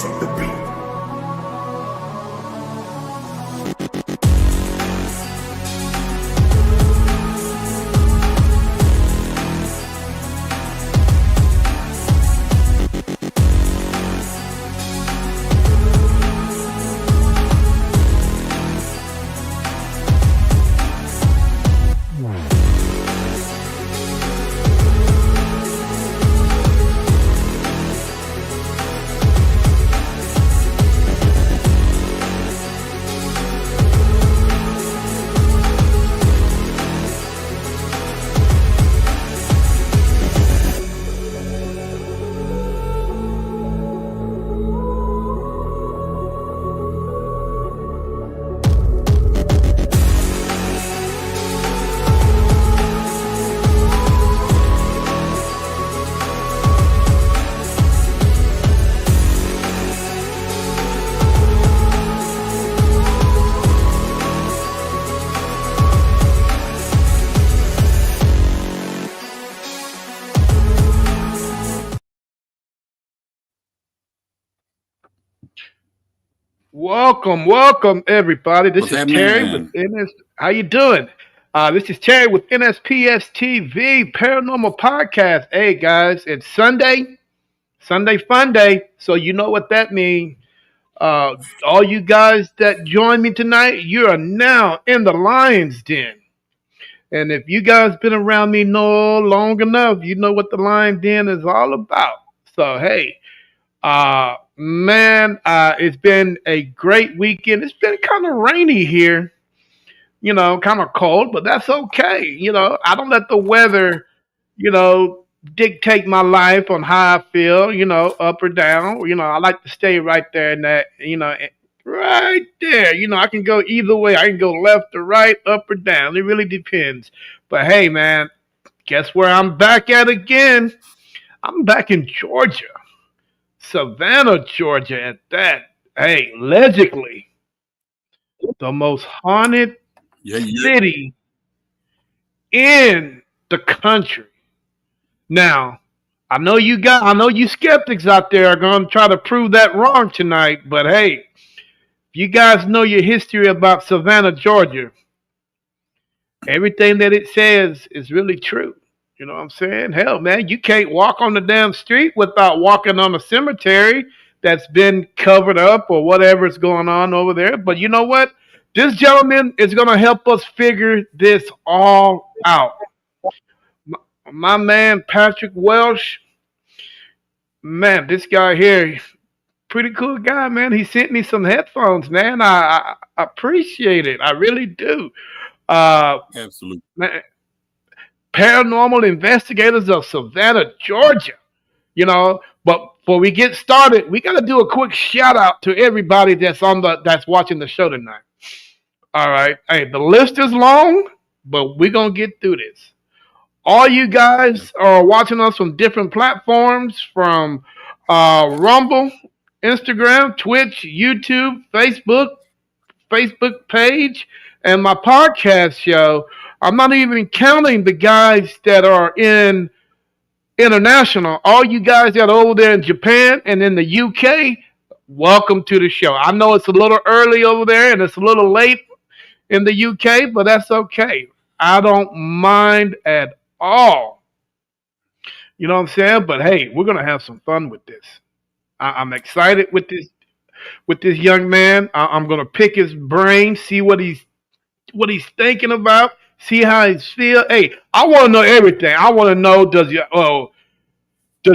the beat. Welcome, everybody. This What's is Terry with happening? NS. How you doing? This is Terry with NSPS TV Paranormal Podcast. Hey guys, it's Sunday Fun Day. So you know what that means. All you guys that join me tonight, you are now in the Lion's Den. And if you guys been around me no long enough, you know what the Lion's Den is all about. So hey, it's been a great weekend. It's been kind of rainy here, kind of cold, but that's okay. I don't let the weather, you know, dictate my life on how I feel, up or down. I like to stay right there in that, right there. I can go either way. I can go left or right, up or down. It really depends. But hey, man, guess where I'm back at again? I'm back in Georgia. Savannah, Georgia, at that. Hey, allegedly the most haunted Yeah, yeah. city in the country. Now, I know you skeptics out there are going to try to prove that wrong tonight, but hey, if you guys know your history about Savannah, Georgia, everything that it says is really true. You know what I'm saying? Hell, man, you can't walk on the damn street without walking on a cemetery that's been covered up or whatever's going on over there. But you know what? This gentleman is going to help us figure this all out. My man, Patrick Welsh, man, this guy here, pretty cool guy, man. He sent me some headphones, man. I appreciate it. I really do. Uh, Absolutely. man, paranormal investigators of Savannah, Georgia. But before we get started, we got to do a quick shout out to everybody that's watching the show tonight. All right, hey, the list is long, but we're gonna get through this. All you guys are watching us from different platforms, from Rumble, Instagram, Twitch, YouTube, Facebook page, and my podcast show. I'm not even counting the guys that are in international. All you guys that are over there in Japan and in the UK, welcome to the show. I know it's a little early over there and it's a little late in the UK, but that's okay. I don't mind at all. You know what I'm saying? But hey, we're gonna have some fun with this. I'm excited with this young man. I'm gonna pick his brain, see what he's thinking about, see how he's feel. Hey, I want to know everything. I want to know does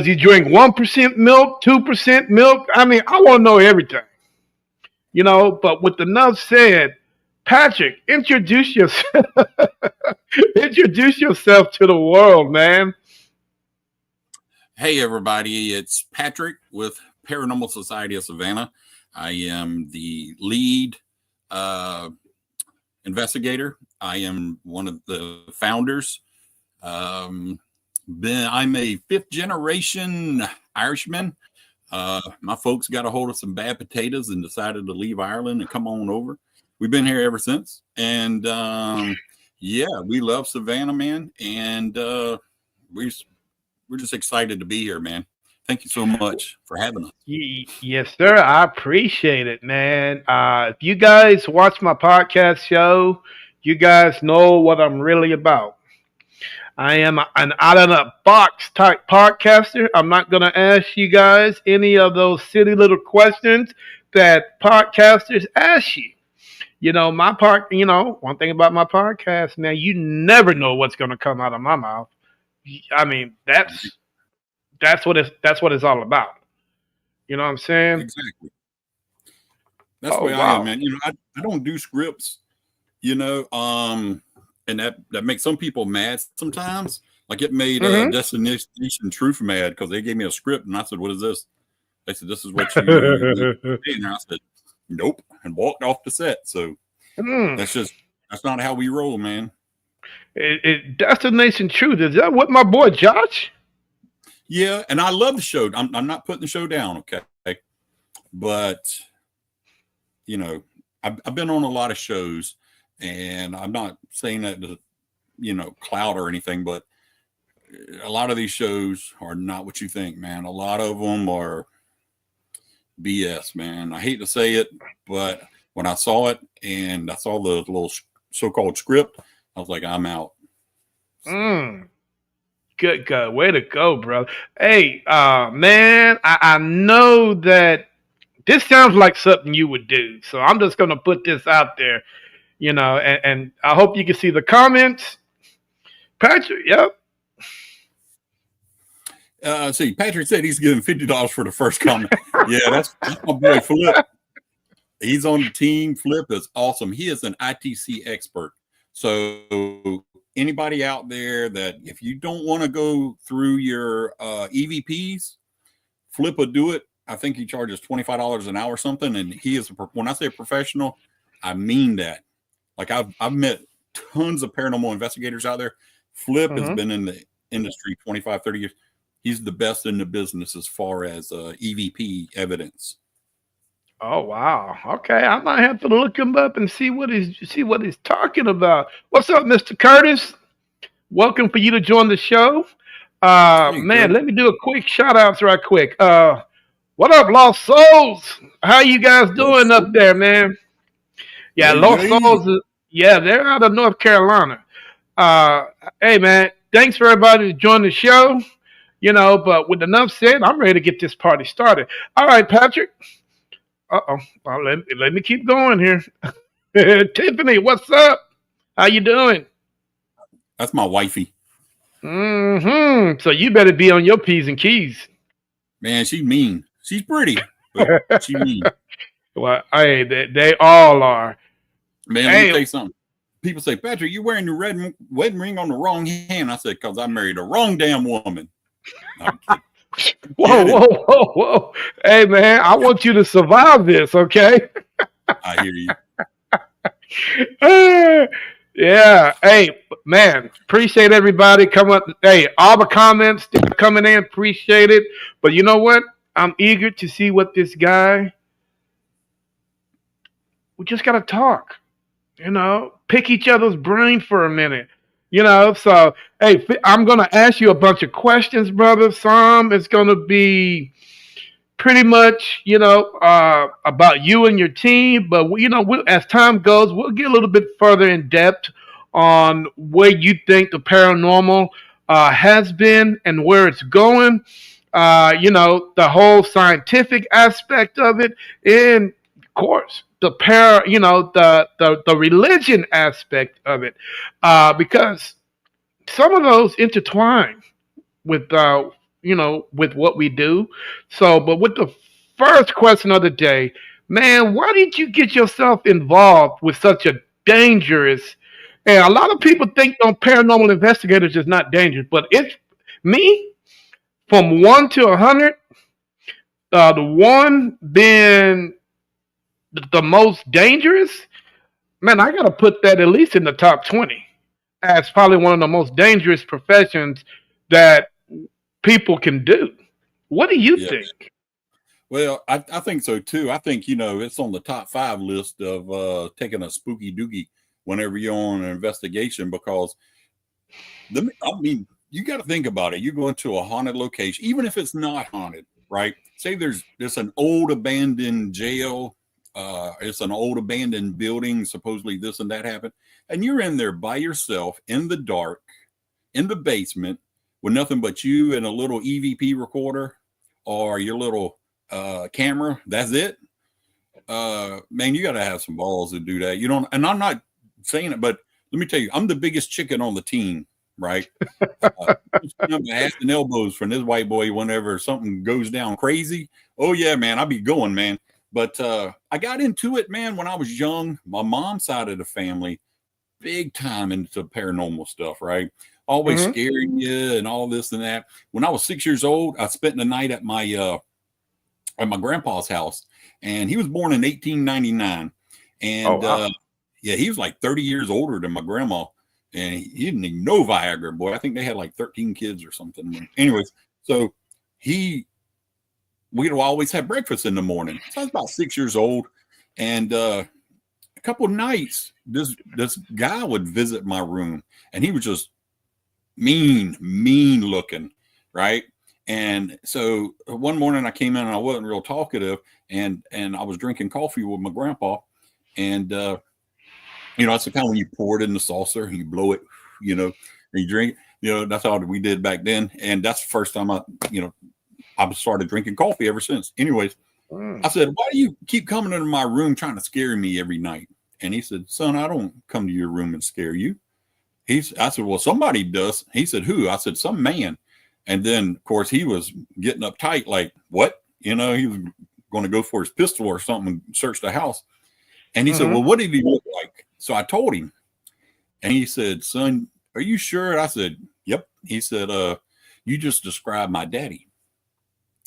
he drink 1% milk, 2% milk? I mean, I want to know everything. But with enough said, Patrick, introduce yourself to the world, man. Hey, everybody. It's Patrick with Paranormal Society of Savannah. I am the lead investigator. I am one of the founders. I'm a fifth generation Irishman. My folks got a hold of some bad potatoes and decided to leave Ireland and come on over. We've been here ever since. And yeah, we love Savannah, man. And we're just excited to be here, man. Thank you so much for having us. Yes, sir. I appreciate it, man. If you guys watch my podcast show, you guys know what I'm really about. I am an out of the box type podcaster. I'm not going to ask you guys any of those silly little questions that podcasters ask you. One thing about my podcast, man, you never know what's going to come out of my mouth. I mean, that's what it's all about. You know what I'm saying? Exactly. That's the Oh way I am, wow. man. I don't do scripts, and that makes some people mad sometimes. Like it made Hmm. Destination Truth mad because they gave me a script and I said, "What is this?" They said, "This is what you say." And I said, "Nope," and walked off the set. So Mm. that's not how we roll, man. Destination Truth, is that what my boy Josh? Yeah, and I love the show. I'm not putting the show down, okay, but I've been on a lot of shows, and I'm not saying that to clout or anything, but a lot of these shows are not what you think, man. A lot of them are BS, man. I hate to say it, but when I saw it and I saw the little so-called script, I was like, I'm out. Mm. Good God. Way to go, bro. Hey, man, I know that this sounds like something you would do. So I'm just gonna put this out there, and I hope you can see the comments. Patrick, yep. See, Patrick said he's giving $50 for the first comment. Yeah, that's my boy Flip. He's on the team. Flip is awesome. He is an ITC expert. So anybody out there that if you don't want to go through your EVPs, Flip will do it. I think he charges $25 an hour or something. And he is, when I say professional, I mean that. Like I've met tons of paranormal investigators out there. Flip has Hmm. been in the industry 25, 30 years. He's the best in the business as far as EVP evidence. Oh wow. Okay, I might have to look him up and see what he's talking about. What's up, Mr. Curtis? Welcome for you to join the show. Hey, Man, Curtis. let me do a quick shout outs right quick. What up, Lost Souls? How you guys doing up there, man? Yeah, Yay, Lost yay. Souls. Yeah, they're out of North Carolina. Uh, hey, man, thanks for everybody to join the show. But with enough said, I'm ready to get this party started. All right, Patrick. Uh-oh. Well, let me keep going here. Tiffany, what's up? How you doing? That's my wifey. So you better be on your P's and Q's. Man, she's mean. She's pretty, but she mean. Well, hey, they all are. Man, let me Hey, tell you something. People say, Patrick, you're wearing your wedding ring on the wrong hand. I said, because I married the wrong damn woman. I'm whoa, kidding. whoa, whoa, whoa. Hey, man, I want you to survive this, okay? I hear you. Yeah. Hey, man, appreciate everybody coming. Hey, all the comments still coming in, appreciate it. But you know what? I'm eager to see what this guy. We just gotta talk. Pick each other's brain for a minute. So hey, I'm gonna ask you a bunch of questions, brother. Some it's gonna be pretty much, about you and your team. But as time goes, we'll get a little bit further in depth on where you think the paranormal has been and where it's going. The whole scientific aspect of it, and of course, the religion aspect of it, because some of those intertwine with with what we do. So, but with the first question of the day, man, why did you get yourself involved with such a dangerous? And a lot of people think paranormal investigators is not dangerous, but it's me from 1 to 100. The one being the most dangerous. Man, I gotta put that at least in the top 20 as probably one of the most dangerous professions that people can do. What do you Yeah. think? Well, I think so too. I think, it's on the top 5 list of taking a spooky doogie whenever you're on an investigation because you got to think about it. You go into a haunted location, even if it's not haunted, right? Say there's an old abandoned jail. It's an old abandoned building. Supposedly this and that happened. And you're in there by yourself in the dark, in the basement with nothing but you and a little EVP recorder or your little camera. That's it. Man, you got to have some balls to do that. You don't, and I'm not saying it, but let me tell you, I'm the biggest chicken on the team, right? Ass and elbows from this white boy whenever something goes down crazy. Oh yeah, man, I'll be going, man. But I got into it, man, when I was young. My mom's side of the family, big time into paranormal stuff, right? Always scaring you and all this and that. When I was 6 years old, I spent the night at my grandpa's house, and he was born in 1899. And yeah, he was like 30 years older than my grandma. And he didn't even know Viagra, boy. I think they had like 13 kids or something. Anyways, so we'd always have breakfast in the morning. So I was about 6 years old. And a couple of nights, this guy would visit my room, and he was just mean looking, right? And so one morning I came in and I wasn't real talkative, and I was drinking coffee with my grandpa. And it's the kind when you pour it in the saucer and you blow it, and you drink. That's all we did back then. And that's the first time I started drinking coffee ever since. Anyways, I said, why do you keep coming into my room trying to scare me every night? And he said, son, I don't come to your room and scare you. I said, well, somebody does. He said, who? I said, some man. And then, of course, he was getting uptight, like, what? He was going to go for his pistol or something and search the house. And he said, well, what did he look like? So I told him. And he said, son, are you sure? I said, yep. He said, you just described my daddy.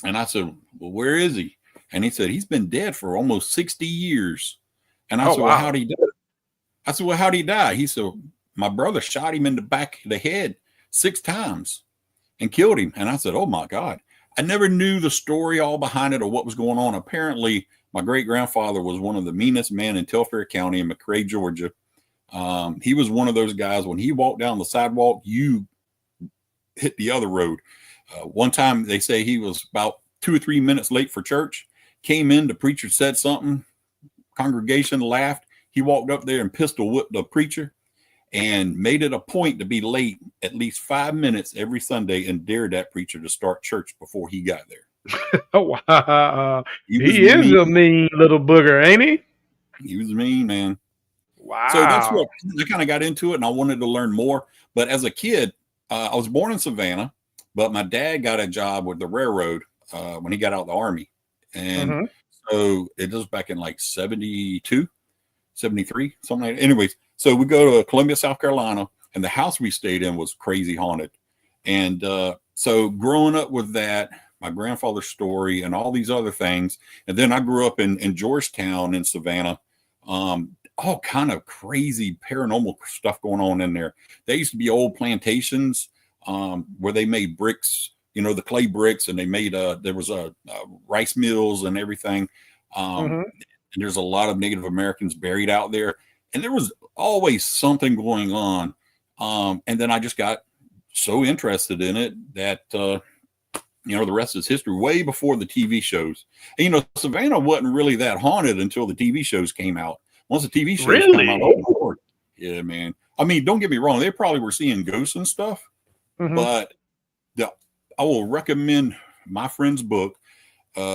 And I said, well, where is he? And he said, he's been dead for almost 60 years. And I said, well, how'd he die? I said, well, how'd he die? He said, my brother shot him in the back of the head 6 times and killed him. And I said, oh my God. I never knew the story all behind it or what was going on. Apparently, my great-grandfather was one of the meanest men in Telfair County in McRae, Georgia. He was one of those guys, when he walked down the sidewalk, you hit the other road. One time, they say he was about 2 or 3 minutes late for church, came in, the preacher said something, congregation laughed. He walked up there and pistol whipped the preacher and made it a point to be late at least 5 minutes every Sunday and dared that preacher to start church before he got there. Oh, wow. He is a mean little booger, ain't he? He was mean, man. Wow. So that's what I kind of got into it, and I wanted to learn more. But as a kid, I was born in Savannah, but my dad got a job with the railroad when he got out of the Army. And so it was back in like 72, 73, something like that. Anyways, so we go to Columbia, South Carolina, and the house we stayed in was crazy haunted. And so growing up with that, my grandfather's story and all these other things. And then I grew up in Georgetown in Savannah. All kind of crazy paranormal stuff going on in there. There used to be old plantations where they made bricks, the clay bricks, and they made there was rice mills and everything. And there's a lot of Native Americans buried out there. And there was always something going on. And then I just got so interested in it that the rest is history, way before the TV shows. And, Savannah wasn't really that haunted until the TV shows came out. Once the TV shows came out, oh Lord, yeah, man. I mean, don't get me wrong. They probably were seeing ghosts and stuff, but I will recommend my friend's book.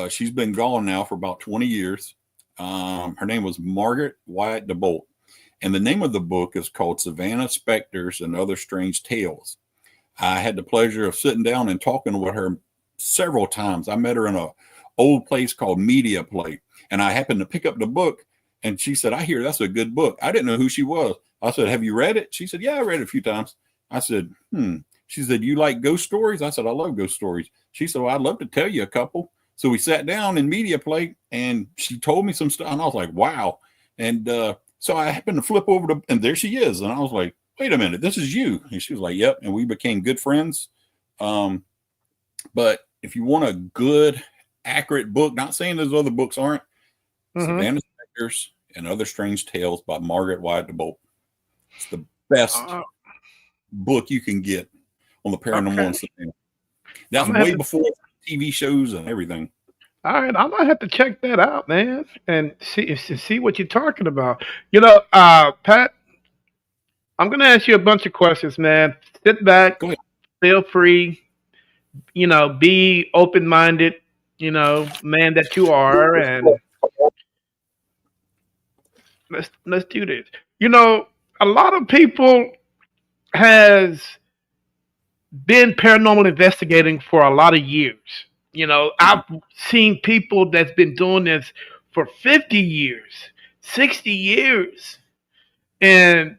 She's been gone now for about 20 years. Her name was Margaret Wyatt DeBolt. And the name of the book is called Savannah Specters and Other Strange Tales. I had the pleasure of sitting down and talking with her several times. I met her in an old place called Media Play, and I happened to pick up the book, and she said, I hear that's a good book. I didn't know who she was. I said, have you read it? She said, yeah, I read it a few times. I said, She said, you like ghost stories? I said, I love ghost stories. She said, well, I'd love to tell you a couple. So we sat down in Media Play, and she told me some stuff, and I was like, wow. And so I happened to flip over and there she is. And I was like, wait a minute, this is you. And she was like, yep. And we became good friends. But if you want a good, accurate book, not saying those other books aren't, Savannah Specters and Other Strange Tales by Margaret Wyatt DeBolt. It's the best book you can get on the paranormal Okay. and Savannah. I'm That's gonna have way to. before TV shows and everything. All right, I might have to check that out, man, and see what you're talking about. Pat, I'm gonna ask you a bunch of questions, man. Sit back, Go ahead. feel free. Be open minded. Man that you are, and let's do this. A lot of people has been paranormal investigating for a lot of years. Mhm. I've seen people that's been doing this for 50 years, 60 years. And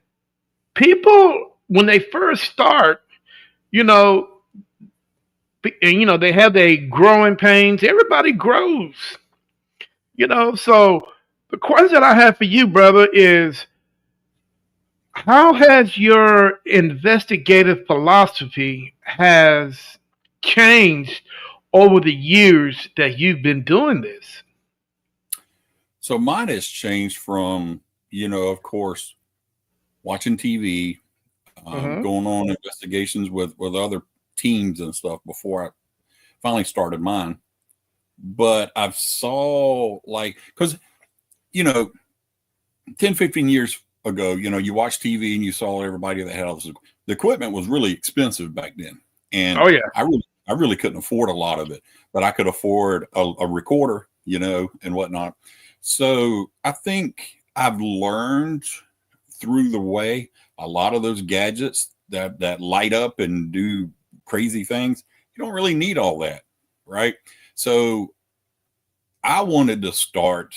people, when they first start, you know, they have their growing pains. Everybody grows, So the question I have for you, brother, is how has your investigative philosophy has changed over the years that you've been doing this? So mine has changed from, of course, watching TV, Hmm. going on investigations with other teams and stuff before I finally started mine. But I've saw like, because, you know, 10, 15 years ago, you watch TV and you saw everybody that had all this. The equipment was really expensive back then. And Oh yeah. I really couldn't afford a lot of it, but I could afford a recorder, and whatnot. So I think I've learned through the way a lot of those gadgets that light up and do crazy things. You don't really need all that, right? So I wanted to start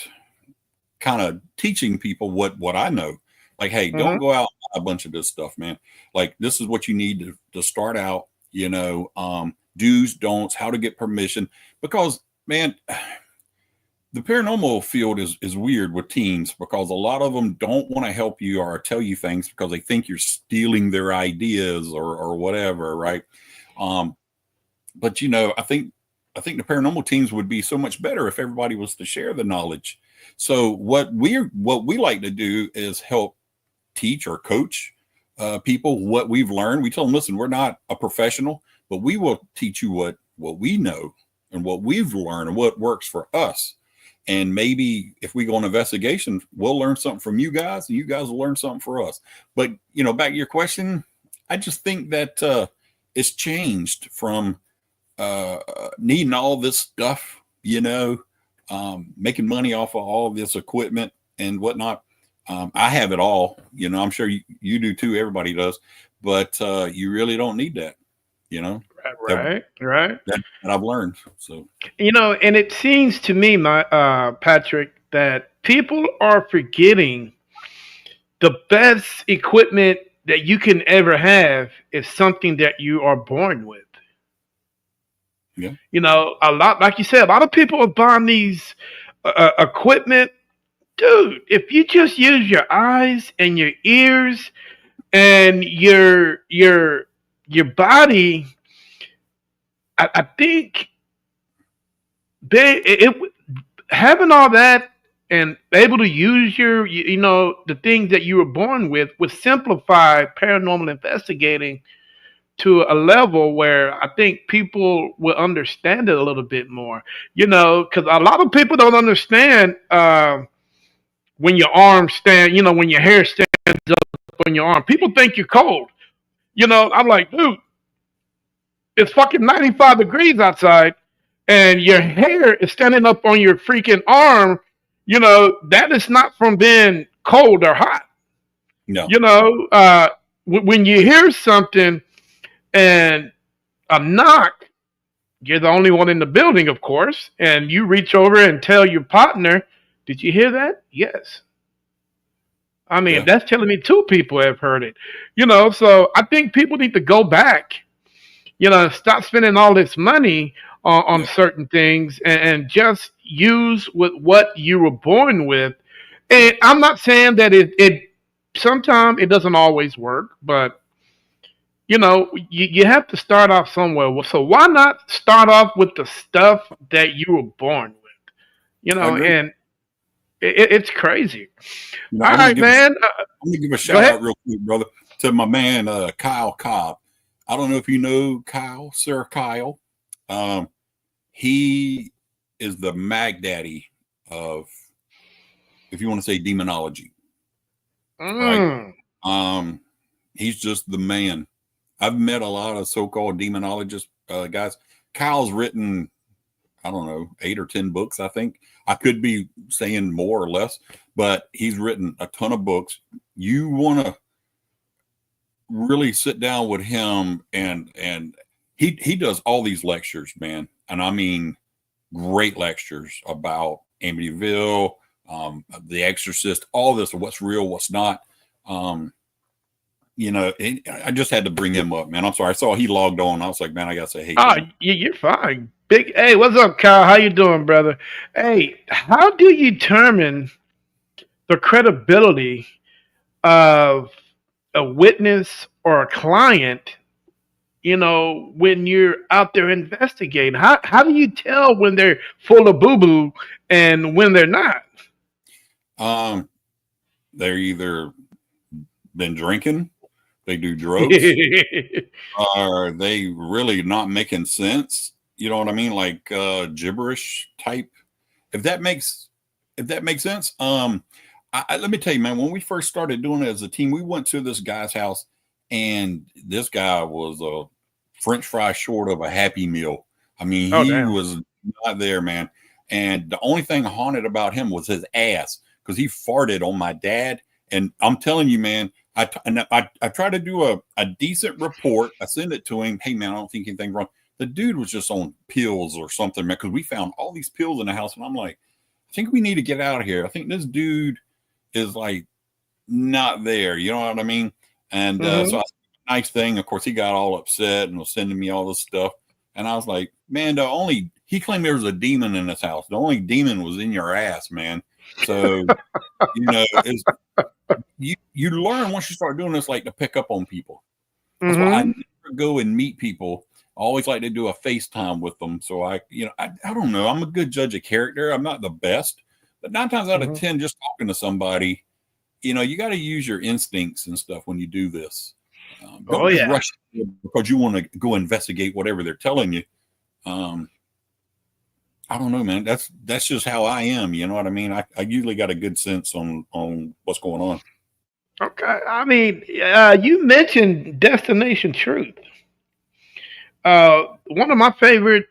kind of teaching people what I know. Like, hey, don't Hmm. go out and buy a bunch of this stuff, man. Like, this is what you need to start out, do's, don'ts, how to get permission. Because, man, the paranormal field is weird with teens because a lot of them don't want to help you or tell you things because they think you're stealing their ideas or whatever, right? Um, but I think the paranormal teams would be so much better if everybody was to share the knowledge. So what we like to do is help teach or coach people what we've learned. We tell them, listen, we're not a professional, but we will teach you what we know and what we've learned and what works for us. And maybe if we go on investigation, we'll learn something from you guys, and you guys will learn something for us. But back to your question, I just think that it's changed from needing all this stuff, making money off of all this equipment and whatnot. I have it all, I'm sure you do too. Everybody does, but you really don't need that, you know, that, Right, right. that I've learned. So, And it seems to me, my Patrick, that people are forgetting the best equipment that you can ever have is something that you are born with. yeah, A lot, like you said, a lot of people are buying these equipment. Dude, if you just use your eyes and your ears and your body, I think having all that and able to use the things that you were born with would simplify paranormal investigating to a level where I think people will understand it a little bit more. Because a lot of people don't understand when your arms stand, when your hair stands up on your arm. People think you're cold. I'm like, dude, it's fucking 95 degrees outside, and your hair is standing up on your freaking arm. That is not from being cold or hot. no, You know, uh, when you hear something and a knock, you're the only one in the building, of course, and you reach over and tell your partner, "Did you hear that?" Yes. I mean, yeah, that's telling me two people have heard it. So I think people need to go back, stop spending all this money on yeah, certain things and just use with what you were born with. yeah. And I'm not saying that it sometimes it doesn't always work, but you have to start off somewhere. So why not start off with the stuff that you were born with? I agree. And it's crazy. All I'm gonna right, give man. I'm gonna give a Go shout ahead. out real quick, brother, to my man Kyle Cobb. I don't know if you know Kyle, Sir Kyle. Um, he is the Mag Daddy of, if you want to say, demonology, right? Mm. Um, he's just the man. I've met a lot of so-called demonologist guys. Kyle's written, I don't know, 8 or 10 books, I think. I could be saying more or less, but he's written a ton of books. You want to really sit down with him, and he does all these lectures, man. And I mean great lectures about Amityville, The Exorcist, all this, what's real, what's not. Um, I just had to bring him up, man. I'm sorry. I saw he logged on. I was like, man, I gotta say hey to Oh, him. you're fine. Big. Hey, what's up, Kyle? How you doing, brother? Hey, how do you determine the credibility of a witness or a client? When you're out there investigating, how do you tell when they're full of boo boo and when they're not? Um, they're either been drinking, they do drugs, are they really not making sense? You know what I mean? Like gibberish type. If that makes sense. Let me tell you, man, when we first started doing it as a team, we went to this guy's house, and this guy was a French fry short of a Happy Meal. I mean, Oh, he damn. was not there, man. And the only thing haunted about him was his ass, because he farted on my dad. And I'm telling you, man, I try to do a decent report. I send it to him. Hey, man, I don't think anything wrong. The dude was just on pills or something, man, because we found all these pills in the house. And I'm like, I think we need to get out of here. I think this dude is like not there. You know what I mean? And so Hmm. I nice thing. Of course, he got all upset and was sending me all this stuff. And I was like, man, he claimed there was a demon in his house. The only demon was in your ass, man. So, it's, you learn once you start doing this, like to pick up on people. That's why I Hmm. never go and meet people. I always like to do a FaceTime with them. So I don't know. I'm a good judge of character. I'm not the best, but 9 times out of Hmm. 10, just talking to somebody, you got to use your instincts and stuff when you do this. Oh, Don't just yeah. rush because you want to go investigate whatever they're telling you. Um, I don't know, man. That's just how I am. You know what I mean? I usually got a good sense on what's going on. Okay. I mean, you mentioned Destination Truth. One of my favorite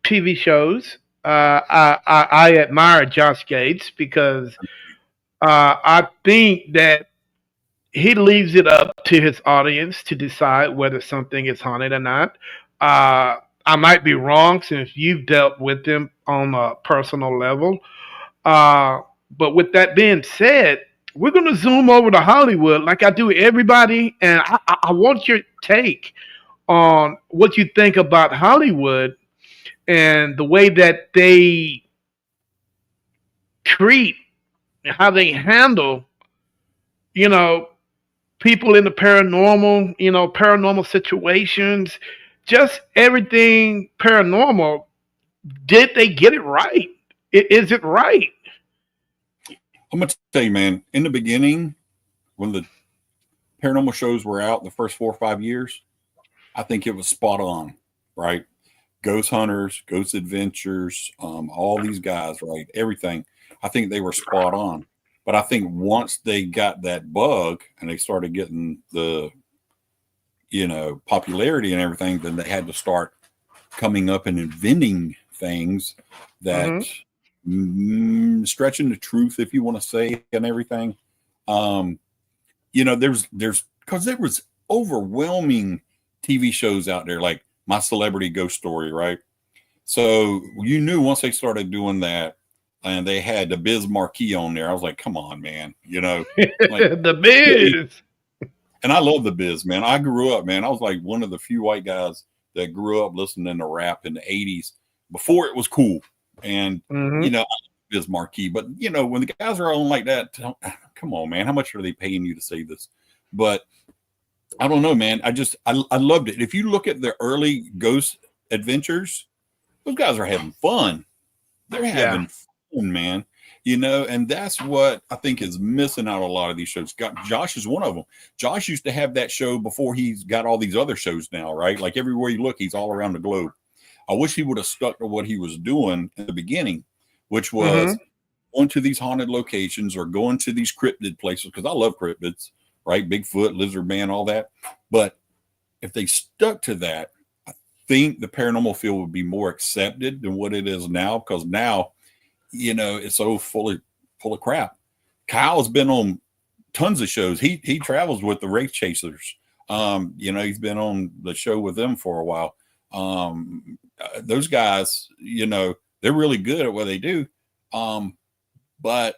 TV shows. I admire Josh Gates because I think that he leaves it up to his audience to decide whether something is haunted or not. I might be wrong since you've dealt with him on a personal level. Uh, but with that being said, we're going to zoom over to Hollywood like I do everybody. And I want your take on what you think about Hollywood and the way that they treat, how they handle, you know, people in the paranormal, paranormal situations, just everything paranormal. Did they get it right? Is it right? I'm gonna tell you, man. In the beginning, when the paranormal shows were out, the first 4 or 5 years, I think it was spot on, right? Ghost Hunters, Ghost Adventures, all these guys, right? Everything. I think they were spot on. But I think once they got that bug and they started getting the, popularity and everything, then they had to start coming up and inventing things that Hmm. stretching the truth, if you want to say, and everything. Um, there's because there was overwhelming TV shows out there like My Celebrity Ghost Story, right? So you knew once they started doing that, and they had the Biz Marquee on there. I was like, come on, man, like, The Biz. and I love the Biz, man. I grew up, man. I was like one of the few white guys that grew up listening to rap in the '80s before it was cool, and Hmm. I love Biz Marquee. But when the guys are on like that, come on, man. How much are they paying you to say this? But I don't know, man. I loved it. If you look at the early Ghost Adventures, those guys are having fun. They're Yeah. having fun, man. And that's what I think is missing out a lot of these shows. Josh is one of them. Josh used to have that show before he's got all these other shows now, right? Like everywhere you look, he's all around the globe. I wish he would have stuck to what he was doing in the beginning, which was going to these haunted locations or going to these cryptid places, because I love cryptids, right? Bigfoot, lizard man, all that. But if they stuck to that, I think the paranormal field would be more accepted than what it is now, because now, it's so full of crap. Kyle's been on tons of shows. He travels with the Wraith Chasers. He's been on the show with them for a while. Those guys, they're really good at what they do. But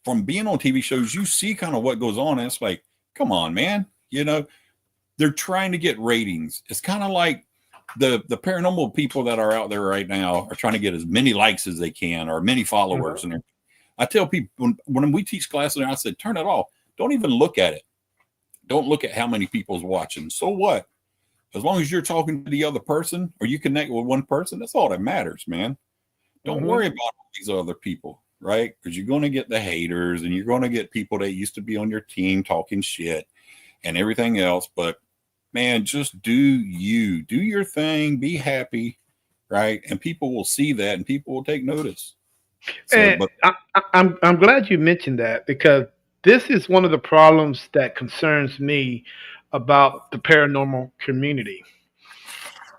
from being on TV shows, you see kind of what goes on. And it's like, come on, man. They're trying to get ratings. It's kind of like the paranormal people that are out there right now are trying to get as many likes as they can or many followers. And I tell people when we teach classes, I said, turn it off. Don't even look at it. Don't look at how many people's watching. So what? As long as you're talking to the other person or you connect with one person, that's all that matters, man. Don't worry about all these other people, right? Because you're going to get the haters and you're going to get people that used to be on your team talking shit and everything else. But man, just do your thing, be happy, right? And people will see that and people will take notice. And I'm glad you mentioned that, because this is one of the problems that concerns me about the paranormal community.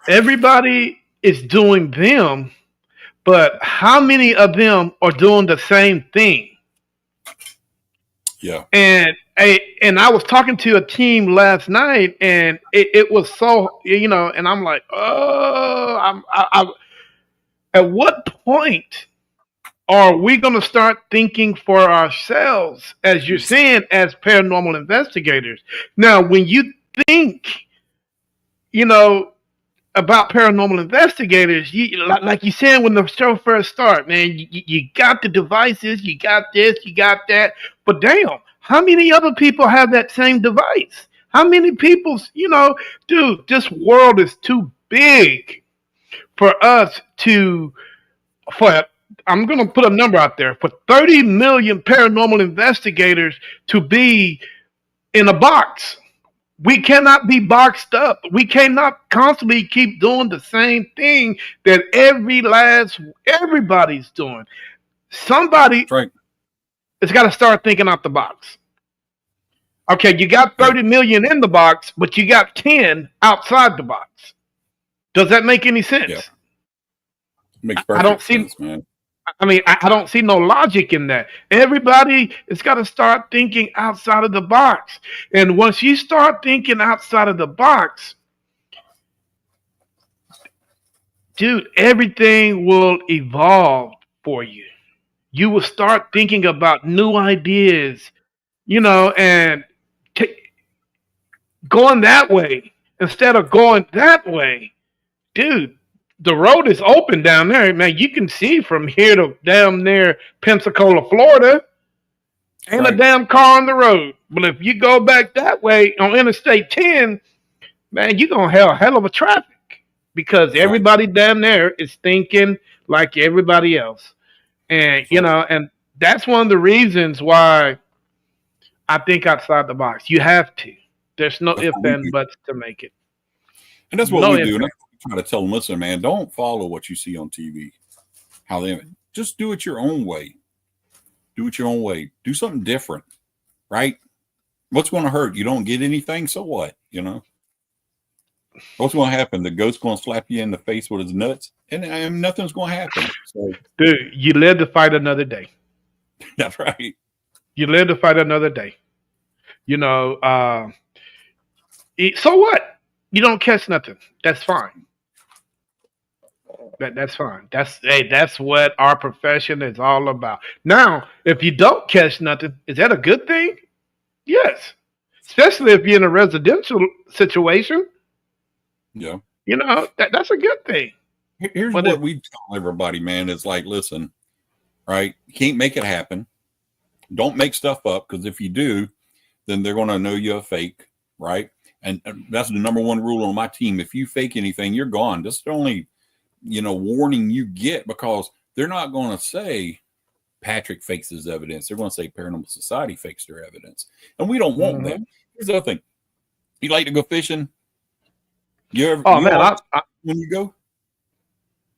Everybody is doing them, but how many of them are doing the same thing? Yeah. And I was talking to a team last night, and it was so, and I'm like, at what point are we going to start thinking for ourselves, as you're saying, as paranormal investigators? Now, when you think, about paranormal investigators, like you said when the show first started, man, you got the devices, you got this, you got that, but damn, how many other people have that same device? How many people, dude, this world is too big for us I'm going to put a number out there, for 30 million paranormal investigators to be in a box. We cannot be boxed up. We cannot constantly keep doing the same thing that everybody's doing. Somebody has got to start thinking out the box. Okay, you got 30 million in the box, but you got 10 outside the box. Does that make any sense? Yeah. Makes perfect sense, man. I don't see no logic in that. Everybody has got to start thinking outside of the box. And once you start thinking outside of the box, dude, everything will evolve for you. You will start thinking about new ideas, and going that way instead of going that way. Dude, the road is open down there, man. You can see from here to down there, Pensacola, Florida. Ain't a damn car on the road. But if you go back that way on Interstate 10, man, you're going to have a hell of a traffic, because everybody down there is thinking like everybody else. And, and that's one of the reasons why I think outside the box. You have to. There's no ifs and buts to make it. And that's what we do. And I try to tell them, listen, man, don't follow what you see on TV. Just do it your own way. Do it your own way. Do something different, right? What's going to hurt? You don't get anything, so what? What's going to happen? The ghost's going to slap you in the face with his nuts, and nothing's going to happen. So, dude, you live to fight another day. That's right. You live to fight another day. So what? You don't catch nothing. That's fine. That's fine. That's what our profession is all about. Now, if you don't catch nothing, is that a good thing? Yes. Especially if you're in a residential situation. Yeah. That's a good thing. Here's what we tell everybody, man. It's like, listen, right? You can't make it happen. Don't make stuff up, because if you do, then they're going to know you're a fake, right? And that's the number one rule on my team. If you fake anything, you're gone. That's the only, warning you get, because they're not going to say Patrick fakes his evidence. They're going to say Paranormal Society fakes their evidence. And we don't want that. Mm-hmm. Here's the other thing. You like to go fishing? Oh You man, always when you go?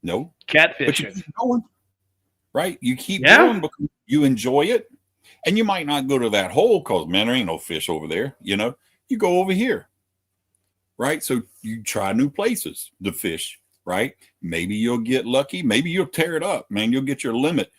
No. But you catfishing. keep going, right? You keep Yeah. going because you enjoy it. And you might not go to that hole because, man, there ain't no fish over there. You know, you go over here, right? So you try new places to fish, right? Maybe you'll get lucky. Maybe you'll tear it up, man. You'll get your limit.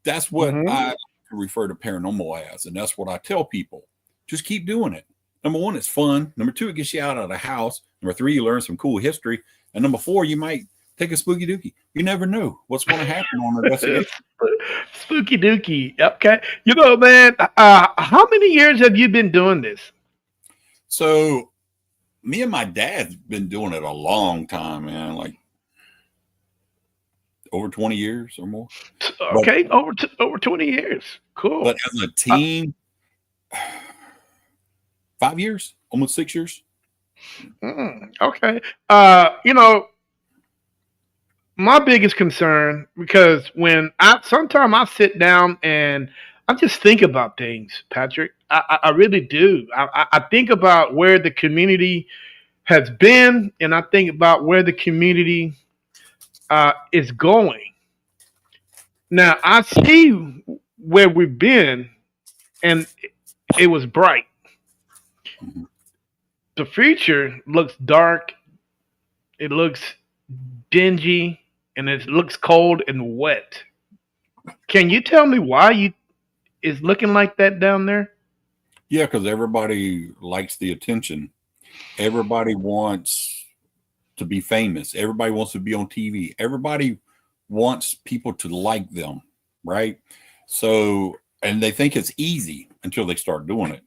That's what Mm-hmm. I refer to paranormal as. And that's what I tell people. Just keep doing it. Number one, it's fun. Number two, it gets you out of the house. Number three, you learn some cool history. And number four, you might take a spooky dookie. You never know what's going to happen on the investigation. Spooky dookie. Okay. You know, man, how many years have you been doing this? So me and my dad's been doing it a long time, man, like over 20 years or more. Okay, but, over 20 years. Cool. But as a team, 5 years, almost 6 years. Okay. You know, my biggest concern, because sometimes I sit down and I just think about things, Patrick. I really do. I think about where the community has been, and I think about where the community is going. Now, I see where we've been, and it was bright. The future looks dark. It looks dingy, and it looks cold and wet. Can you tell me why it's looking like that down there? Yeah, because everybody likes the attention. Everybody wants to be famous. Everybody wants to be on TV. Everybody wants people to like them, right? So, and they think it's easy until they start doing it.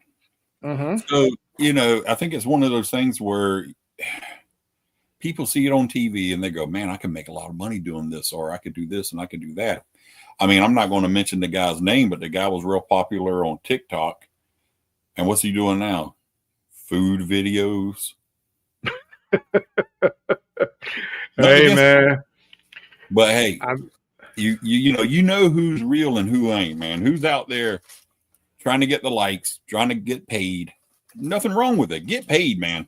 Mm-hmm. So, you know, I think it's one of those things where people see it on TV and they go, man, I can make a lot of money doing this, or I could do this and I could do that. I mean, I'm not going to mention the guy's name, but the guy was real popular on TikTok. And what's he doing now? Food videos. Hey, man. But hey, you know who's real and who ain't, man. Who's out there trying to get the likes, trying to get paid. Nothing wrong with it. Get paid, man.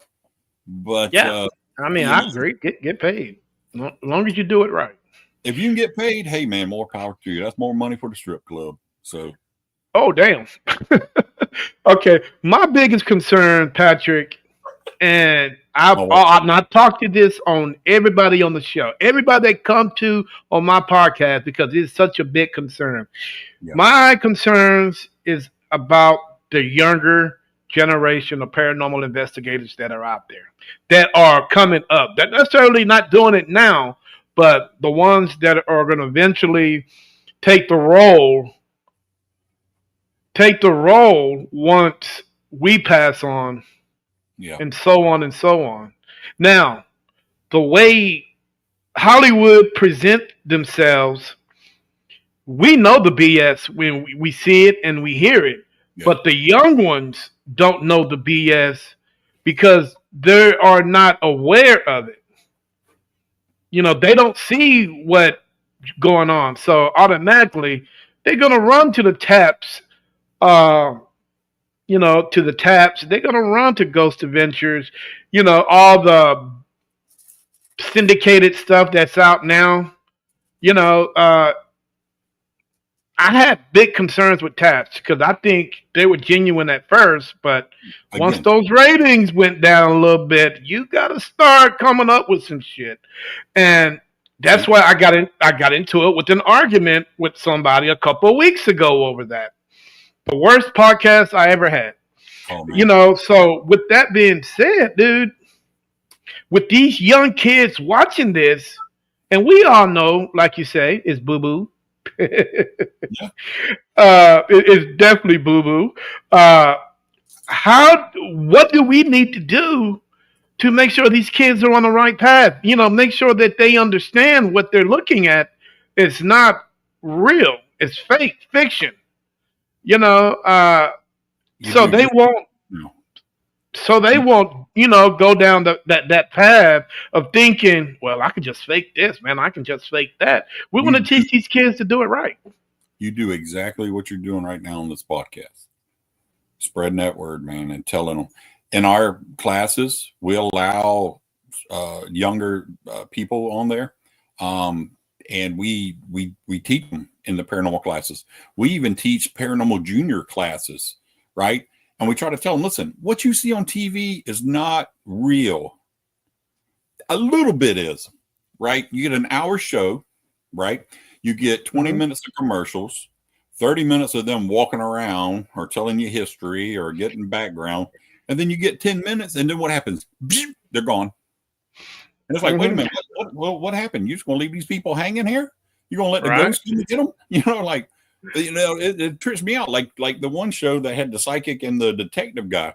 But yeah, I mean, I agree. Get paid. As long as you do it right. If you can get paid, hey man, more power to you. That's more money for the strip club. So oh damn. Okay. My biggest concern, Patrick, and I've not talked to this on everybody on the show. Everybody that come to on my podcast because it's such a big concern. Yeah. My concerns is about the younger generation of paranormal investigators that are out there that are coming up. They're necessarily not doing it now, but the ones that are going to eventually take the role once we pass on, and so on and so on. Now, the way Hollywood present themselves, we know the BS when we see it and we hear it, but the young ones don't know the BS because they are not aware of it. You know, they don't see what's going on. So automatically, they're going to run to the taps, to the taps. They're going to run to Ghost Adventures, all the syndicated stuff that's out now. I had big concerns with taps because I think they were genuine at first, but once those ratings went down a little bit, you got to start coming up with some shit. And that's why I got into it with an argument with somebody a couple of weeks ago over that. The worst podcast I ever had. Oh, so with that being said, dude, with these young kids watching this, and we all know, like you say, it's boo-boo. It's definitely boo-boo. What do we need to do to make sure these kids are on the right path? Make sure that they understand what they're looking at. It's not real. It's fake fiction. So they won't. So they won't, go down that path of thinking, well, I can just fake this, man. I can just fake that. We want to teach these kids to do it right. you do exactly what you're doing right now on this podcast. Spreading that word, man, and telling them. In our classes, we allow younger people on there, and we teach them in the paranormal classes. We even teach paranormal junior classes, right? And we try to tell them, listen, what you see on TV is not real. A little bit is, right? You get an hour show, right? You get 20 minutes of commercials, 30 minutes of them walking around or telling you history or getting background. And then you get 10 minutes, and then what happens? They're gone. And it's like, wait a minute, what happened? You just going to leave these people hanging here? You going to let the ghost come and get them? You know, like, you know, it trips me out. Like the one show that had the psychic and the detective guy,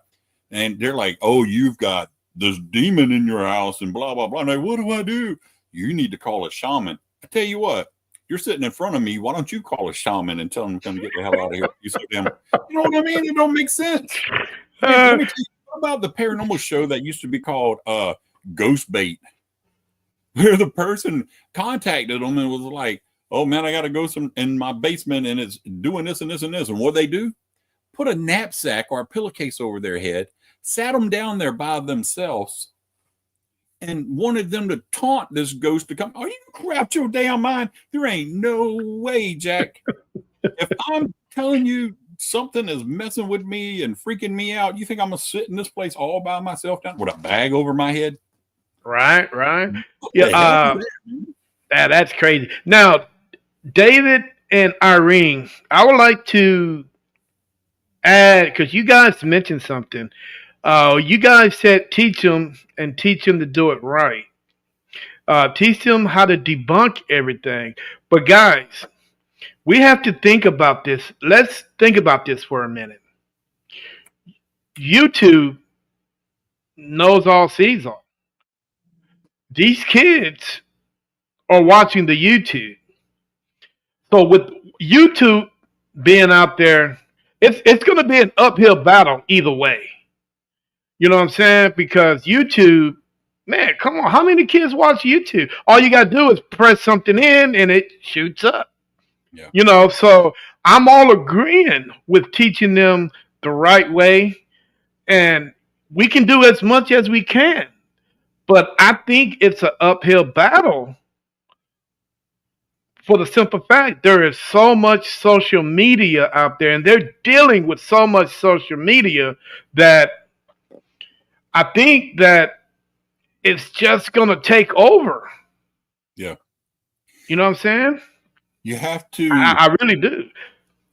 and they're like, oh, you've got this demon in your house and blah, blah, blah. And I'm like, what do I do? You need to call a shaman. I tell you what, you're sitting in front of me. Why don't you call a shaman and tell them to come get the hell out of here? You know what I mean? It don't make sense. Let me tell you, what about the paranormal show that used to be called Ghost Bait, where the person contacted them and was like, oh man, I got to go in my basement and it's doing this and this and this. And what they do? Put a knapsack or a pillowcase over their head, sat them down there by themselves, and wanted them to taunt this ghost to come. Are you crap your damn mind? There ain't no way, Jack. If I'm telling you something is messing with me and freaking me out, you think I'm going to sit in this place all by myself down with a bag over my head? Right. Yeah. That's crazy. Now, David and Irene, I would like to add, because you guys mentioned something. You guys said teach them to do it right. Teach them how to debunk everything. But guys, we have to think about this. Let's think about this for a minute. YouTube knows all, sees all. These kids are watching the YouTube. So with YouTube being out there, it's going to be an uphill battle either way. You know what I'm saying? Because YouTube, man, come on, how many kids watch YouTube? All you got to do is press something in and it shoots up. Yeah. You know, so I'm all agreeing with teaching them the right way, and we can do as much as we can. But I think it's an uphill battle for the simple fact there is so much social media out there, and they're dealing with so much social media that I think that it's just going to take over. Yeah. You know what I'm saying? You have to. I really do.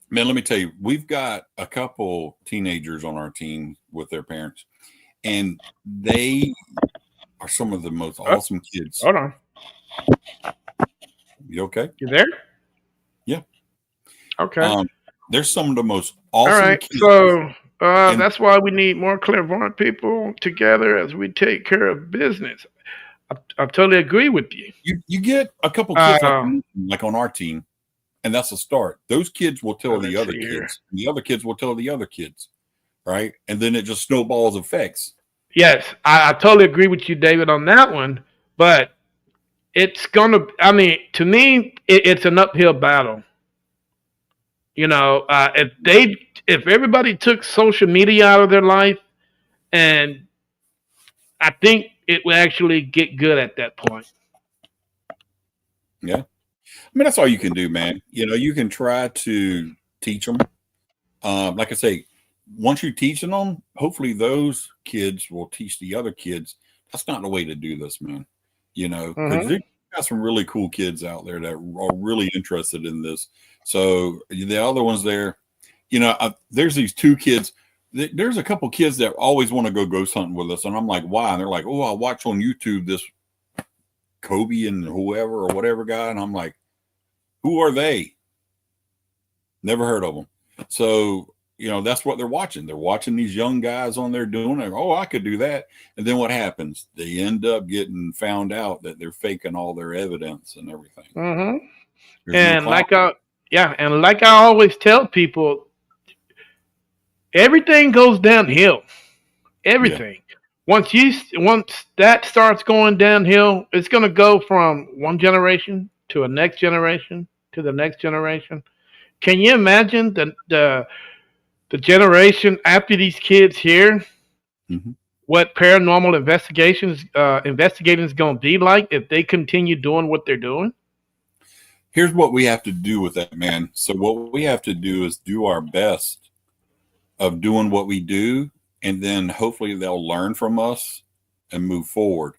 Man, let me tell you, we've got a couple teenagers on our team with their parents, and they are some of the most awesome kids. Hold on. You okay? You there? Yeah. Okay. They're some of the most awesome All right. kids. So that's why we need more clairvoyant people together as we take care of business. I totally agree with you. You get a couple kids like on our team, and that's a start. Those kids will tell the other kids, and the other kids will tell the other kids, right? And then it just snowballs effects. Yes, I totally agree with you, David, on that one. But it's gonna. I mean, to me, it's an uphill battle. You know, if everybody took social media out of their life, and I think it will actually get good at that point. Yeah. I mean, that's all you can do, man. You know, you can try to teach them. Like I say, once you're teaching them, hopefully those kids will teach the other kids. That's not the way to do this, man. You know, because you got some really cool kids out there that are really interested in this. So the other ones there, you know, there's these two kids. There's a couple kids that always want to go ghost hunting with us. And I'm like, why? And they're like, oh, I watch on YouTube this Kobe and whoever or whatever guy. And I'm like, who are they? Never heard of them. So, you know, that's what they're watching. They're watching these young guys on there doing it. Oh, I could do that. And then what happens? They end up getting found out that they're faking all their evidence and everything. Mm-hmm. And like I always tell people, everything goes downhill. Everything. Yeah. Once that starts going downhill, it's going to go from one generation to a next generation to the next generation. Can you imagine the generation after these kids here? Mm-hmm. What paranormal investigating is going to be like if they continue doing what they're doing? Here's what we have to do with that, man. So what we have to do is do our best of doing what we do, and then hopefully they'll learn from us and move forward.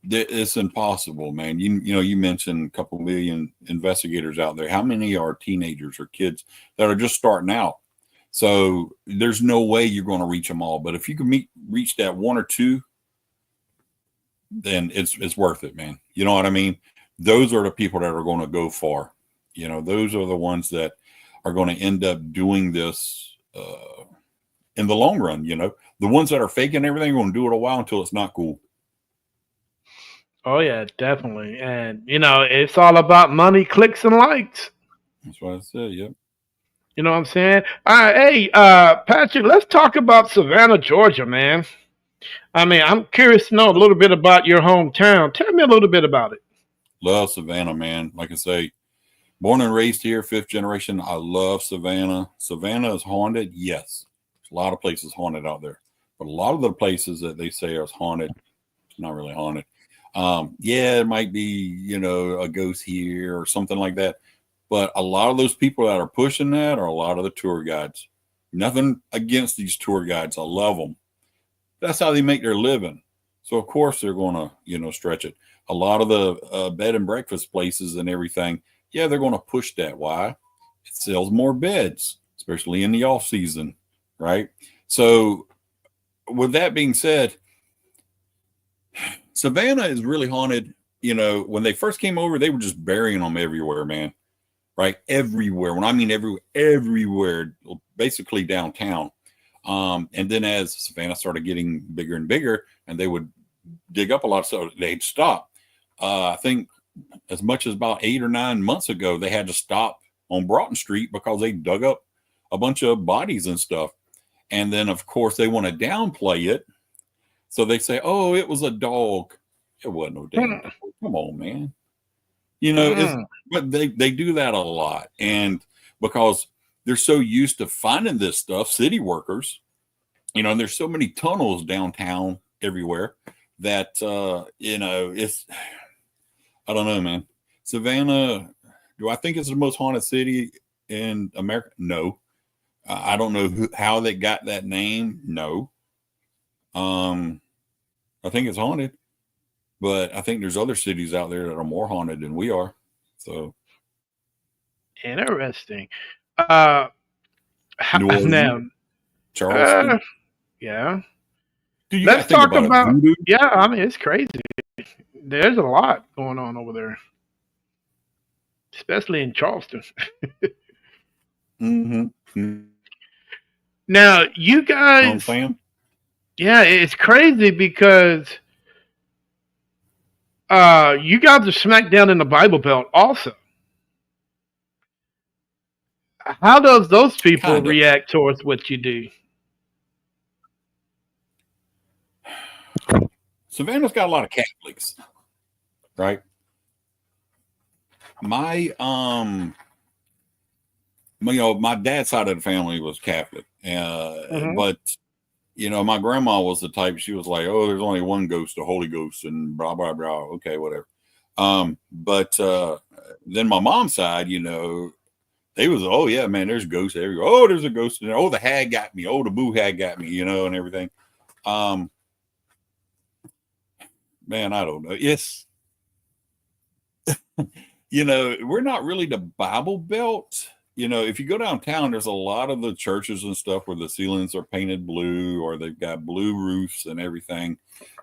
It's impossible, man. You know, you mentioned a couple million investigators out there. How many are teenagers or kids that are just starting out? So there's no way you're going to reach them all. But if you can reach that one or two, then it's worth it, man. You know what I mean? Those are the people that are going to go far. You know, those are the ones that are going to end up doing this in the long run. You know, the ones that are faking everything are going to do it a while until it's not cool. Oh yeah, definitely. And it's all about money, clicks, and likes. That's what I said. Yep. You know what I'm saying? All right, hey, Patrick, let's talk about Savannah, Georgia, man. I mean, I'm curious to know a little bit about your hometown. Tell me a little bit about it. Love Savannah, man. Like I say, born and raised here, fifth generation. I love Savannah. Savannah is haunted. Yes. There's a lot of places haunted out there. But a lot of the places that they say are haunted, it's not really haunted. Yeah, it might be, a ghost here or something like that. But a lot of those people that are pushing that are a lot of the tour guides. Nothing against these tour guides. I love them. That's how they make their living. So, of course, they're going to, stretch it. A lot of the bed and breakfast places and everything, yeah, they're going to push that. Why? It sells more beds, especially in the off season, right? So, with that being said, Savannah is really haunted. When they first came over, they were just burying them everywhere, man. Right? Everywhere. When I mean everywhere, basically downtown. And then as Savannah started getting bigger and bigger, and they would dig up a lot of stuff, they'd stop. I think as much as about 8 or 9 months ago, they had to stop on Broughton Street because they dug up a bunch of bodies and stuff. And then, of course, they want to downplay it. So they say, oh, it was a dog. It wasn't no damn dog. Come on, man. But they do that a lot. And because they're so used to finding this stuff, city workers, and there's so many tunnels downtown everywhere that, it's, I don't know, man. Savannah, do I think it's the most haunted city in America? No. I don't know how they got that name. No. I think it's haunted, but I think there's other cities out there that are more haunted than we are. So Interesting. New Orleans, Now, Charleston. yeah. Dude, you Let's gotta think talk about it. about. Voodoo. Yeah, I mean, it's crazy. There's a lot going on over there, especially in Charleston. Mm-hmm. Now, you guys, yeah, it's crazy because you guys are smack down in the Bible Belt also. How does those people Kinda. react towards what you do? Savannah's got a lot of Catholics, right? My my dad's side of the family was Catholic, but my grandma was the type. She was like, "Oh, there's only one ghost, the Holy Ghost," and blah blah blah. Okay, whatever. But then my mom's side, they was, oh yeah, man, there's ghosts everywhere. Oh, there's a ghost in there. Oh, the hag got me. Oh, the boo hag got me. And everything. Man, I don't know. Yes. We're not really the Bible Belt. If you go downtown, there's a lot of the churches and stuff where the ceilings are painted blue or they've got blue roofs and everything.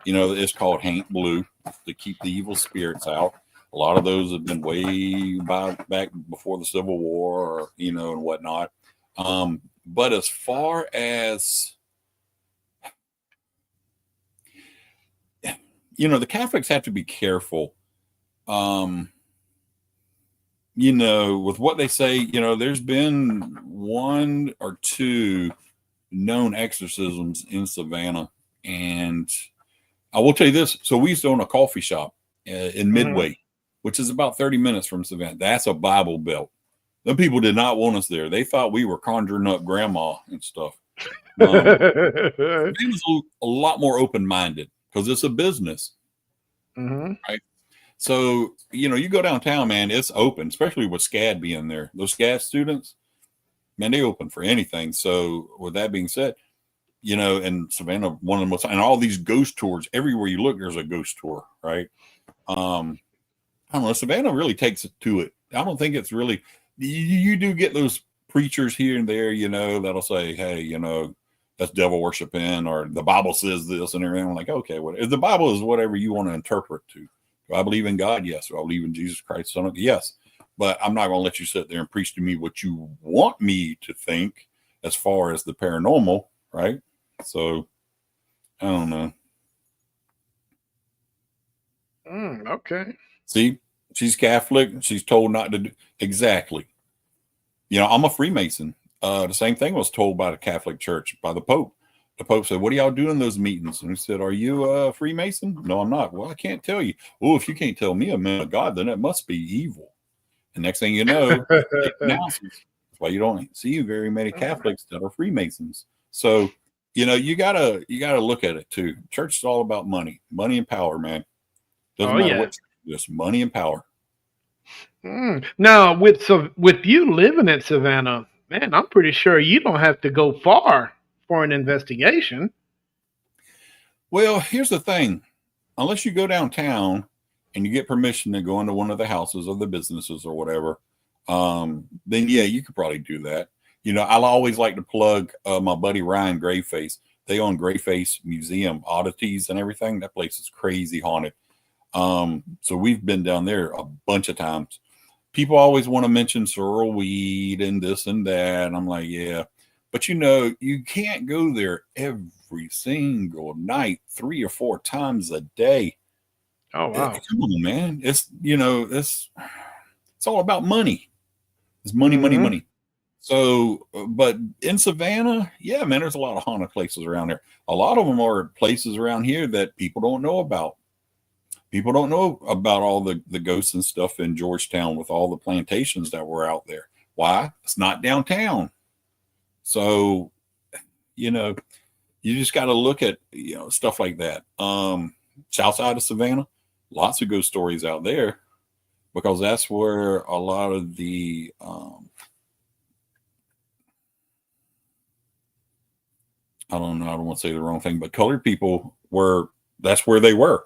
It's called Haint Blue to keep the evil spirits out. A lot of those have been way back before the Civil War, or, and whatnot. But as far as, the Catholics have to be careful. With what they say, there's been 1 or 2 known exorcisms in Savannah. And I will tell you this. So we used to own a coffee shop in Midway, which is about 30 minutes from Savannah. That's a Bible Belt. Some people did not want us there. They thought we were conjuring up grandma and stuff. It was a lot more open-minded because it's a business, right? So, you go downtown, man, it's open, especially with SCAD being there. Those SCAD students, man, they open for anything. So with that being said, and Savannah, one of the most, and all these ghost tours, everywhere you look, there's a ghost tour, right? I don't know. Savannah really takes it to it. I don't think it's really, you do get those preachers here and there, that'll say, hey, that's devil worshiping, or the Bible says this and everything. I'm like, okay, if the Bible is whatever you want to interpret to. Do I believe in God? Yes. Do I believe in Jesus Christ? Son of God? Yes. But I'm not going to let you sit there and preach to me what you want me to think as far as the paranormal, right? So, I don't know. Okay. See, she's Catholic. She's told not to do exactly. I'm a Freemason. The same thing was told by the Catholic Church, by the Pope. The Pope said, what do y'all do in those meetings? And he said, are you a Freemason? No, I'm not. Well, I can't tell you. Oh, if you can't tell me a man of God, then it must be evil. And next thing you know, it announces. That's why you don't see very many Catholics that are Freemasons. So, you gotta look at it too. Church is all about money and power, man. Doesn't matter what, just money and power. Now, with you living in Savannah, man, I'm pretty sure you don't have to go far for an investigation. Well, here's the thing. Unless you go downtown and you get permission to go into one of the houses or the businesses or whatever, then yeah, you could probably do that. I'll always like to plug my buddy Ryan Grayface. They own Grayface Museum, oddities and everything. That place is crazy haunted. So we've been down there a bunch of times. People always want to mention sorrel weed and this and that. And I'm like, yeah. But you can't go there every single night, 3 or 4 times a day. Oh wow. Come on, man. It's it's all about money. It's money, money, money. So, but in Savannah, yeah, man, there's a lot of haunted places around there. A lot of them are places around here that people don't know about. People don't know about all the ghosts and stuff in Georgetown with all the plantations that were out there. Why? It's not downtown. So, you just got to look at, stuff like that. South side of Savannah, lots of ghost stories out there because that's where a lot of the, I don't know, I don't want to say the wrong thing, but colored people that's where they were.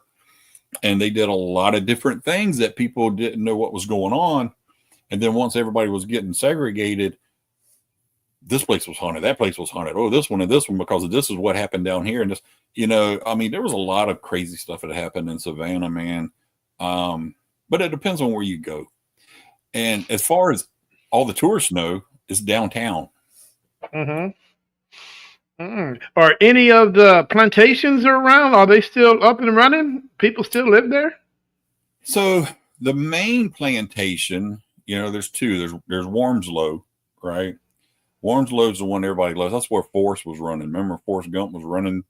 And they did a lot of different things that people didn't know what was going on. And then once everybody was getting segregated, this place was haunted, that place was haunted. Oh, this one and this one, because this is what happened down here. And this, there was a lot of crazy stuff that happened in Savannah, man. But it depends on where you go. And as far as all the tourists know, it's downtown. Are any of the plantations around? Are they still up and running? People still live there? So the main plantation, there's 2. There's Wormslow, right? Wormslow's the one everybody loves. That's where Forrest was running. Remember, Forrest Gump was running,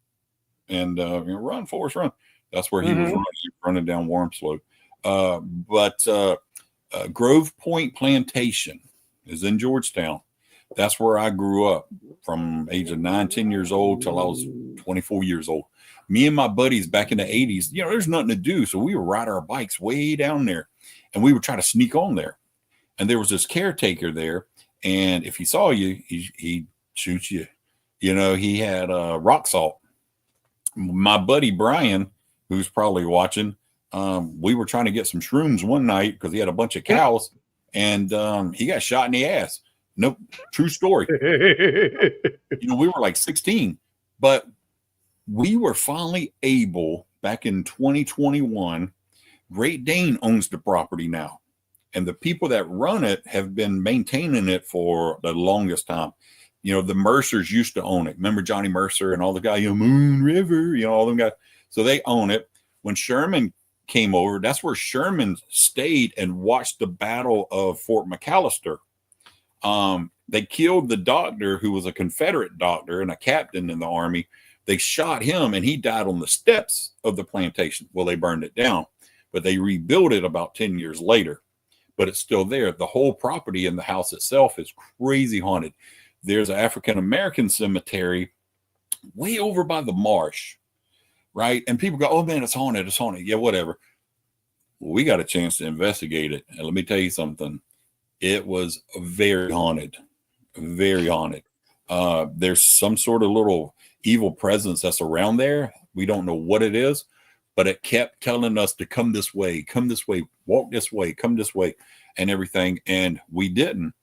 and run, Forrest, run. That's where he was running down Wormslow. But Grove Point Plantation is in Georgetown. That's where I grew up from age of 9, 10 years old till I was 24 years old. Me and my buddies back in the 80s, there's nothing to do. So we would ride our bikes way down there and we would try to sneak on there. And there was this caretaker there. And if he saw you, he'd shoot you. He had rock salt. My buddy Brian, who's probably watching, we were trying to get some shrooms one night because he had a bunch of cows and he got shot in the ass. Nope. True story. We were like 16, but we were finally able back in 2021. Great Dane owns the property now. And the people that run it have been maintaining it for the longest time. The Mercers used to own it. Remember Johnny Mercer and all the guys, Moon River, all them guys. So they own it. When Sherman came over, that's where Sherman stayed and watched the Battle of Fort McAllister. They killed the doctor who was a Confederate doctor and a captain in the army. They shot him and he died on the steps of the plantation. Well, they burned it down, but they rebuilt it about 10 years later. but it's still there. The whole property and the house itself is crazy haunted. There's an African American cemetery way over by the marsh, right? And people go, "Oh man, it's haunted, it's haunted." Yeah, whatever. Well, we got a chance to investigate it, and let me tell you something. It was very haunted, very haunted. There's some sort of little evil presence that's around there. We don't know what it is, but it kept telling us to come this way, walk this way, come this way, and everything. And we didn't.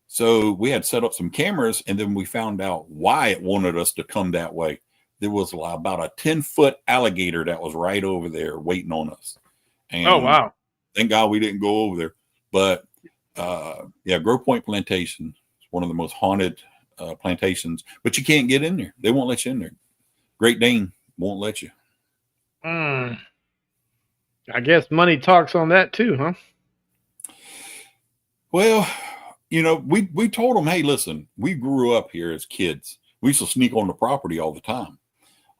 So we had set up some cameras, and then we found out why it wanted us to come that way. There was about a 10-foot alligator that was right over there waiting on us. And Oh, wow. thank God we didn't go over there. But yeah, Grove Point Plantation is one of the most haunted plantations, but you can't get in there. They won't let you in there. Great Dane won't let you. I guess money talks on that too, huh? Well, you know, we told them, hey, listen, we grew up here as kids. We used to sneak on the property all the time.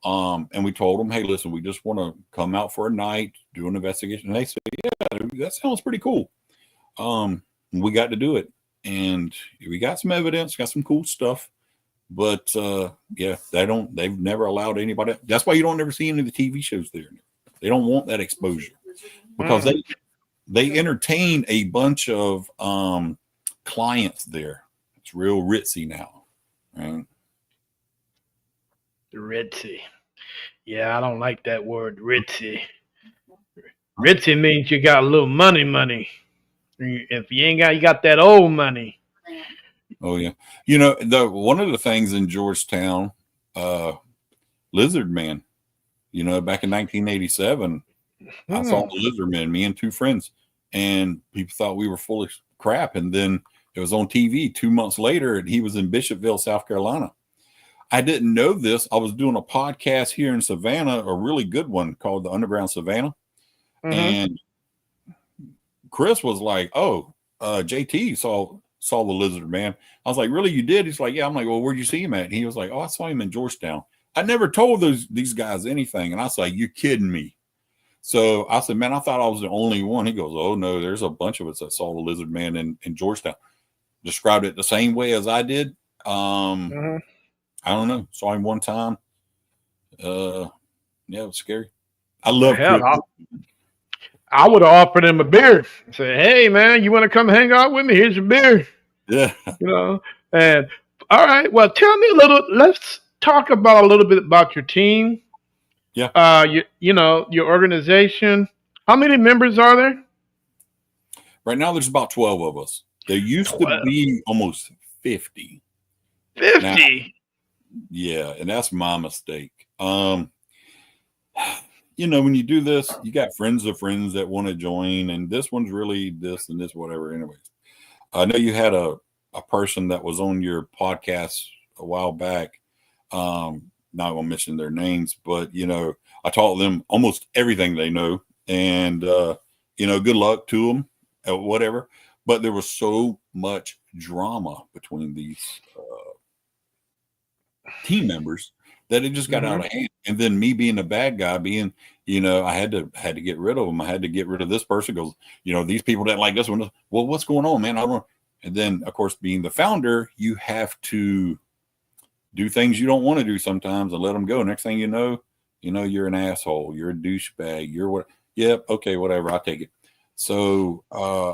And we told them, hey, listen, we just want to come out for a night, do an investigation. And they said, yeah, that sounds pretty cool. We got to do it. And we got some evidence, got some cool stuff. But yeah, they've never allowed anybody. That's why you don't ever see any of the TV shows there. They don't want that exposure because they entertain a bunch of clients there. It's real ritzy now, right? Ritzy. Yeah, I don't like that word, ritzy. Ritzy means you got a little money. If you ain't got, you got that old money. Oh yeah, you know one of the things in Georgetown, Lizard Man. You know, back in 1987, I saw the Lizard Man. Me and two friends, and people thought we were full of crap. And then it was on TV 2 months later, and he was in Bishopville, South Carolina. I didn't know this. I was doing a podcast here in Savannah, a really good one called The Underground Savannah, and Chris was like, "Oh, JT saw the Lizard Man." I was like, "Really, you did?" He's like, "Yeah." I'm like, "Well, where'd you see him at?" And he was like, "Oh, I saw him in Georgetown." I never told these guys anything, and I was like, "You kidding me?" So I said, "Man, I thought I was the only one." He goes, "Oh no, there's a bunch of us that saw the Lizard Man in Georgetown." Described it the same way as I did. I don't know. Saw him one time. Yeah, it was scary. I love Chris. I would have offered him a beer. Say, "Hey man, you want to come hang out with me? Here's your beer." Yeah. You know. And all right, well, tell me a little. Let's talk about a little bit about your team. Yeah. You know, your organization. How many members are there? Right now, there's about 12 of us. There used to be almost 50. 50. Now, yeah, and that's my mistake. You know, when you do this, you got friends of friends that want to join, and this one's really this and this, whatever. Anyways, I know you had a person that was on your podcast a while back. Not gonna mention their names, but you know, I taught them almost everything they know, and you know, good luck to them, whatever. But there was so much drama between these team members that it just got out of hand. And then me being a bad guy, being, you know, I had to get rid of them. I had to get rid of this person. Goes, you know, these people that like this one. Well, what's going on, man? I don't know. And then, of course, being the founder, you have to do things you don't want to do sometimes and let them go. Next thing you know, you're an asshole. You're a douchebag. You're what? Yep. Okay. Whatever. I'll take it. So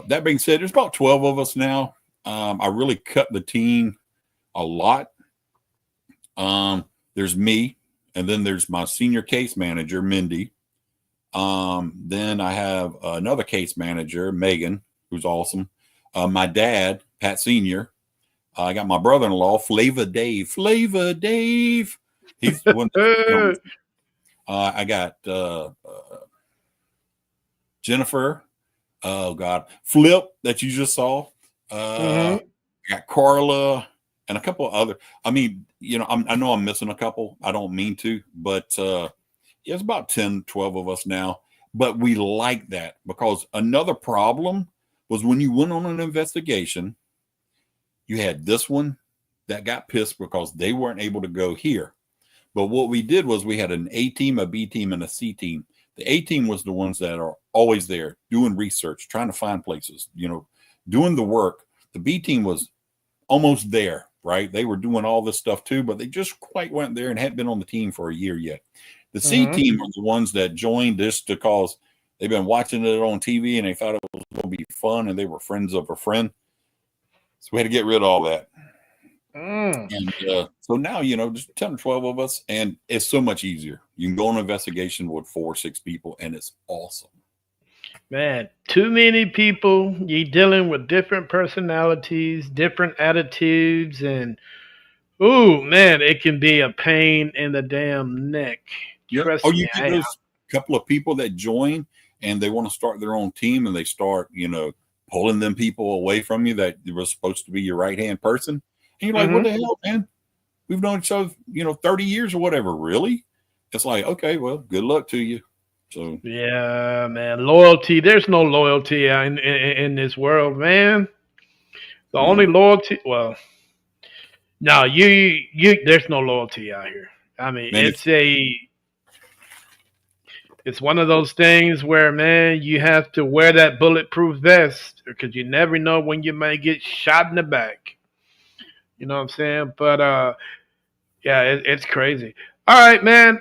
that being said, there's about 12 of us now. I really cut the team a lot. There's me, and then there's my senior case manager, Mindy. Then I have another case manager, Megan, who's awesome. My dad, Pat Senior. I got my brother-in-law, Flavor Dave. He's the one. I got Jennifer. Oh God, Flip that you just saw. I got Carla and a couple of other. I mean, you know, I know I'm missing a couple. I don't mean to, but yeah, it's about 10, 12 of us now. But we like that because another problem was when you went on an investigation, you had this one that got pissed because they weren't able to go here. But what we did was we had an A team, a B team, and a C team. The A team was the ones that are always there doing research, trying to find places, doing the work. The B team was almost there, right? They were doing all this stuff too, but they just quite went there and hadn't been on the team for a year yet. The C Mm-hmm. team are the ones that joined this because they've been watching it on TV and they thought it was going to be fun and they were friends of a friend. So we had to get rid of all that. Mm. And so now, just 10 or 12 of us, and it's so much easier. You can go on an investigation with 4 or 6 people, and it's awesome. Man, too many people. You dealing with different personalities, different attitudes, and ooh, man, it can be a pain in the damn neck. Yeah. Or Trust you me, get I have. those couple of people that join and they want to start their own team and they start, pulling them people away from you that were supposed to be your right hand person. And you're like, what Mm-hmm. the hell, man? We've known each other, 30 years or whatever. Really? It's like, okay, well, good luck to you. So, Yeah, man, loyalty. There's no loyalty in this world, man. The yeah, only loyalty, well, no, you. There's no loyalty out here. I mean, man, if it's one of those things where, man, you have to wear that bulletproof vest because you never know when you may get shot in the back. You know what I'm saying? But yeah, it's crazy. All right, man.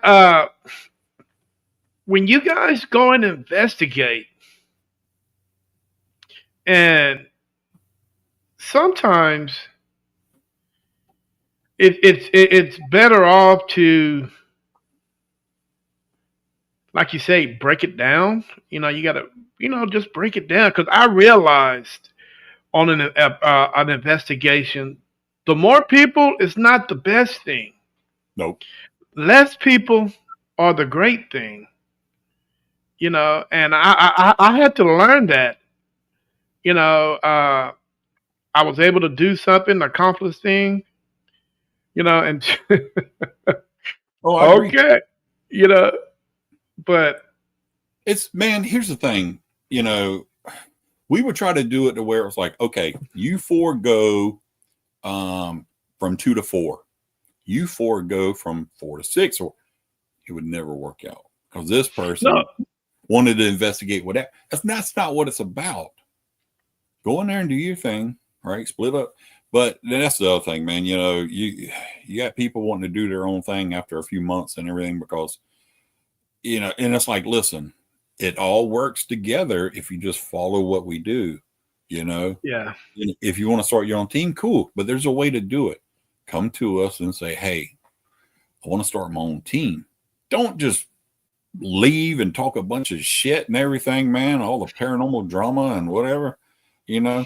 When you guys go and investigate, and sometimes it's better off to, like you say, break it down. You gotta, just break it down because I realized on an investigation, the more people is not the best thing. nope. Less people are the great thing. And I had to learn that. You know, I was able to do something, accomplish thing. And Oh, I agree. okay, you know, but Man, here's the thing, we would try to do it to where it was like, okay, you 4 go from 2 to 4. You 4 go from 4 to 6, or it would never work out because this no, person wanted to investigate what that's not what it's about. Go in there and do your thing, right? Split up. But then that's the other thing, man. You got people wanting to do their own thing after a few months and everything because and it's like, listen, it all works together if you just follow what we do. You know, yeah, if you want to start your own team, cool. But there's a way to do it. Come to us and say, hey, I want to start my own team. Don't just leave and talk a bunch of shit and everything, man. All the paranormal drama and whatever, you know.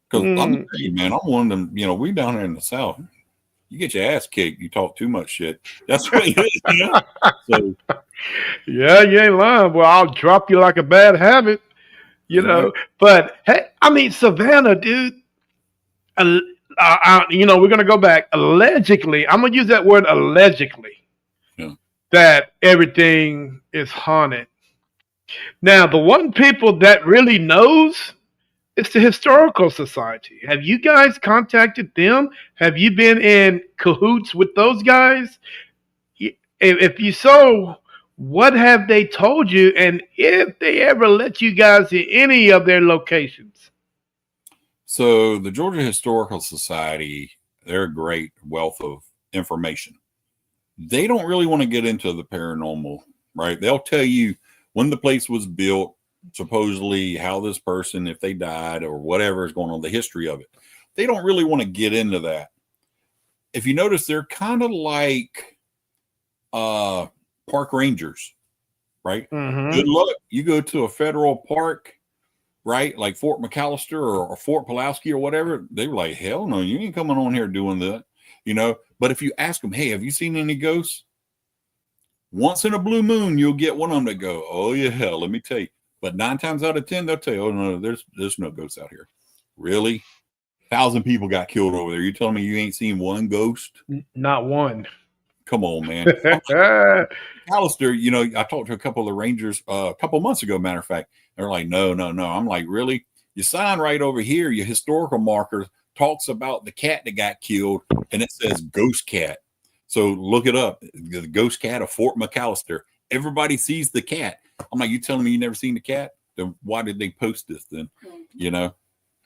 Because I'm mm, telling you, man, I'm one of them. We down here in the South. You get your ass kicked. You talk too much shit. That's what it is. So yeah, you ain't lying. Well, I'll drop you like a bad habit. You that's right. know, but hey, I mean, Savannah, dude. Uh, we're gonna go back. Allegedly, I'm gonna use that word allegedly. Yeah. That everything is haunted. Now, the one people that really knows is the historical society. Have you guys contacted them? Have you been in cahoots with those guys? If you so, what have they told you? And if they ever let you guys in any of their locations? So the Georgia Historical Society, they're a great wealth of information. They don't really want to get into the paranormal, right? They'll tell you when the place was built, supposedly how this person, if they died or whatever is going on, the history of it. They don't really want to get into that. If you notice, they're kind of like park rangers, right? Mm-hmm. Good luck. You go to a federal park, right? Like Fort McAllister or Fort Pulaski or whatever. They were like, hell no, you ain't coming on here doing that, But if you ask them, hey, have you seen any ghosts? Once in a blue moon, you'll get one of them to go, oh yeah, let me tell you. But 9 times out of 10, they'll tell you, oh no, there's no ghosts out here. Really? 1,000 people got killed over there. You telling me you ain't seen one ghost? Not one. Come on, man. Alistair, I talked to a couple of the Rangers a couple months ago, matter of fact. They're like, no. I'm like, really? Your sign right over here, your historical marker talks about the cat that got killed, and it says ghost cat. So look it up. The ghost cat of Fort McAllister. everybody sees the cat. I'm like, you telling me you never seen the cat? Then why did they post this then? You know,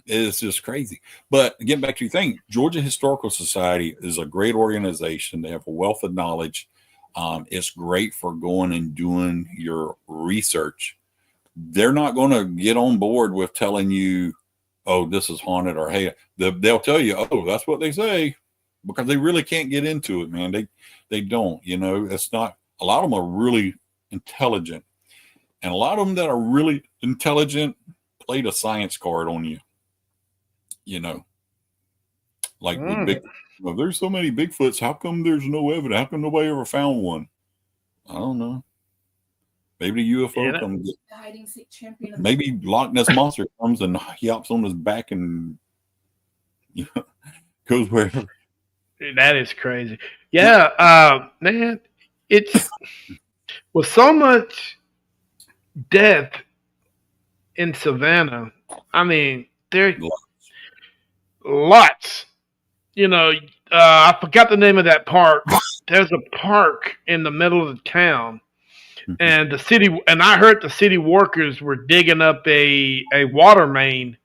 it's just crazy. But getting back to your thing, Georgia Historical Society is a great organization. They have a wealth of knowledge. It's great for going and doing your research. They're not going to get on board with telling you, oh, this is haunted, or hey, they'll tell you, oh, that's what they say, because they really can't get into it, man. They don't, you know. It's not, a lot of them are really intelligent, and a lot of them that are really intelligent played a science card on you, you know, like with big. Well, there's so many Bigfoots. How come there's no evidence? How come nobody ever found one? I don't know. Maybe the UFO comes. The hiding seat champion. Maybe Loch Ness Monster comes and he hops on his back and goes wherever. That is crazy. Yeah, man, it's with so much death in Savannah. I mean, there's lots. You know, I forgot the name of that park. There's a park in the middle of the town, and the city. And I heard the city workers were digging up a water main.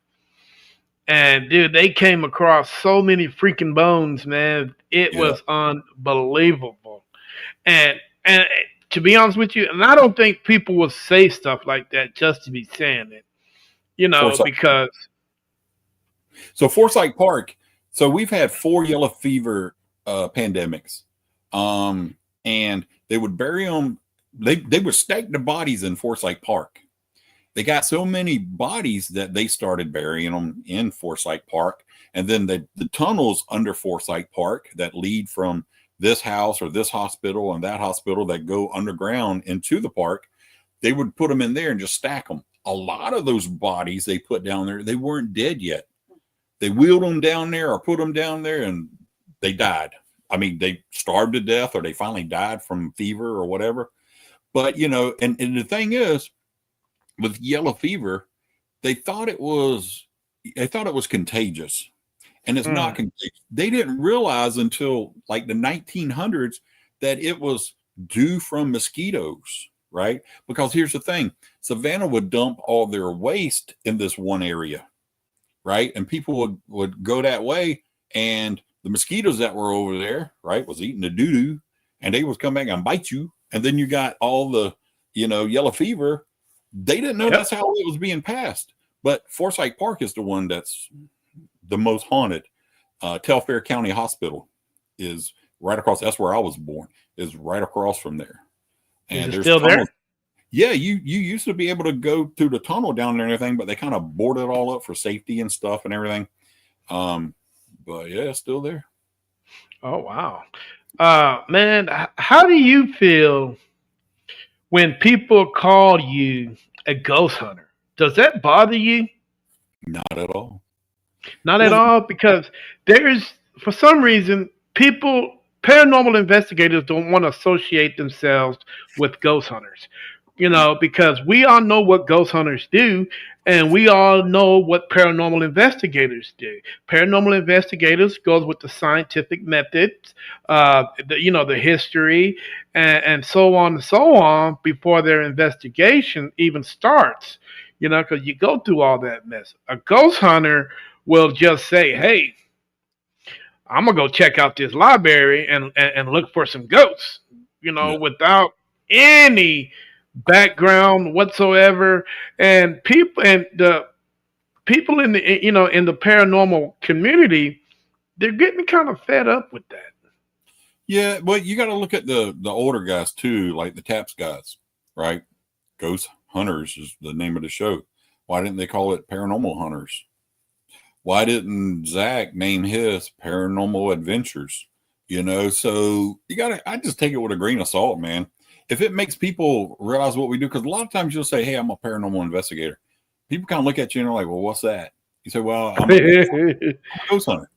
And dude, they came across so many freaking bones, man. It was unbelievable. And to be honest with you, and I don't think people will say stuff like that just to be saying it, you know, because. So Forsyth Park. So we've had 4 yellow fever pandemics, and they would bury them. They would stack the bodies in Forsyth Park. They got so many bodies that they started burying them in Forsyth Park. And then the tunnels under Forsyth Park that lead from this house or this hospital and that hospital that go underground into the park, they would put them in there and just stack them. A lot of those bodies they put down there, they weren't dead yet. They wheeled them down there or put them down there and they died. I mean, they starved to death or they finally died from fever or whatever. But, you know, and the thing is, with yellow fever, they thought it was contagious, and it's not contagious. They didn't realize until like the 1900s that it was due from mosquitoes, right? Because here's the thing, Savannah would dump all their waste in this one area, right? And people would go that way, and the mosquitoes that were over there, right, was eating the doo-doo, and they would come back and bite you, and then you got all the, you know, yellow fever. They didn't know that's how it was being passed. But Forsyth Park is the one that's the most haunted. Telfair County Hospital is right across. That's where I was born. Is right across from there. And there's still tunnels. There? Yeah, you used to be able to go through the tunnel down there and everything, but they kind of boarded it all up for safety and stuff and everything. But yeah, it's still there. Oh wow, man, how do you feel when people call you a ghost hunter? Does that bother you? Not at all. Not at all, because there's, for some reason, paranormal investigators don't want to associate themselves with ghost hunters. You know, because we all know what ghost hunters do, and we all know what paranormal investigators do. Paranormal investigators goes with the scientific methods, the history, and so on and so on before their investigation even starts. You know, because you go through all that mess. A ghost hunter will just say, "Hey, I'm gonna go check out this library and look for some ghosts." You know, without any background whatsoever. And the people in the in the paranormal community, they're getting kind of fed up with that. Yeah, but you got to look at the older guys too, like the TAPS guys, right? Ghost Hunters is the name of the show. Why didn't they call it Paranormal Hunters? Why didn't Zach name his Paranormal Adventures? You know, so I just take it with a grain of salt, man. If it makes people realize what we do, because a lot of times you'll say, "Hey, I'm a paranormal investigator." People kind of look at you and they're like, "Well, what's that?" You say, "Well, I'm a ghost hunter."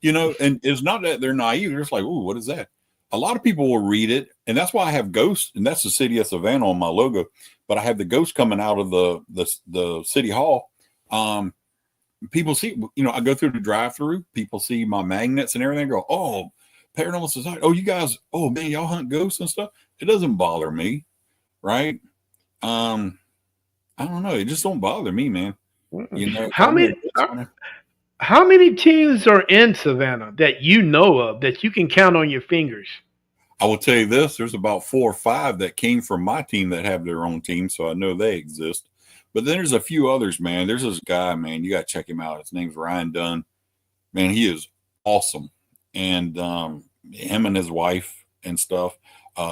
You know, and it's not that they're naive. They're just like, "Ooh, what is that?" A lot of people will read it, and that's why I have ghosts, and that's the city of Savannah on my logo. But I have the ghost coming out of the city hall. People see, I go through the drive-through. People see my magnets and everything. Go, "Oh, Paranormal Society. Oh, you guys. Oh man, y'all hunt ghosts and stuff." It doesn't bother me. right? I don't know. It just don't bother me, man. You know, How call me a many? ghost hunter. How many teams are in Savannah that you know of that you can count on your fingers? I will tell you this: there's about 4 or 5 that came from my team that have their own team, so I know they exist. But then there's a few others, man. There's this guy, man. You got to check him out. His name's Ryan Dunn. Man, he is awesome, and him and his wife and stuff.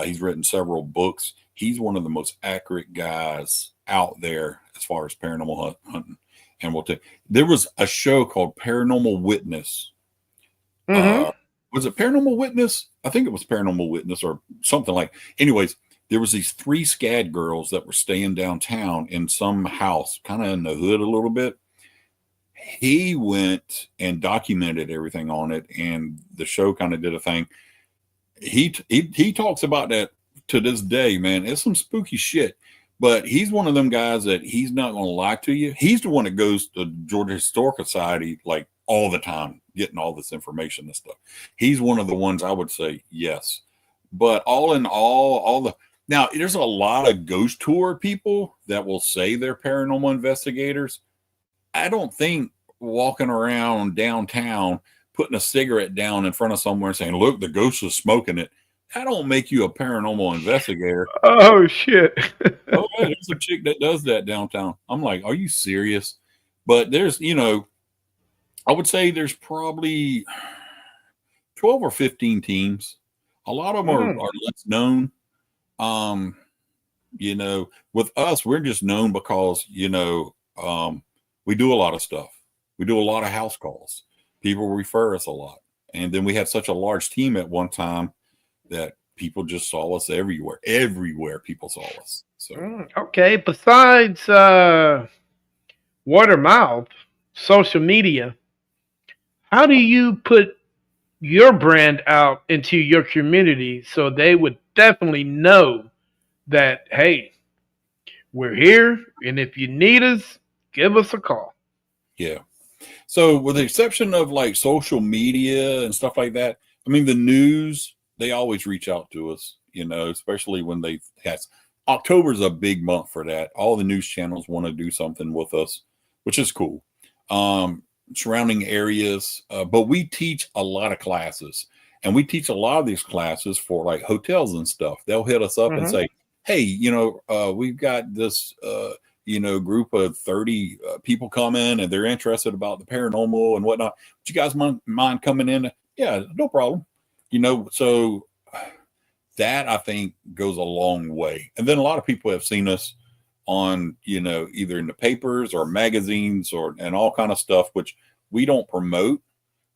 He's written several books. He's one of the most accurate guys out there as far as paranormal hunting. And we'll tell you, there was a show called Paranormal Witness. Mm-hmm. Uh, was it Paranormal Witness? I think it was Paranormal Witness or something like. Anyways, there was these 3 SCAD girls that were staying downtown in some house, kind of in the hood a little bit. He went and documented everything on it, and the show kind of did a thing. He talks about that to this day, man. It's some spooky shit. But he's one of them guys that he's not going to lie to you. He's the one that goes to Georgia Historical Society like all the time, getting all this information and stuff. He's one of the ones I would say yes. But all in all the now there's a lot of ghost tour people that will say they're paranormal investigators. I don't think walking around downtown putting a cigarette down in front of somewhere and saying, "Look, the ghost is smoking it." That don't make you a paranormal investigator. Oh shit! Oh, yeah, there's a chick that does that downtown. I'm like, are you serious? But there's, I would say there's probably 12 or 15 teams. A lot of them are Mm. less known. Um, with us, we're just known because, we do a lot of stuff. We do a lot of house calls. People refer us a lot. And then we had such a large team at one time that people just saw us everywhere. Everywhere people saw us. So Okay. Besides word of mouth, social media, how do you put your brand out into your community so they would definitely know that hey, we're here, and if you need us, give us a call. yeah. So with the exception of like social media and stuff like that, I mean the news, they always reach out to us, especially when they has October's a big month for that. All the news channels want to do something with us, which is cool. Surrounding areas, but we teach a lot of classes, and we teach a lot of these classes for like hotels and stuff. They'll hit us up and Hmm. say, "Hey, we've got this." Group of 30 people come in and they're interested about the paranormal and whatnot. Would you guys mind coming in? Yeah, no problem. So that I think goes a long way. And then a lot of people have seen us on, either in the papers or magazines and all kind of stuff, which we don't promote.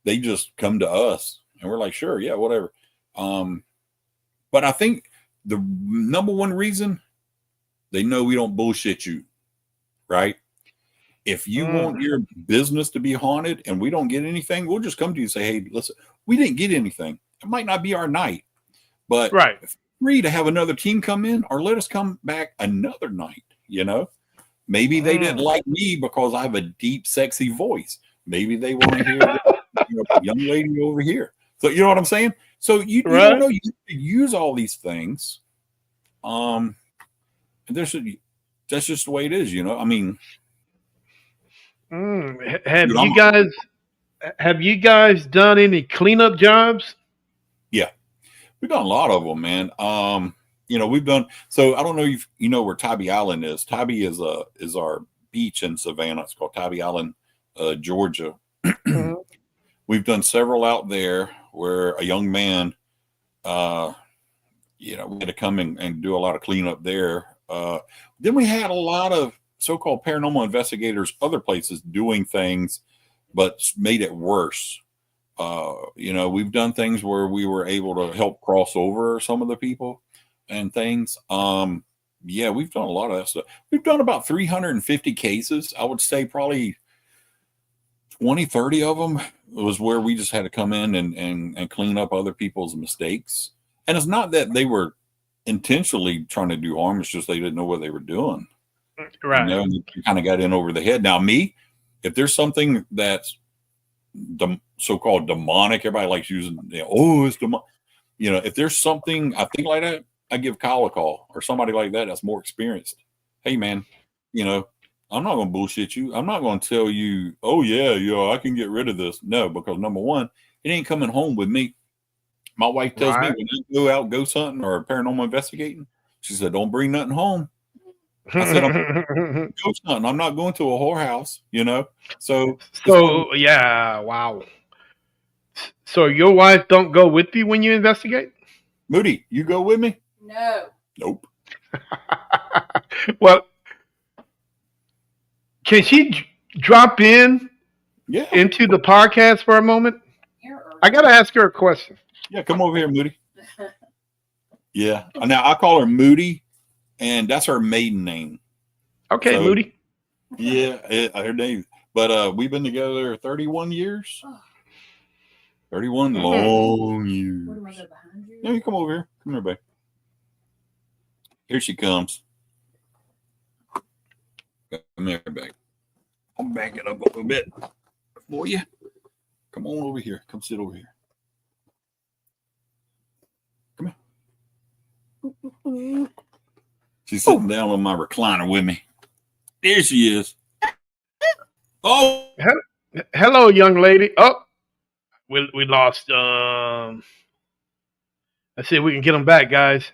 They just come to us and we're like, sure, yeah, whatever. But I think the number one reason they know we don't bullshit you. Right? If you Mm. want your business to be haunted and we don't get anything, we'll just come to you and say, "Hey, listen, we didn't get anything. It might not be our night, but Right. free to have another team come in or let us come back another night." Maybe they didn't Mm. like me because I have a deep, sexy voice. Maybe they want to hear this, young lady over here. So you know what I'm saying? So you don't Right. know. You use all these things. And that's just the way it is. I mean, Have dude, you guys done any cleanup jobs? yeah. We've done a lot of them, man. We've done so. I don't know if you know where Tybee Island is. Tybee is our beach in Savannah. It's called Tybee Island, Georgia. Mhm. We've done several out there where a young man, uh, we had to come and do a lot of cleanup there. Then we had a lot of so-called paranormal investigators, other places doing things, but made it worse. We've done things where we were able to help cross over some of the people and things. Yeah, we've done a lot of that stuff. We've done about 350 cases. I would say probably 20, 30 of them was where we just had to come in and clean up other people's mistakes. And it's not that they were intentionally trying to do harm, it's just they didn't know what they were doing, Right. and they kind of got in over the head. Now, me, if there's something that's so-called demonic, everybody likes using, oh, it's demonic. If there's something I think like that, I give Kyle a call or somebody like that that's more experienced. Hey, man, you know, I'm not going to bullshit you. I'm not going to tell you, oh, yeah, I can get rid of this. No, because number one, it ain't coming home with me. My wife tells me Right. when I go out ghost hunting or paranormal investigating, she said, don't bring nothing home. I said, I'm ghost hunting. I'm not going to a whorehouse, So it's one of So yeah, wow. So your wife don't go with you when you investigate? Moody, you go with me? Nope. Well, can she drop in Yeah. into the podcast for a moment? I gotta ask her a question. Yeah, come over here, Moody. Yeah. Now I call her Moody, and that's her maiden name. Okay, So Moody. yeah, her name. But we've been together 31 years. 31 long years. What am I behind you? No, you come over here. Come here, babe. Here she comes. Come here, babe. I'll back it up a little bit for you. Come on over here. Come sit over here. Come here. She's sitting down on my recliner with me. There she is. Oh, Hello, young lady. Oh, we lost. Let's see if we can get them back, guys.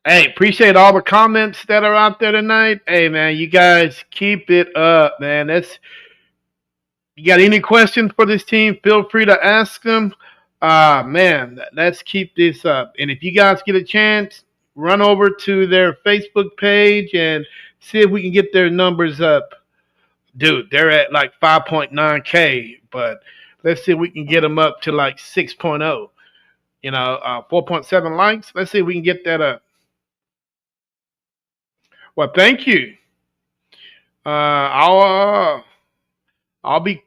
Hey, appreciate all the comments that are out there tonight. Hey, man, you guys keep it up, man. You got any questions for this team? Feel free to ask them. Man, let's keep this up. And if you guys get a chance, run over to their Facebook page and see if we can get their numbers up. Dude, they're at like 5.9K, but let's see if we can get them up to like 6.0. 4.7 likes. Let's see if we can get that up. Well, thank you. I'll be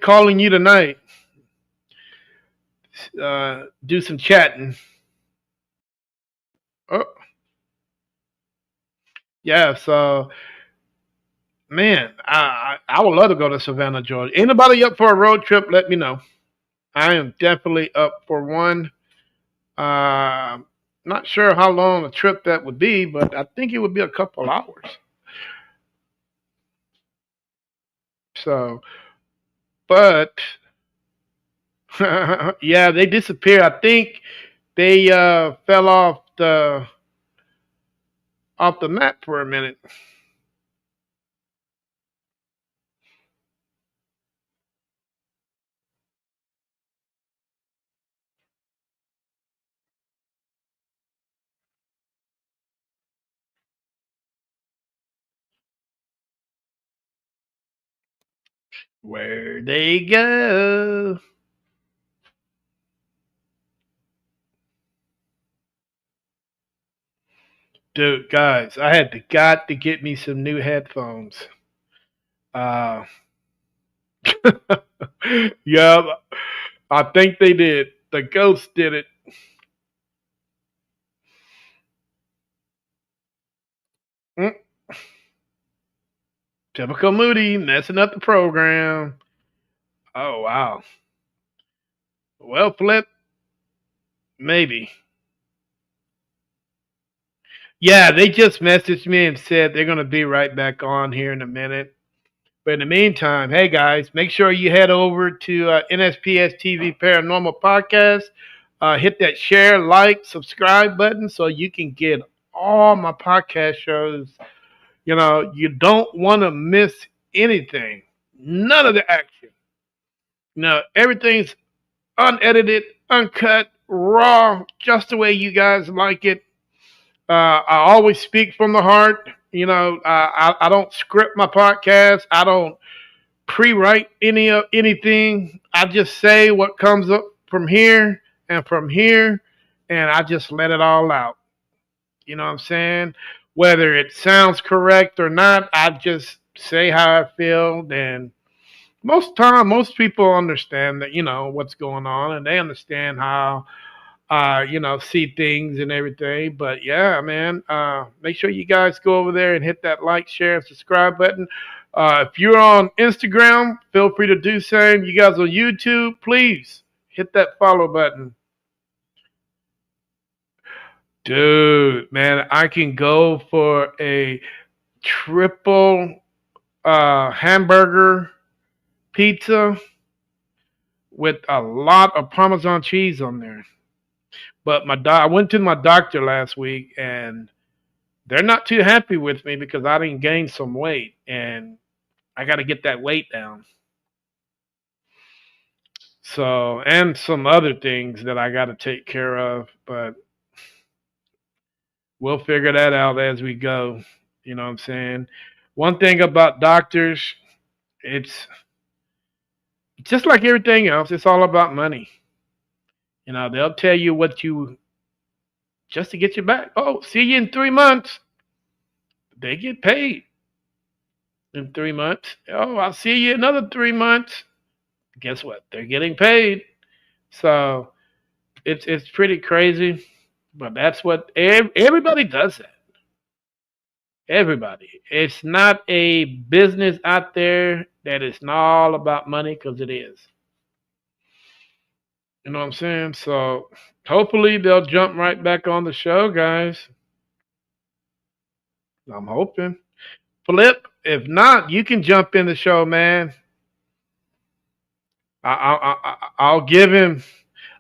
calling you tonight. Do some chatting. Oh, yeah. So, man, I would love to go to Savannah, Georgia. Anybody up for a road trip? Let me know. I am definitely up for one. Uh, Not sure how long a trip that would be, but I think it would be a couple hours. So, but yeah, they disappeared. I think they fell off the map for a minute. Where they go? Dude, guys, I had got to get me some new headphones. Uh, yeah, I think they did. The ghost did it. Mm, Typical Moody messing up the program. Oh wow. Well, Flip, maybe. Yeah, they just messaged me and said they're gonna be right back on here in a minute. But in the meantime, hey guys, make sure you head over to NSPS TV Paranormal Podcast. Hit that share, like, subscribe button so you can get all my podcast shows. You don't want to miss anything. None of the action. Everything's unedited, uncut, raw, just the way you guys like it. I always speak from the heart. I don't script my podcast. I don't pre-write anything. I just say what comes up from here and from here, and I just let it all out. You know what I'm saying? Whether it sounds correct or not, I just say how I feel. And most people understand that what's going on, and they understand how see things and everything. But yeah, man, make sure you guys go over there and hit that like, share, and subscribe button. If you're on Instagram, feel free to do same. You guys on YouTube, please hit that follow button. Dude, man, I can go for a triple hamburger pizza with a lot of Parmesan cheese on there. But I went to my doctor last week, and they're not too happy with me because I didn't gain some weight, and I got to get that weight down. So, and some other things that I got to take care of, but we'll figure that out as we go. You know what I'm saying? One thing about doctors, it's just like everything else, it's all about money. You know, they'll tell you what you just to get you back. Oh, see you in 3 months. They get paid in 3 months. Oh, I'll see you another 3 months. Guess what? They're getting paid. So it's pretty crazy, but that's what everybody does that. Everybody. It's not a business out there that is not all about money because it is. You know what I'm saying? So hopefully they'll jump right back on the show, guys. I'm hoping. Flip, if not, you can jump in the show, man. I'll give him.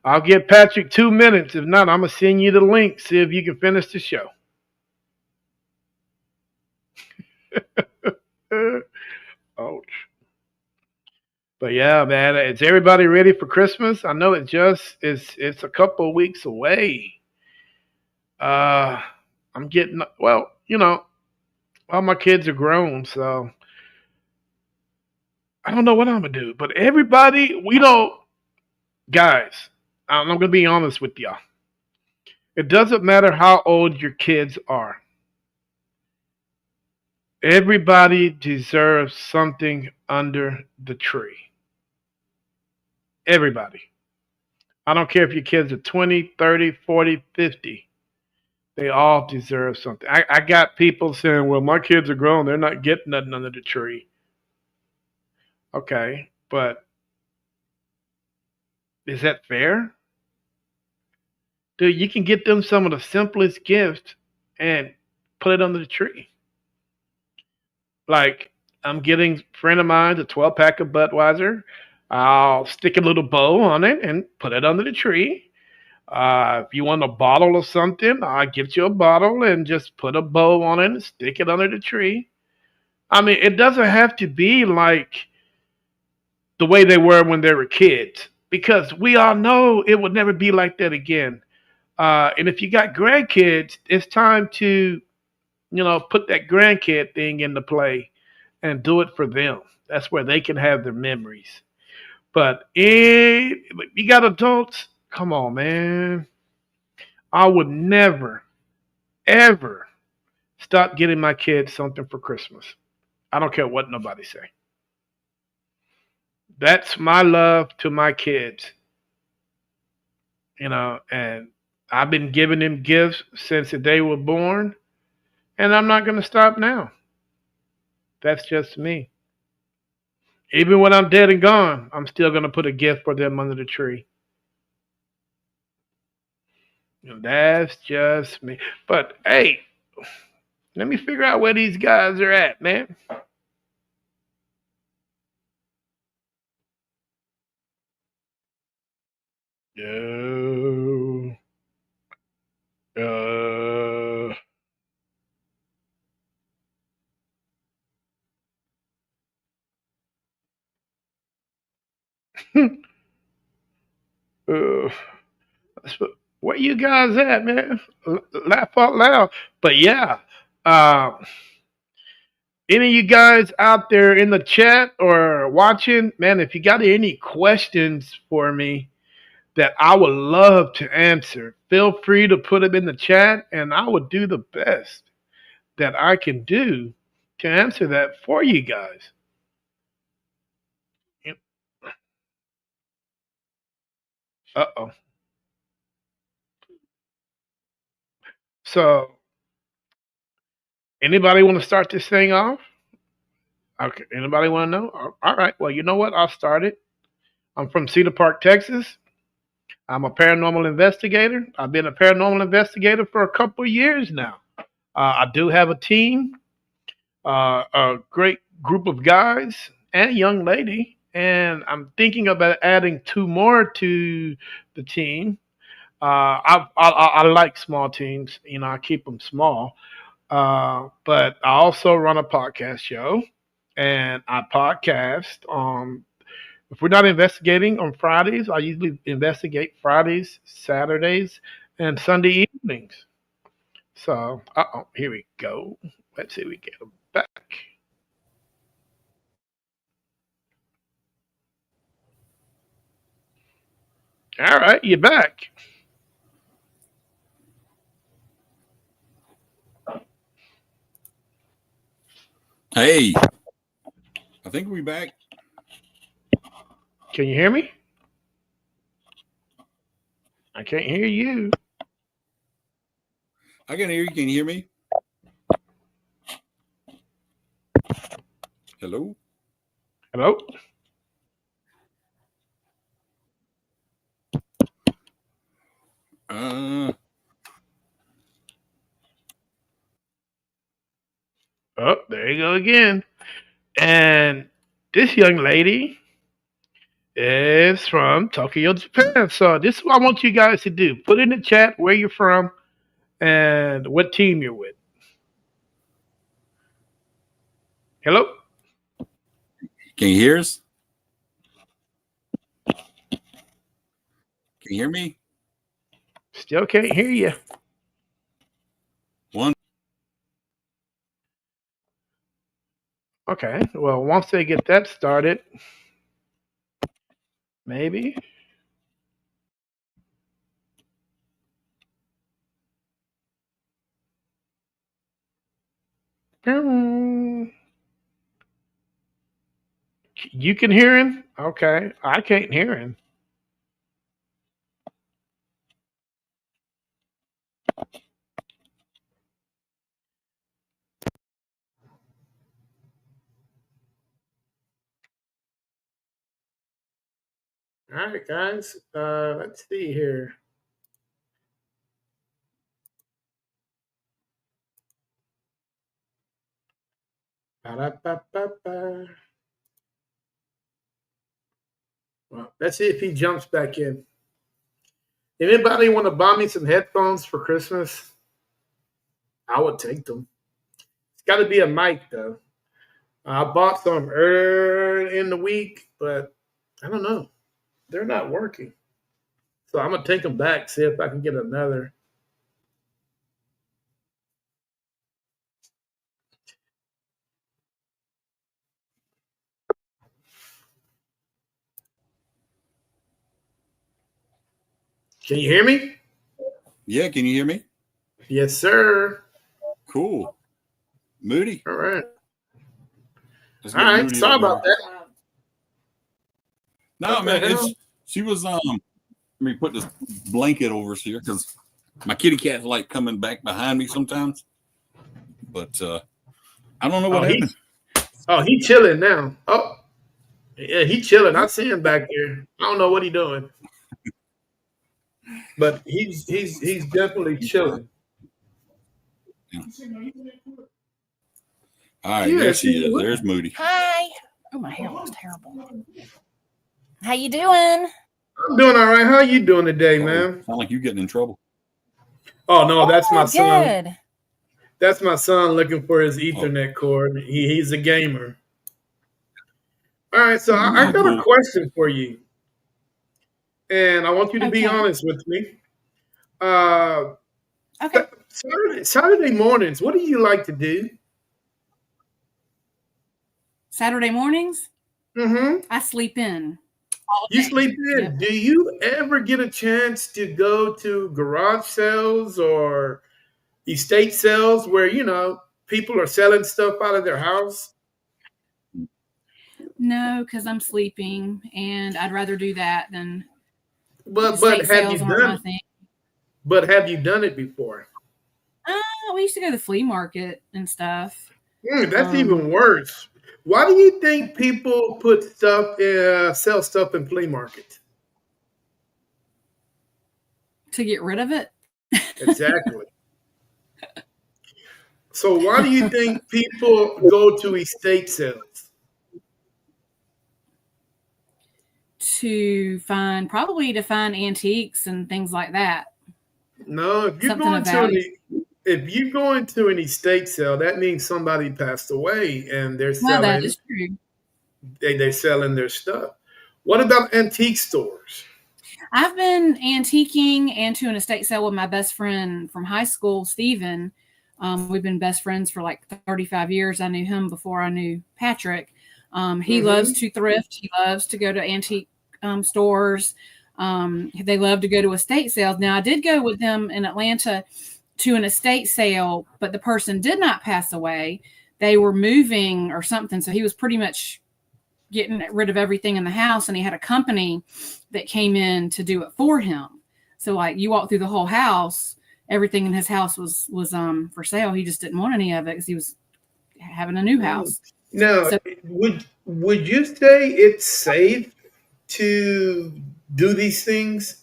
I'll give Patrick 2 minutes. If not, I'm gonna send you the link. See if you can finish the show. Ouch. But yeah, man, is everybody ready for Christmas? I know it just it's a couple of weeks away. Uh, I'm getting well, all my kids are grown, so I don't know what I'm gonna do. But everybody, guys, I'm gonna be honest with y'all. It doesn't matter how old your kids are. Everybody deserves something under the tree. Everybody. I don't care if your kids are 20, 30, 40, 50. They all deserve something. I got people saying, well, my kids are grown. They're not getting nothing under the tree. Okay, but is that fair? Dude, you can get them some of the simplest gifts and put it under the tree. Like, I'm getting a friend of mine a 12 pack of Budweiser. I'll stick a little bow on it and put it under the tree. If you want a bottle of something, I give you a bottle and just put a bow on it and stick it under the tree. I mean, it doesn't have to be like the way they were when they were kids because we all know it would never be like that again. And if you got grandkids, it's time to, put that grandkid thing into play and do it for them. That's where they can have their memories. But you got adults, come on, man. I would never, ever stop getting my kids something for Christmas. I don't care what nobody say. That's my love to my kids, and I've been giving them gifts since the day they were born, and I'm not going to stop now. That's just me. Even when I'm dead and gone, I'm still going to put a gift for them under the tree. And that's just me. But hey, let me figure out where these guys are at, man. Yo. Uh, uh, where you guys at, man? Laugh out loud. But yeah, uh, any of you guys out there in the chat or watching, man, if you got any questions for me that I would love to answer, feel free to put them in the chat, and I would do the best that I can do to answer that for you guys. Uh oh. So, anybody want to start this thing off? Okay. Anybody want to know? All right. Well, you know what? I'll start it. I'm from Cedar Park, Texas. I'm a paranormal investigator. I've been a paranormal investigator for a couple of years now. I do have a team, a great group of guys and a young lady, and I'm thinking about adding two more to the team. I like small teams. You know, I keep them small. But I also run a podcast show, and I podcast. If we're not investigating on Fridays, I usually investigate Fridays, Saturdays, and Sunday evenings. So, here we go. Let's see, we get them back. All right, you're back. Hey, I think we back. Can you hear me? I can't hear you. I can hear you. Can you hear me? Hello? Hello? Uh, Oh, there you go again. And this young lady is from Tokyo, Japan. So this is what I want you guys to do. Put in the chat where you're from and what team you're with. Hello? can you hear us? Can you hear me? Still can't hear you. One. Okay. Well, once they get that started, maybe. You can hear him? Okay. I can't hear him. All right, guys. Let's see here. Ba-da-ba-ba-ba. Well, let's see if he jumps back in. Anybody want to buy me some headphones for Christmas? I would take them. It's got to be a mic though. I bought some early in the week, but I don't know. They're not working. So I'm gonna take them back, see if I can get another. Can you hear me? Yeah, can you hear me? Yes, sir. Cool. Moody. All right. Let's All get right. Moody Sorry over about here. that. No, What the man, hell? she was let me put this blanket over here because my kitty cat's like coming back behind me sometimes. But I don't know Oh, what happened. he chilling now. Oh, yeah, he chilling. I see him back there. I don't know what he doing, but he's definitely chilling. Yeah. All right, Yeah, there see, she is. There's Moody. Hi. Oh, my hair looks terrible. How you doing? I'm doing all right. How you doing today, Oh, man? sound like you getting in trouble. Oh no, that's my Oh, son. good. That's my son looking for his Oh, Ethernet cord. He's a gamer. All right, so I oh, got a cool. question for you, and I want you to be Okay. honest with me. Uh, Okay. Saturday mornings, what do you like to do? Saturday mornings, Mm-hmm. I sleep in all You day. sleep in. Yep. Do you ever get a chance to go to garage sales or estate sales where people are selling stuff out of their house? No, because I'm sleeping, and I'd rather do that than But estate have you sales aren't my done? thing. But have you done it before? We used to go to the flea market and stuff. That's even worse. Why do you think people put stuff, sell stuff in flea market? to get rid of it. Exactly. So why do you think people go to estate sales? Probably to find antiques and things like that. No, if you're Something going of to value. if you go into an estate sale, that means somebody passed away and Well, that is true. they're selling their stuff. What about antique stores? I've been antiquing and to an estate sale with my best friend from high school, Steven. We've been best friends for like 35 years. I knew him before I knew Patrick. He loves to thrift. He loves to go to antique stores. They love to go to estate sales. Now, I did go with them in Atlanta to an estate sale, but the person did not pass away. They were moving or something. So he was pretty much getting rid of everything in the house, and he had a company that came in to do it for him. So like you walk through the whole house, everything in his house was for sale. He just didn't want any of it because he was having a new house. Now, So, would you say it's safe to do these things?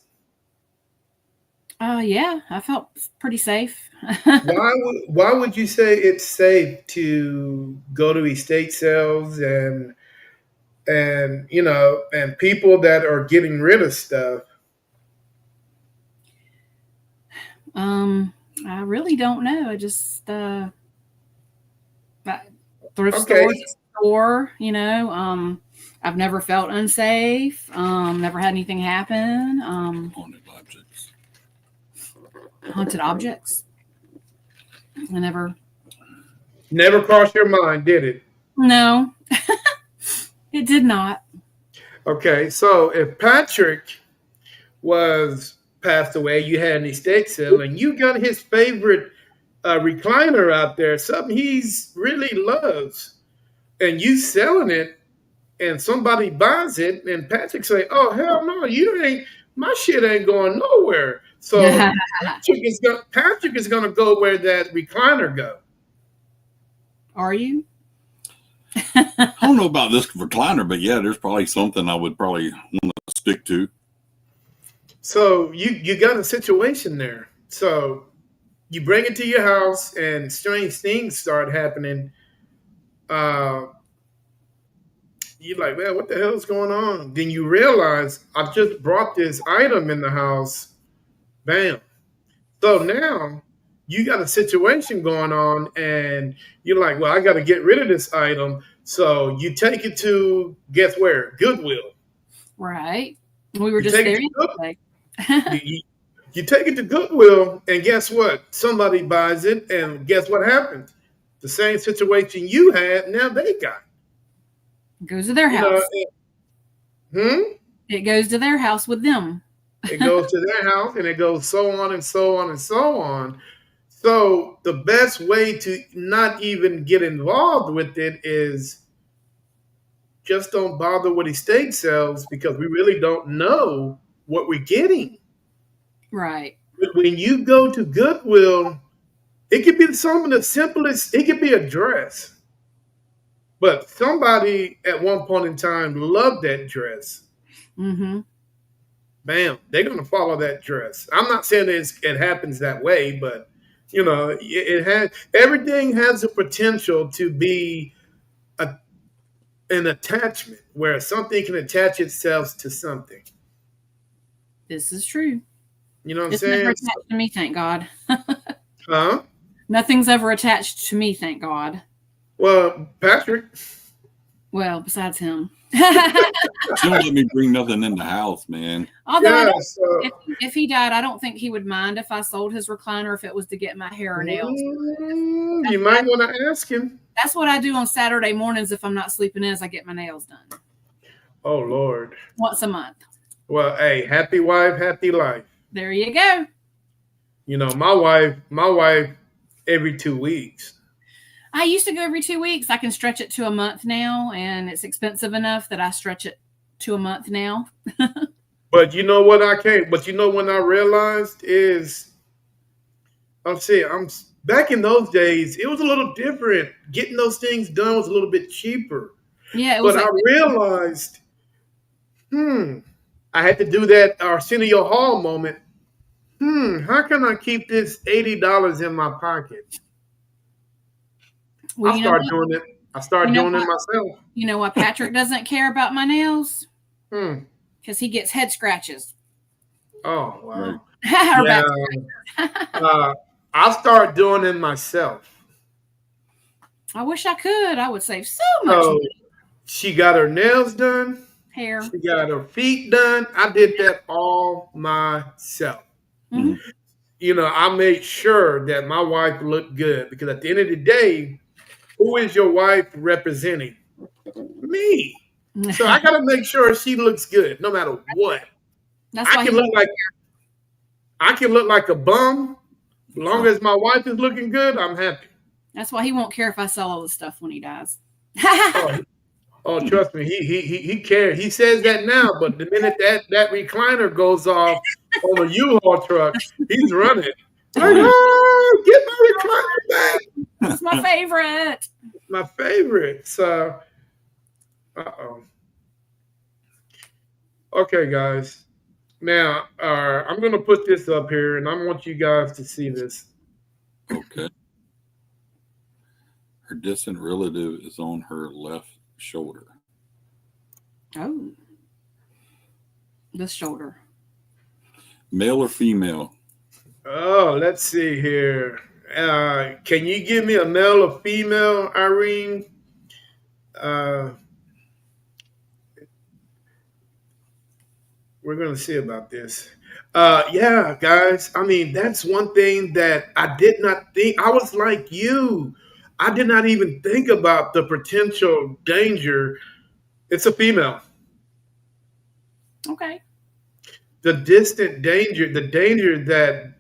yeah, I felt pretty safe. Why would you say it's safe to go to estate sales and and people that are getting rid of stuff? I really don't know. I just thrift Okay. store, I've never felt unsafe. Never had anything happen. Haunted objects. I Never crossed your mind, did it? No, it did not. Okay, so if Patrick was passed away, you had an estate sale, and you got his favorite recliner out there, something he's really loves, and you selling it, and somebody buys it, and Patrick say, "Oh hell no, you ain't. My shit ain't going nowhere." So Patrick is gonna go where that recliner go. Are you? I don't know about this recliner, but yeah, there's probably something I would probably want to stick to. So you got a situation there. So you bring it to your house, and strange things start happening. You're like, man, what the hell is going on? Then you realize I just brought this item in the house. Bam. So now you got a situation going on, and you're like, well, I got to get rid of this item. So you take it to, guess where? Goodwill. Right. We were You just take there it to yesterday. you take it to Goodwill, and guess what? Somebody buys it, and guess what happens? The same situation you had, now they got. Goes to their You know, house. It goes to their house with them. It goes to their house, and it goes so on and so on and so on. So the best way to not even get involved with it is just don't bother with estate sales, because we really don't know what we're getting. Right. But when you go to Goodwill, it could be some of the simplest, it could be a dress. But somebody at one point in time loved that dress. Mm-hmm. Bam, they're going to follow that dress. I'm not saying it happens that way, but it has, everything has the potential to be an attachment where something can attach itself to something. This is true. You know what I'm It's saying? never attached to me, thank God. Huh? Nothing's ever attached to me, thank God. Well, Patrick. Well, besides him. She don't let me bring nothing in the house, man. Although if he died, I don't think he would mind if I sold his recliner if it was to get my hair or nails. You might want to ask him. That's what I do on Saturday mornings if I'm not sleeping in, is I get my nails done. Oh, Lord. Once a month. Well, hey, happy wife, happy life. There you go. My wife, every 2 weeks. I used to go every 2 weeks. I can stretch it to a month now, and it's expensive enough that I stretch it to a month now. But you know what I can't? But when I realized is, I'm back in those days, it was a little different. Getting those things done was a little bit cheaper. Yeah, it was. But I realized, I had to do that Arsenio Hall moment. How can I keep this $80 in my pocket? Well, I start doing it. I start You know doing it what? myself. You know why Patrick doesn't care about my nails? Hmm. Because he gets head scratches. Oh wow. Right. Or Yeah. back. I start doing it myself. I wish I could. I would save so much So she got her nails done. hair. She got her feet done. I did that all myself. Mhm. You know, I made sure that my wife looked good because at the end of the day, who is your wife representing? Me. So I got to make sure she looks good no matter what. That's I why can he look won't. like I can look like a bum. As long Right. as my wife is looking good, I'm happy. That's why he won't care if I sell all the stuff when he dies. Oh, trust me, he cares. He says that now, but the minute that recliner goes off on a U-Haul truck, he's running. Like, oh, get my recliner back. It's my favorite. My favorite. So, uh-oh. Okay, guys. Now, I'm going to put this up here, and I want you guys to see this. Okay. Her distant relative is on her left shoulder. Oh, this shoulder. Male or female? Oh, let's see here. Can you give me a male or female, Irene? We're going to see about this. Yeah, guys. I mean, that's one thing that I did not think. I was like you. I did not even think about the potential danger. It's a female. Okay. The distant danger, the danger that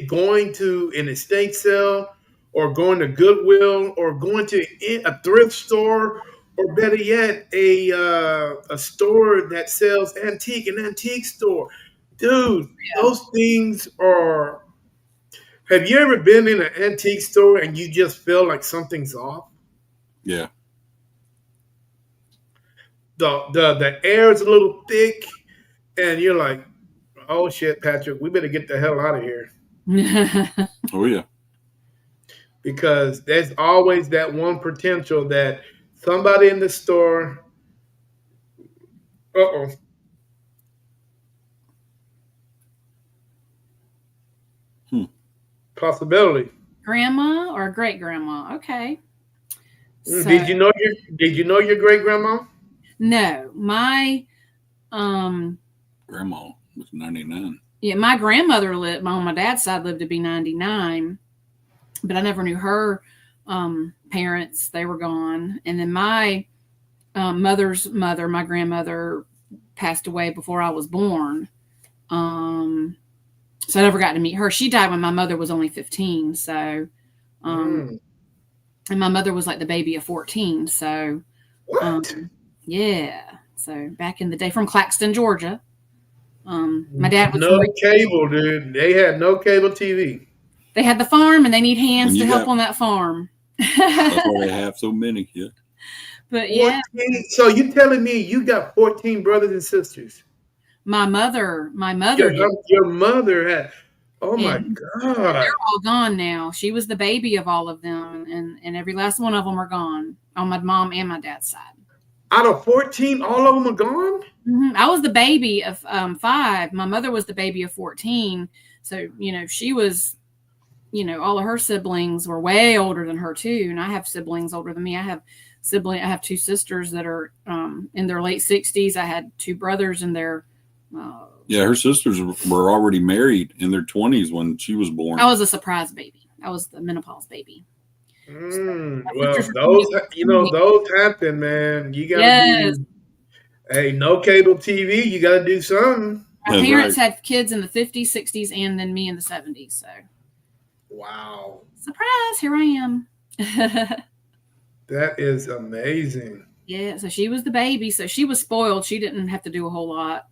going to an estate sale or going to Goodwill or going to a thrift store or better yet a store that sells an antique store. Dude, those things are. Have you ever been in an antique store and you just feel like something's off? Yeah. The air is a little thick and you're like, oh shit, Patrick, we better get the hell out of here. Oh yeah. Because there's always that one potential that somebody in the store, possibility. Grandma or great grandma? Okay. So, Did you know your great grandma? no, my Grandma was 99. yeah, my grandmother lived on my dad's side lived to be 99, but I never knew her parents. They were gone. And then my mother's mother, my grandmother, passed away before I was born. So I never got to meet her. She died when my mother was only 15. So, and my mother was like the baby of 14. So, What? yeah. So back in the day from Claxton, Georgia. My dad was No cable, dude. They had no cable TV. They had the farm and they need hands When to you help got- on that farm. That's why they have so many. Yeah. But yeah, 14 So you're telling me you got 14 brothers and sisters? my mother Your mother had. Oh my and God. they're all gone now. She was the baby of all of them, and every last one of them are gone on my mom and my dad's side. Out of 14, all of them are gone? Mm-hmm. I was the baby of 5. My mother was the baby of 14. So, she was, all of her siblings were way older than her too. And I have siblings older than me. I have 2 sisters that are in their late 60s. I had 2 brothers in their Yeah, her sisters were already married in their 20s when she was born. I was a surprise baby. I was the menopause baby. Well, those happen, man. You gotta do. Hey, no cable TV. You gotta do something. My parents had kids in the 50s, 60s, and then me in the 70s. So, wow, surprise! Here I am. That is amazing. Yeah, so she was the baby, so she was spoiled. She didn't have to do a whole lot.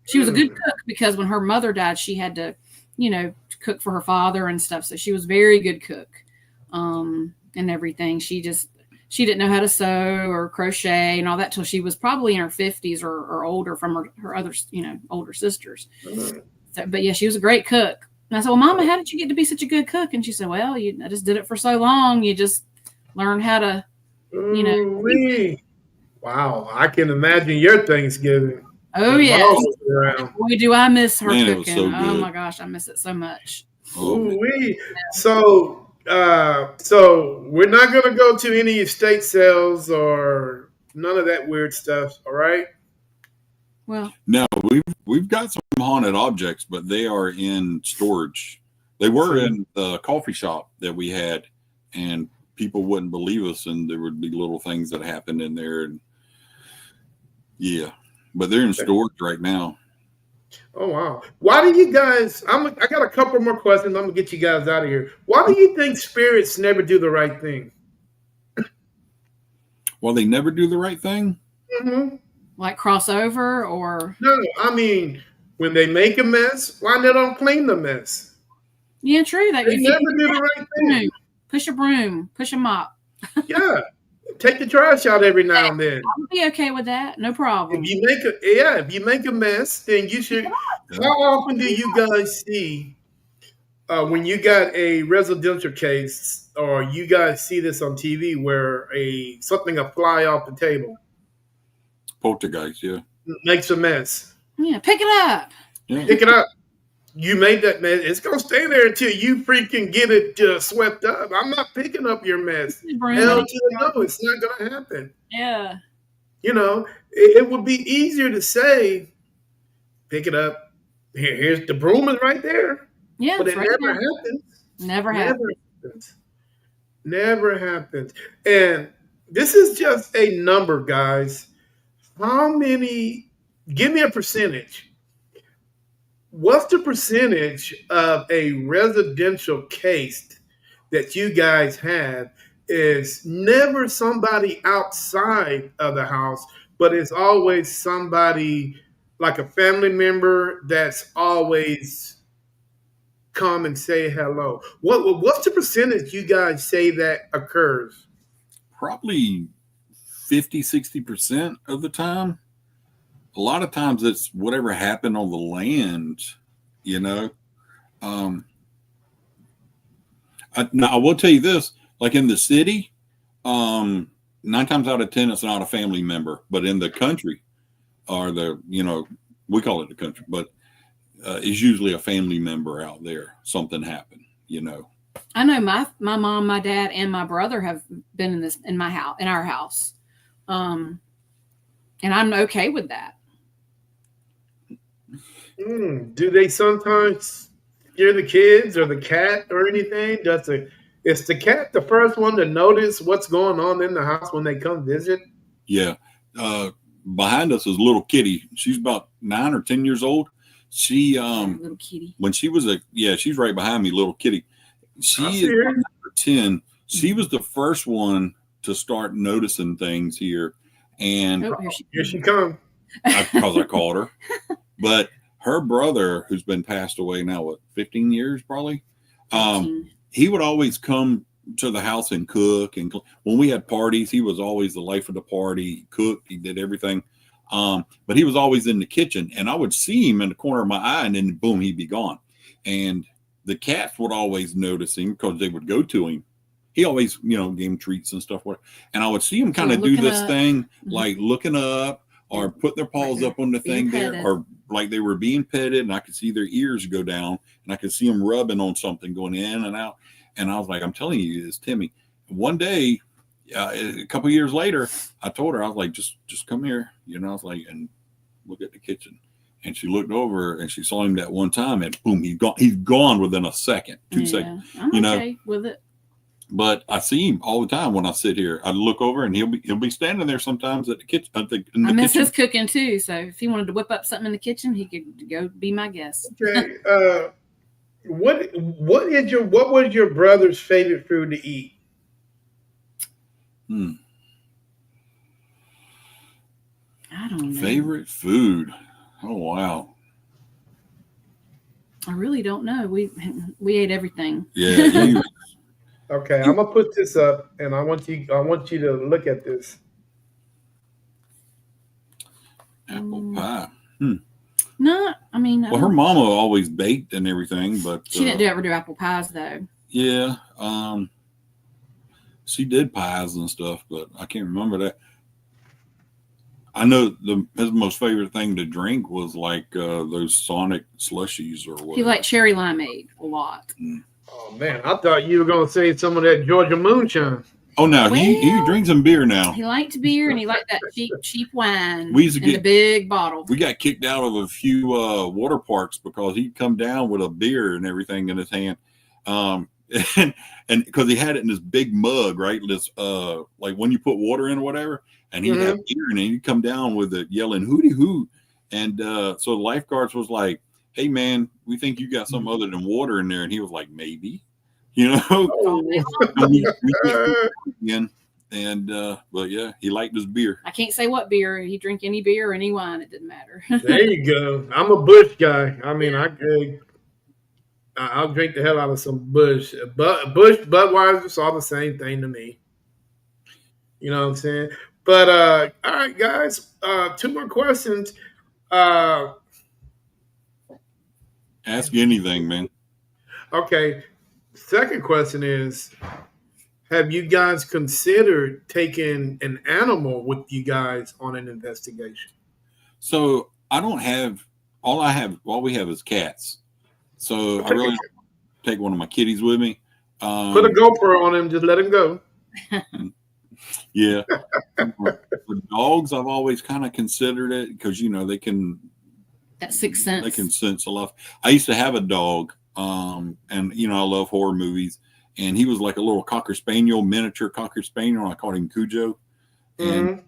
She was a good cook because when her mother died, she had to, cook for her father and stuff. So she was very good cook, and everything. She didn't know how to sew or crochet and all that till she was probably in her 50s or older from her other, older sisters. So, but yeah, she was a great cook. And I said, well, Mama, how did you get to be such a good cook? And she said, well, I just did it for so long. You just learn how to, Ooh-wee. Wow, I can imagine your Thanksgiving. Oh, when yes. Mom was around. Boy, do I miss her Man, it was cooking. so Oh, good. my gosh, I miss it so much. Oh, man. Ooh-wee. So we're not going to go to any estate sales or none of that weird stuff. All right. Well, No, we've got some haunted objects, but they are in storage. They were in the coffee shop that we had, and people wouldn't believe us, and there would be little things that happened in there, and yeah, but they're in storage right now. Oh wow! Why do you guys? I got a couple more questions. I'm gonna get you guys out of here. Why do you think spirits never do the right thing? Well, they never do the right thing. Mm-hmm. like crossover or No, I mean when they make a mess, why they don't clean the mess? yeah, true. That They if never you do the right thing. push a broom, push a mop, Yeah, take the trash out every now and then. I'll be okay with that. No problem. If you make a mess, then you should. How often do you guys see when you got a residential case, or you guys see this on TV where something will fly off the table, Poltergeist, yeah. makes a mess? Yeah, pick it up. Yeah. Pick it up. You made that mess. It's gonna stay there until you freaking get it swept up. I'm not picking up your mess. Broom. Hell to the no, it's not gonna happen. Yeah. You know, it would be easier to say, pick it up. Here's the broom is right there. Yeah. But It's it right never there. happens. Never happens. Never happens. Never happens. And this is just a number, guys. How many? Give me a percentage. What's the percentage of a residential case that you guys have is never somebody outside of the house, but it's always somebody like a family member that's always come and say hello? What's the percentage you guys say that occurs? Probably 50-60% of the time. A lot of times it's whatever happened on the land, you know. Now I will tell you this, like in the city, 9 times out of 10, it's not a family member, but in the country or we call it the country, but it's usually a family member out there. Something happened, you know. I know my mom, my dad, and my brother have been in our house. And I'm okay with that. Do they sometimes scare the kids or the cat or anything? Is the cat the first one to notice what's going on in the house when they come visit? Yeah. Behind us is little Kitty. She's about 9 or 10 years old. She Little kitty. when she was she's right behind me, little Kitty. She is 10. She was the first one to start noticing things here, and Here she comes. because I called her. But her brother, who's been passed away now, 15 years probably, he would always come to the house and cook. And when we had parties, he was always the life of the party. He cooked, he did everything. But he was always in the kitchen, and I would see him in the corner of my eye, and then boom, he'd be gone. And the cats would always notice him because they would go to him. He always, gave him treats and stuff. And I would see him kind of do this thing, like looking up or putting their paws up on the thing there, or like they were being petted, and I could see their ears go down, and I could see them rubbing on something, going in and out. And I was like, I'm telling you this, Timmy. One day, a couple of years later, I told her, I was like, just come here, I was like, and look at the kitchen. And she looked over and she saw him that one time, and boom, he's gone within a second, 2 seconds. I'm okay with it. But I see him all the time when I sit here. I look over and he'll be standing there sometimes at the kitchen. I miss his cooking too. So if he wanted to whip up something in the kitchen, he could go be my guest. Okay. What was your brother's favorite food to eat? I don't know. Favorite food. Oh wow. I really don't know. We ate everything. Yeah. Okay, I'm gonna put this up, and I want you to look at this. Apple pie. No, I mean, Well, her mama always baked and everything, but she didn't ever do apple pies though. Yeah, she did pies and stuff, but I can't remember that. I know his most favorite thing to drink was like those Sonic slushies or what. He liked cherry limeade a lot. Oh man, I thought you were gonna say some of that Georgia moonshine. Oh no, he Well, drinks some beer now. He liked beer and he liked that cheap wine We used to in the get big bottle. We got kicked out of a few water parks because he'd come down with a beer and everything in his hand, and because he had it in this big mug, right? This like when you put water in or whatever, and he'd have beer and he'd come down with it yelling "hooty hoo," and so the lifeguards was like, "Hey man, we think you got something other than water in there," and he was like, "Maybe." You know, we again, and but yeah, he liked his beer. I can't say what beer. He drink any beer or any wine. It didn't matter. There you go. I'm a Bush guy. I mean, I'll drink the hell out of some Bush. But Bush, Budweiser, it's all the same thing to me. You know what I'm saying? But all right, guys. 2 more questions. Ask anything, man. Okay. Second question is, have you guys considered taking an animal with you guys on an investigation? So I don't have all we have is cats. So I really take one of my kitties with me. Put a GoPro on him, just let him go. Yeah. For dogs, I've always kind of considered it because they can That sixth sense. They can sense a lot. I used to have a dog, and I love horror movies, and he was like a little cocker spaniel, miniature cocker spaniel. I called him Cujo. And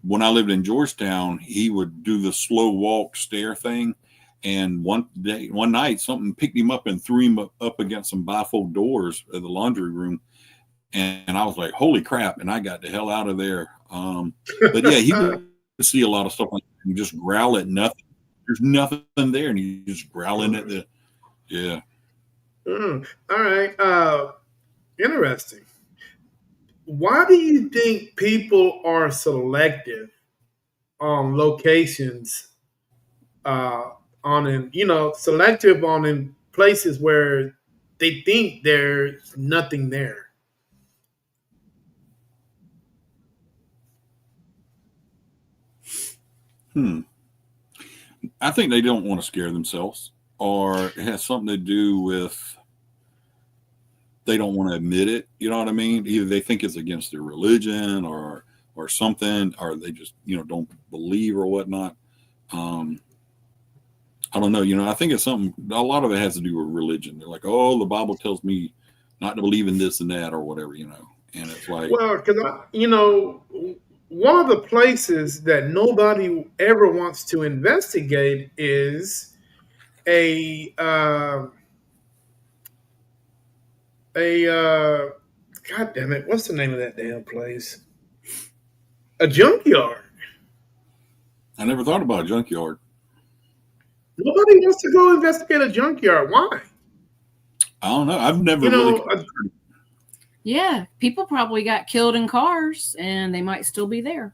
when I lived in Georgetown, he would do the slow walk stare thing. And one night, something picked him up and threw him up against some bifold doors of the laundry room. And I was like, holy crap. And I got the hell out of there. But yeah, he would see a lot of stuff like that and just growl at nothing. There's nothing there. And he's just growling at the, yeah. All right. Interesting. Why do you think people are selective on locations, selective on in places where they think there's nothing there? I think they don't want to scare themselves, or it has something to do with they don't want to admit it. You know what I mean? Either they think it's against their religion or something, or they just don't believe or whatnot. I don't know. I think it's something. A lot of it has to do with religion. They're like, oh, the Bible tells me not to believe in this and that or whatever. And it's like, well, because one of the places that nobody ever wants to investigate is a God damn it, what's the name of that damn place? A junkyard. I never thought about a junkyard. Nobody wants to go investigate a junkyard. Why? I don't know. I've never really. Yeah, people probably got killed in cars, and they might still be there.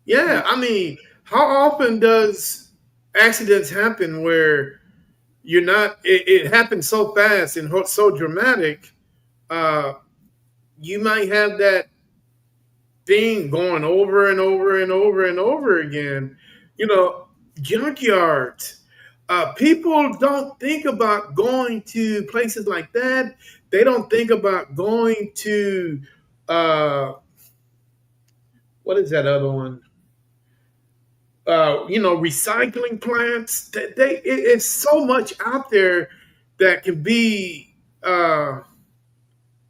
Yeah, I mean, how often does accidents happen where you're not? It happens so fast and so dramatic. You might have that thing going over and over and over and over again. Junkyards. People don't think about going to places like that. They don't think about going to what is that other one? Recycling plants. It's so much out there that can be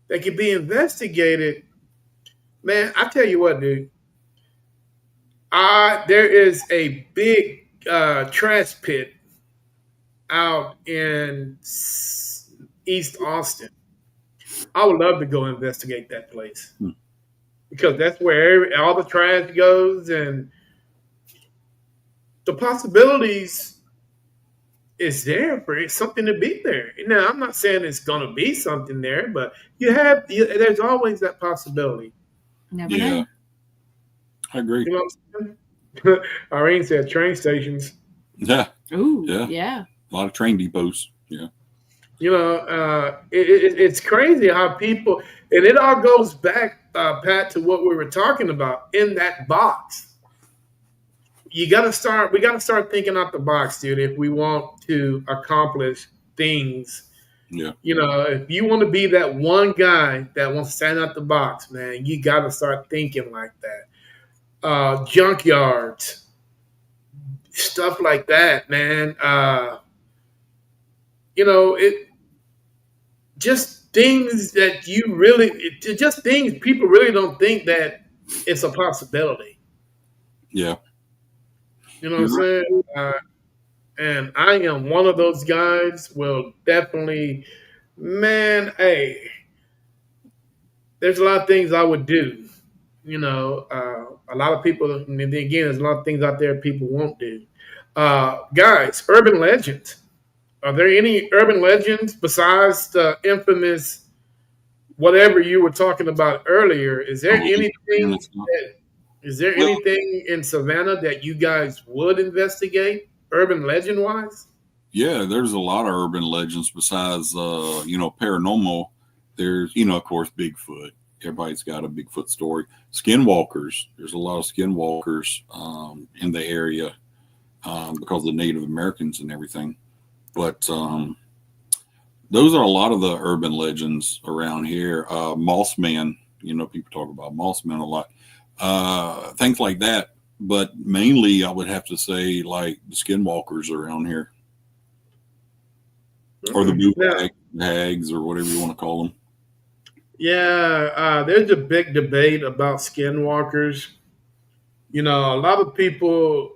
investigated. Man, I tell you what, dude. There is a big trash pit out in East Austin. I would love to go investigate that place because that's where all the trash goes, and the possibilities is there for something to be there. Now, I'm not saying it's going to be something there, but there's always that possibility. Never know. I agree. You know what I'm saying? Irene said train stations. Yeah. Ooh, Yeah. yeah. A lot of train depots. Yeah. It's crazy how people, and it all goes back, Pat, to what we were talking about in that box. We got to start thinking out the box, dude, if we want to accomplish things. Yeah. If you want to be that one guy that wants to stand out the box, man, you got to start thinking like that. Junkyards, stuff like that, man. It just things that just things people really don't think that it's a possibility. Yeah. You know what I'm saying? And I am one of those guys. Will definitely, man. Hey, there's a lot of things I would do. A lot of people, and then again, there's a lot of things out there people won't do. Guys, urban legends. Are there any urban legends besides the infamous whatever you were talking about earlier? Is there anything? Is there Well, anything in Savannah that you guys would investigate, urban legend wise? yeah, there's a lot of urban legends besides, paranormal. There's, of course, Bigfoot. Everybody's got a Bigfoot story. Skinwalkers. There's a lot of skinwalkers in the area because of the Native Americans and everything. But those are a lot of the urban legends around here. Mossman, people talk about Mossman a lot. Things like that. But mainly, I would have to say, like, the skinwalkers around here. Or the blue hags, or whatever you want to call them. Yeah, there's a big debate about skinwalkers. A lot of people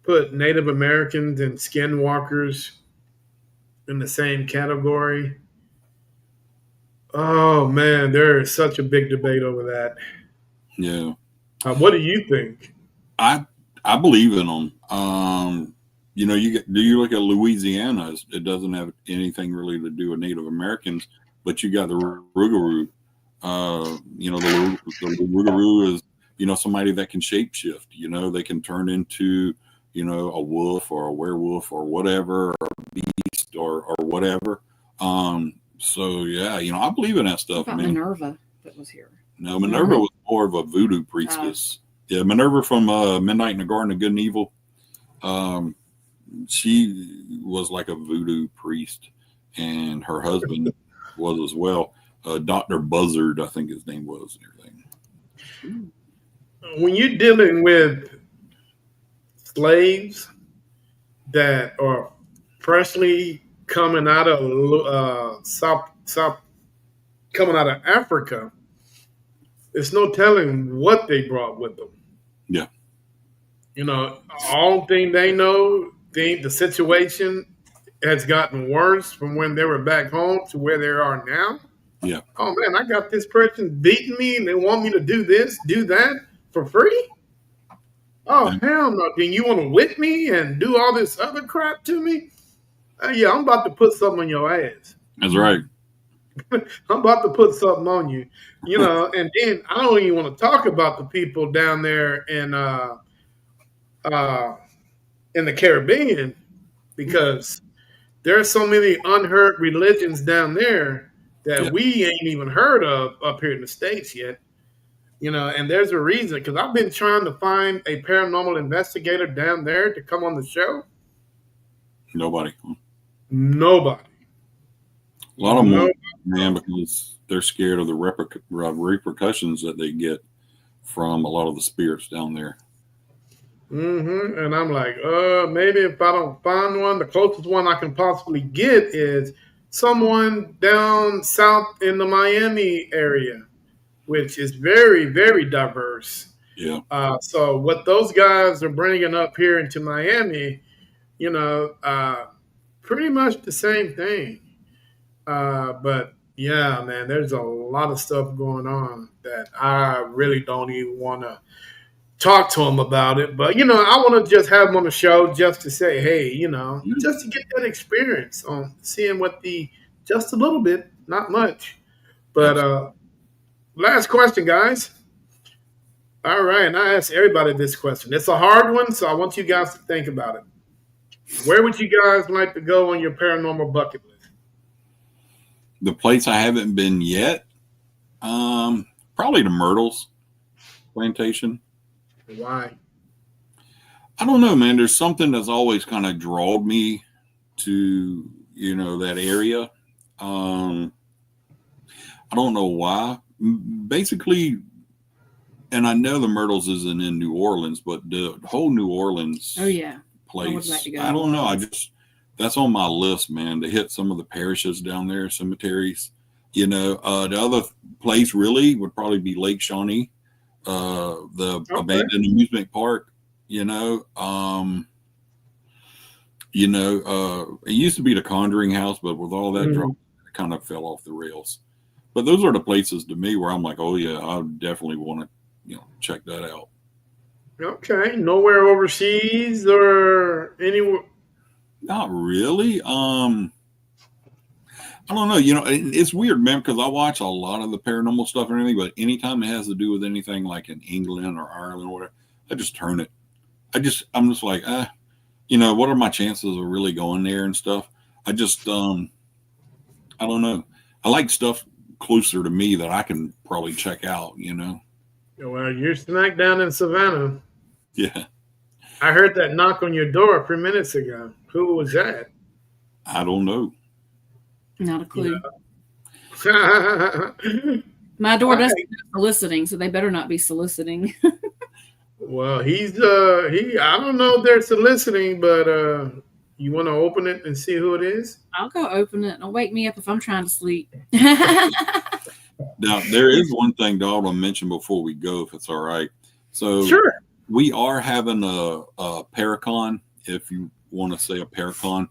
put Native Americans and skinwalkers in the same category. Oh man, there is such a big debate over that. Yeah. What do you think? I believe in them. You look at Louisiana, it doesn't have anything really to do with Native Americans, but you got the Rougarou. The Rougarou is, somebody that can shapeshift. They can turn into, a wolf or a werewolf or whatever, or a beast or whatever. So yeah, I believe in that stuff. What about Minerva that was here? No, Minerva was more of a voodoo priestess. Yeah, Minerva from Midnight in the Garden of Good and Evil. She was like a voodoo priest, and her husband was as well. Dr. Buzzard, I think his name was, and everything. When you're dealing with slaves that are freshly coming out of coming out of Africa, there's no telling what they brought with them. Yeah. All thing they know, the situation has gotten worse from when they were back home to where they are now. Yeah. Oh man, I got this person beating me and they want me to do this, do that for free? Oh hell no. Then you want to whip me and do all this other crap to me? Yeah, I'm about to put something on your ass. That's right. I'm about to put something on you. And then I don't even want to talk about the people down there in the Caribbean, because there are so many unheard religions down there that we ain't even heard of up here in the States yet. And there's a reason, because I've been trying to find a paranormal investigator down there to come on the show. Nobody. A lot of them, man, because they're scared of the repercussions that they get from a lot of the spirits down there. And I'm like, maybe if I don't find one, the closest one I can possibly get is someone down south in the Miami area, which is very, very diverse. Yeah. So what those guys are bringing up here into Miami, pretty much the same thing. But yeah, man, there's a lot of stuff going on that I really don't even want to talk to him about it. But, I want to just have him on the show just to say, hey, just to get that experience on seeing just a little bit, not much. But last question, guys. All right. And I ask everybody this question. It's a hard one, so I want you guys to think about it. Where would you guys like to go on your paranormal bucket list? The place I haven't been yet, probably the Myrtles Plantation. Why? I don't know, man. There's something that's always kind of drawed me to, that area. I don't know why. Basically, and I know the Myrtles isn't in New Orleans, but the whole New Orleans Oh yeah. place, I would like to go. I don't know. That's on my list, man, to hit some of the parishes down there, cemeteries. The other place really would probably be Lake Shawnee, the abandoned amusement park. It used to be the Conjuring House, but with all that drama, it kind of fell off the rails. But those are the places to me where I'm like, oh yeah, I definitely want to, check that out. Okay, nowhere overseas or anywhere. Not really. I don't know. It's weird, man, because I watch a lot of the paranormal stuff and everything, but anytime it has to do with anything like in England or Ireland or whatever, I just turn it. I'm just like, what are my chances of really going there and stuff? I just, I don't know. I like stuff closer to me that I can probably check out, Well, you're smack down in Savannah. Yeah. I heard that knock on your door a few minutes ago. Who was that? I don't know. Not a clue. Yeah. My door doesn't have soliciting, so they better not be soliciting. Well, I don't know if they're soliciting, but you want to open it and see who it is? I'll go open it. Don't wake me up if I'm trying to sleep. Now, there is one thing that I want to mention before we go, if it's all right. So Sure. We are having a Paracon, if you want to say a Paracon,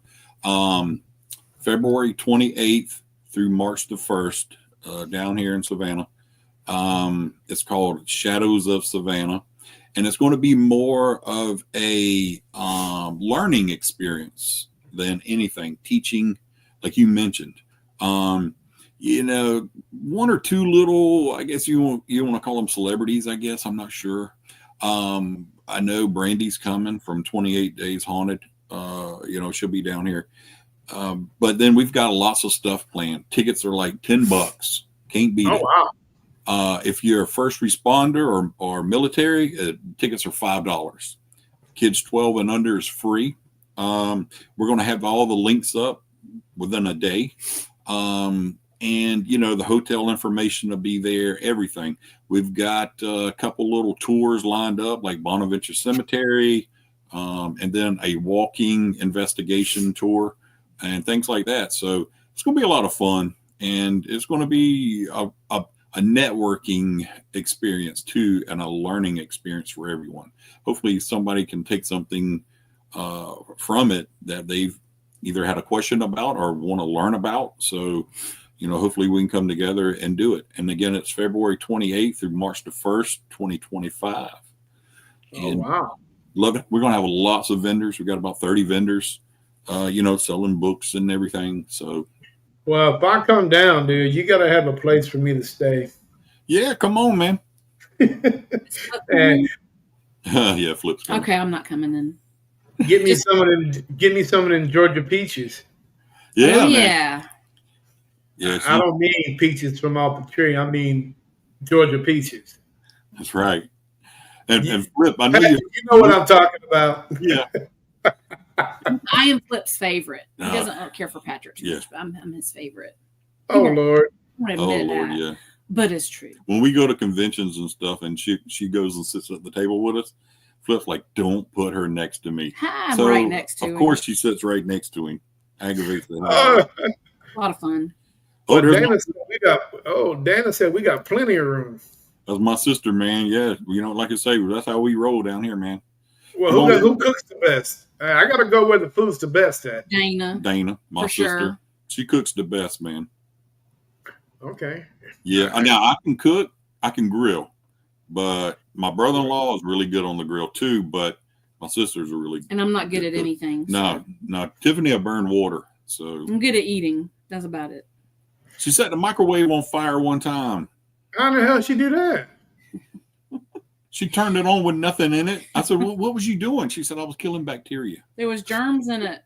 February 28th through March the 1st, down here in Savannah. It's called Shadows of Savannah, and it's going to be more of a learning experience than anything, teaching, like you mentioned. One or two little, I guess you want to call them celebrities, I guess. I'm not sure. I know Brandy's coming from 28 Days Haunted. She'll be down here. But then we've got lots of stuff planned. Tickets are like $10. Can't beat it. Wow. If you're a first responder or military, tickets are $5. Kids 12 and under is free. We're going to have all the links up within a day. And the hotel information will be there, everything. We've got a couple little tours lined up, like Bonaventure Cemetery, and then a walking investigation tour and things like that. So it's going to be a lot of fun, and it's going to be a networking experience too, and a learning experience for everyone. Hopefully somebody can take something from it that they've either had a question about or want to learn about. So hopefully we can come together and do it. And again, it's February 28th through March the 1st, 2025. And wow. Love it. We're going to have lots of vendors. We've got about 30 vendors, selling books and everything. So, well, if I come down, dude, you got to have a place for me to stay. Yeah, come on, man. And yeah, Flip's coming. Okay, I'm not coming in. Give me some of them Georgia peaches. Yeah, oh, man. yeah. Yeah, I don't mean peaches from off the tree. I mean Georgia peaches. That's right. And Flip, I know you know what I'm talking about. Yeah. I am Flip's favorite. He No. doesn't care for Patrick too Yeah. much, but I'm his favorite. Oh, Lord. I won't Oh, admit Lord, that, yeah. but it's true. When we go to conventions and stuff and she goes and sits at the table with us, Flip's like, don't put her next to me. I'm right next to him. Of course, she sits right next to him. Aggravates the hell out. A lot of fun. Oh, Well, there's Dana said we got plenty of room. that's my sister, man. Yeah, like I say, that's how we roll down here, man. Well, Come who on. cooks the best? I got to go where the food's the best at. Dana, My for sister. sure. She cooks the best, man. Okay. Yeah. Now I can cook, I can grill, but my brother-in-law is really good on the grill too. But my sisters are really And I'm not good at anything. No, Tiffany, I burn water, so I'm good at eating. That's about it. she set the microwave on fire one time. How the hell she do that? She turned it on with nothing in it. I said, well, what was you doing? She said, I was killing bacteria. There was germs in it.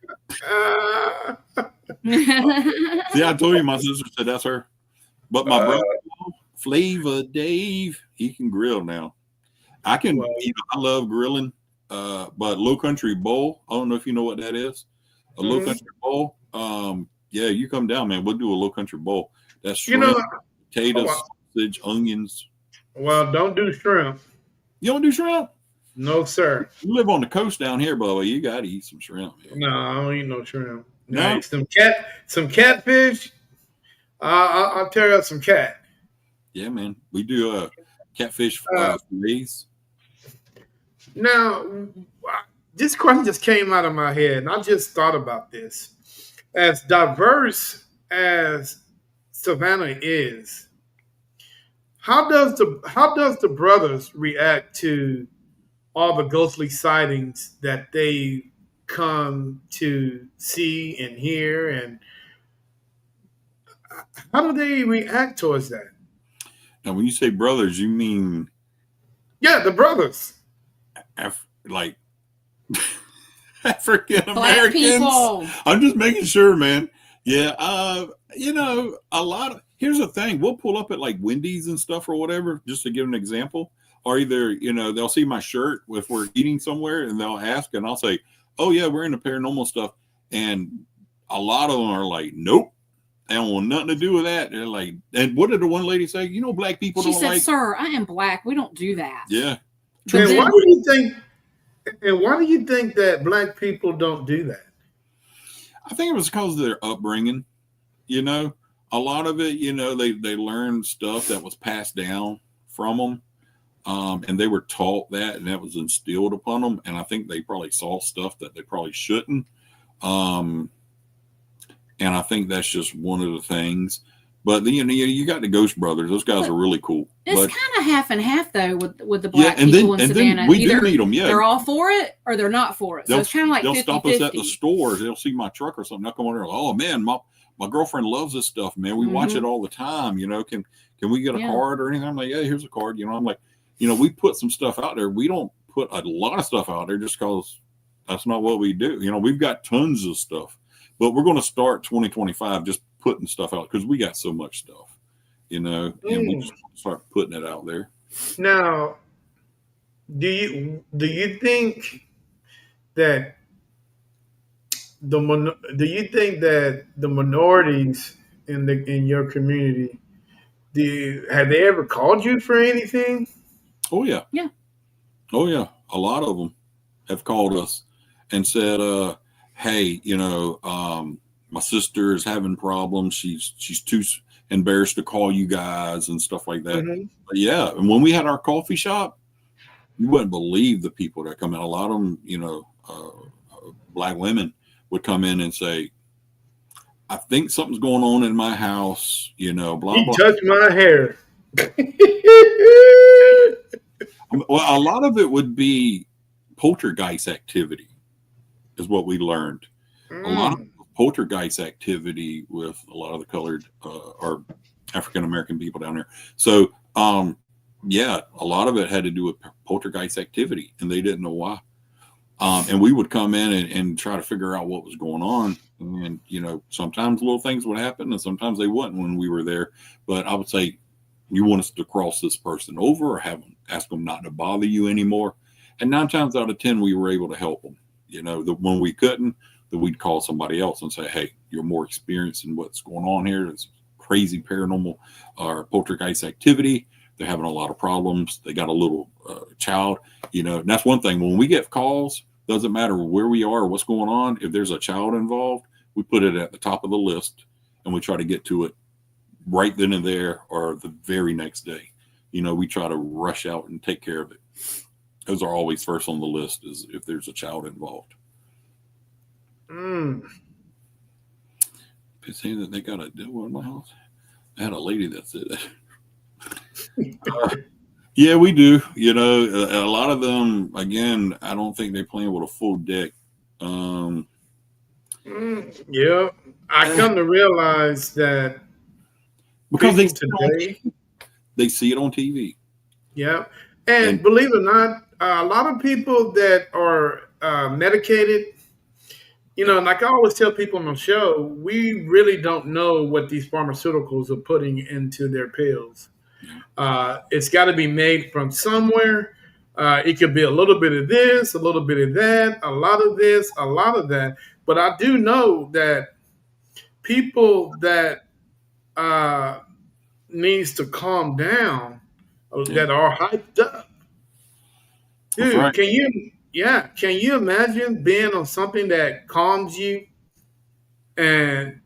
See, I told you my sister said that's her. But my brother, Flavor Dave, he can grill now. I can, I love grilling. But Low Country Bowl, I don't know if you know what that is. A Low Country Bowl. Yeah, you come down, man. We'll do a Low Country Bowl. That's shrimp, potatoes, sausage, onions. Well, don't do shrimp. You don't do shrimp? No, sir. You live on the coast down here, Bubba. You got to eat some shrimp. Man. No, I don't eat no shrimp. No? Like some catfish. I'll tear up some cat. Yeah, man. We do catfish fillets. Now, this question just came out of my head, and I just thought about this. As diverse as Savannah is, how does the brothers react to all the ghostly sightings that they come to see and hear, and how do they react towards that? Now, when you say brothers, you mean the brothers, like African Americans? I'm just making sure, man. Yeah, a lot of. Here's the thing: we'll pull up at like Wendy's and stuff or whatever, just to give an example. Or either they'll see my shirt if we're eating somewhere, and they'll ask, and I'll say, "Oh yeah, we're into paranormal stuff," and a lot of them are like, "Nope." They don't want nothing to do with that. They're like, and what did the one lady say? Black people don't like. She said, "Sir, I am black. We don't do that." Yeah. And why do you think? And why do you think that black people don't do that? I think it was because of their upbringing. A lot of it, they learned stuff that was passed down from them, and they were taught that, and that was instilled upon them. And I think they probably saw stuff that they probably shouldn't. And I think that's just one of the things. But then you got the Ghost Brothers; those guys are really cool. It's kind of half and half though with the black people in Savannah. We do meet them. Yeah, they're all for it or they're not for it. So it's kind of like they'll stop us at the stores. They'll see my truck or something. They'll come over there. Oh man, my girlfriend loves this stuff, man. We watch it all the time. Can we get a card or anything? I'm like, yeah, here's a card. I'm like, we put some stuff out there. We don't put a lot of stuff out there just because that's not what we do. We've got tons of stuff. But we're going to start 2025 just putting stuff out because we got so much stuff, and we just start putting it out there. Now, do you think that the minorities in your community, have they ever called you for anything? Oh yeah, yeah. Oh yeah, a lot of them have called us and said, hey, my sister is having problems. She's too embarrassed to call you guys and stuff like that. Mm-hmm. But yeah, and when we had our coffee shop, you wouldn't believe the people that come in. A lot of them, black women would come in and say, I think something's going on in my house, blah, blah. He touched my hair. Well, a lot of it would be poltergeist activity is what we learned. A lot of poltergeist activity with a lot of the colored or African American people down there. So, yeah, a lot of it had to do with poltergeist activity, and they didn't know why. And we would come in and try to figure out what was going on. And, sometimes little things would happen, and sometimes they wouldn't when we were there. But I would say, you want us to cross this person over or ask them not to bother you anymore. And 9 times out of 10, we were able to help them. When we couldn't, that we'd call somebody else and say, hey, you're more experienced in what's going on here. It's crazy paranormal or poltergeist activity. They're having a lot of problems. They got a little child, and that's one thing. When we get calls, doesn't matter where we are or what's going on. If there's a child involved, we put it at the top of the list and we try to get to it right then and there or the very next day. We try to rush out and take care of it. Those are always first on the list is if there's a child involved. It's saying that they got a devil in my house. I had a lady that said that. Yeah, we do. A lot of them, again, I don't think they're playing with a full deck. Yeah, I come to realize that because they see it on TV. Yeah, And believe it or not, a lot of people that are medicated, like I always tell people on the show, we really don't know what these pharmaceuticals are putting into their pills. It's got to be made from somewhere. It could be a little bit of this, a little bit of that, a lot of this, a lot of that. But I do know that people that needs to calm down, that are hyped up. Dude, right. can you imagine being on something that calms you and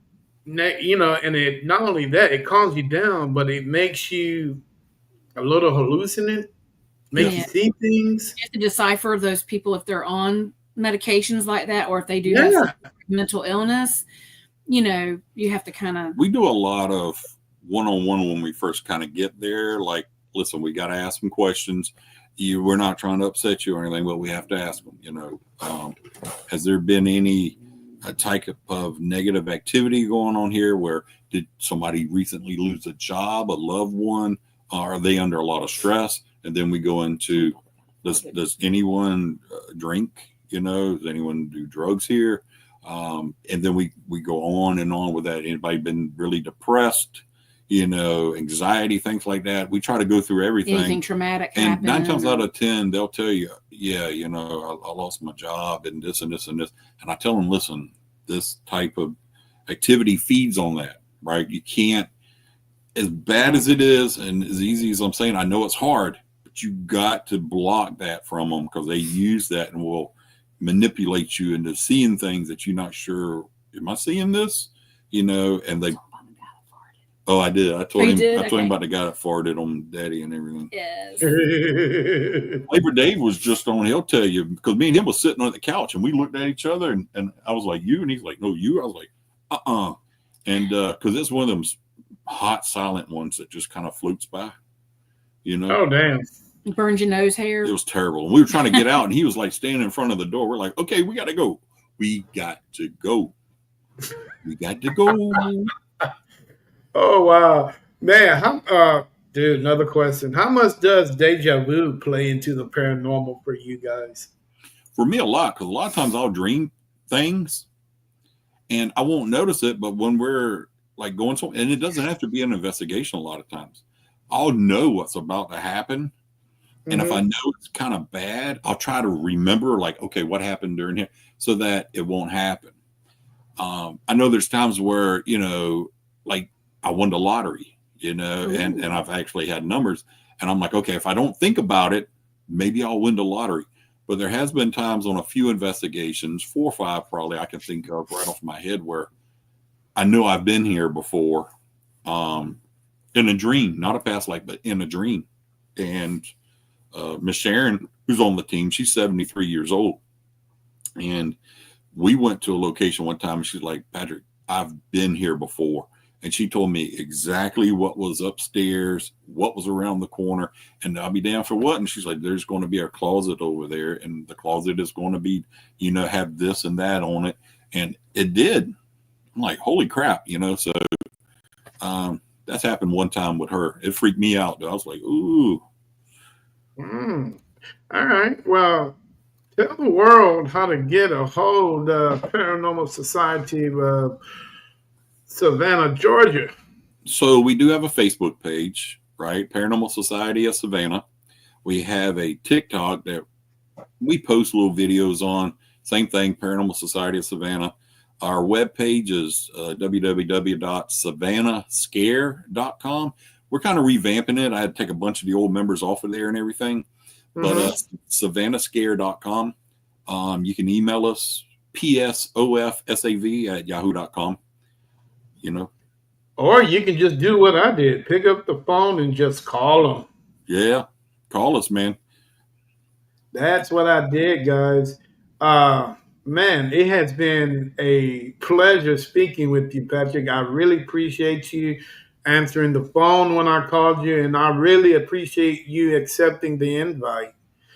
and it not only that, it calms you down, but it makes you a little hallucinant, make you Yeah. see things. You have to decipher those people if they're on medications like that or if they do have Yeah. some mental illness. You have to kind of. We do a lot of one-on-one when we first kind of get there. Like, listen, we got to ask them questions. We're not trying to upset you or anything, but we have to ask them. Has there been any type of negative activity going on here? Where did somebody recently lose a job, a loved one? Are they under a lot of stress? And then we go into, does anyone drink? Does anyone do drugs here? And then we go on and on with that. Anybody been really depressed? Anxiety, things like that. We try to go through everything. Anything traumatic and happened. 9 times out of 10, they'll tell you, yeah, I lost my job and this and this and this. And I tell them, listen, this type of activity feeds on that, right? You can't, as bad as it is and as easy as I'm saying, I know it's hard, but you got to block that from them because they use that and will manipulate you into seeing things that you're not sure, am I seeing this? And they, oh, I did. I told him about the guy that farted on Daddy and everything. Yes. Labor Dave was just on, he'll tell you, because me and him was sitting on the couch and we looked at each other and I was like, you? And he's like, no, you? I was like, And because it's one of them hot, silent ones that just kind of floats by, Oh, damn. Burns your nose hair. It was terrible. And we were trying to get out and he was like standing in front of the door. We're like, okay, we got to go. We got to go. We got to go. Oh, wow. Man, dude, another question. How much does deja vu play into the paranormal for you guys? For me, a lot, because a lot of times I'll dream things and I won't notice it. But when we're like going somewhere, and it doesn't have to be an investigation a lot of times, I'll know what's about to happen. And if I know it's kind of bad, I'll try to remember, like, okay, what happened during here so that it won't happen. I know there's times where, like I won the lottery, and I've actually had numbers. And I'm like, okay, if I don't think about it, maybe I'll win the lottery. But there has been times on a few investigations, 4 or 5 probably I can think of right off my head, where I know I've been here before in a dream, not a past life, but in a dream. And Miss Sharon, who's on the team, she's 73 years old. And we went to a location one time and she's like, Patrick, I've been here before. And she told me exactly what was upstairs, what was around the corner, and I'll be down for what? And she's like, there's going to be a closet over there, and the closet is going to be, have this and that on it. And it did. I'm like, holy crap, so that's happened one time with her. It freaked me out, though. I was like, ooh. All right. Well, tell the world how to get a hold of Paranormal Society of Savannah, Georgia. So we do have a Facebook page, right? Paranormal Society of Savannah. We have a TikTok that we post little videos on. Same thing, Paranormal Society of Savannah. Our webpage is www.savannahscare.com. We're kind of revamping it. I had to take a bunch of the old members off of there and everything. But savannahscare.com. You can email us, psofsav@yahoo.com. Or you can just do what I did. Pick up the phone and just call them. Yeah. Call us, man. That's what I did, guys. Man, it has been a pleasure speaking with you, Patrick. I really appreciate you answering the phone when I called you, and I really appreciate you accepting the invite.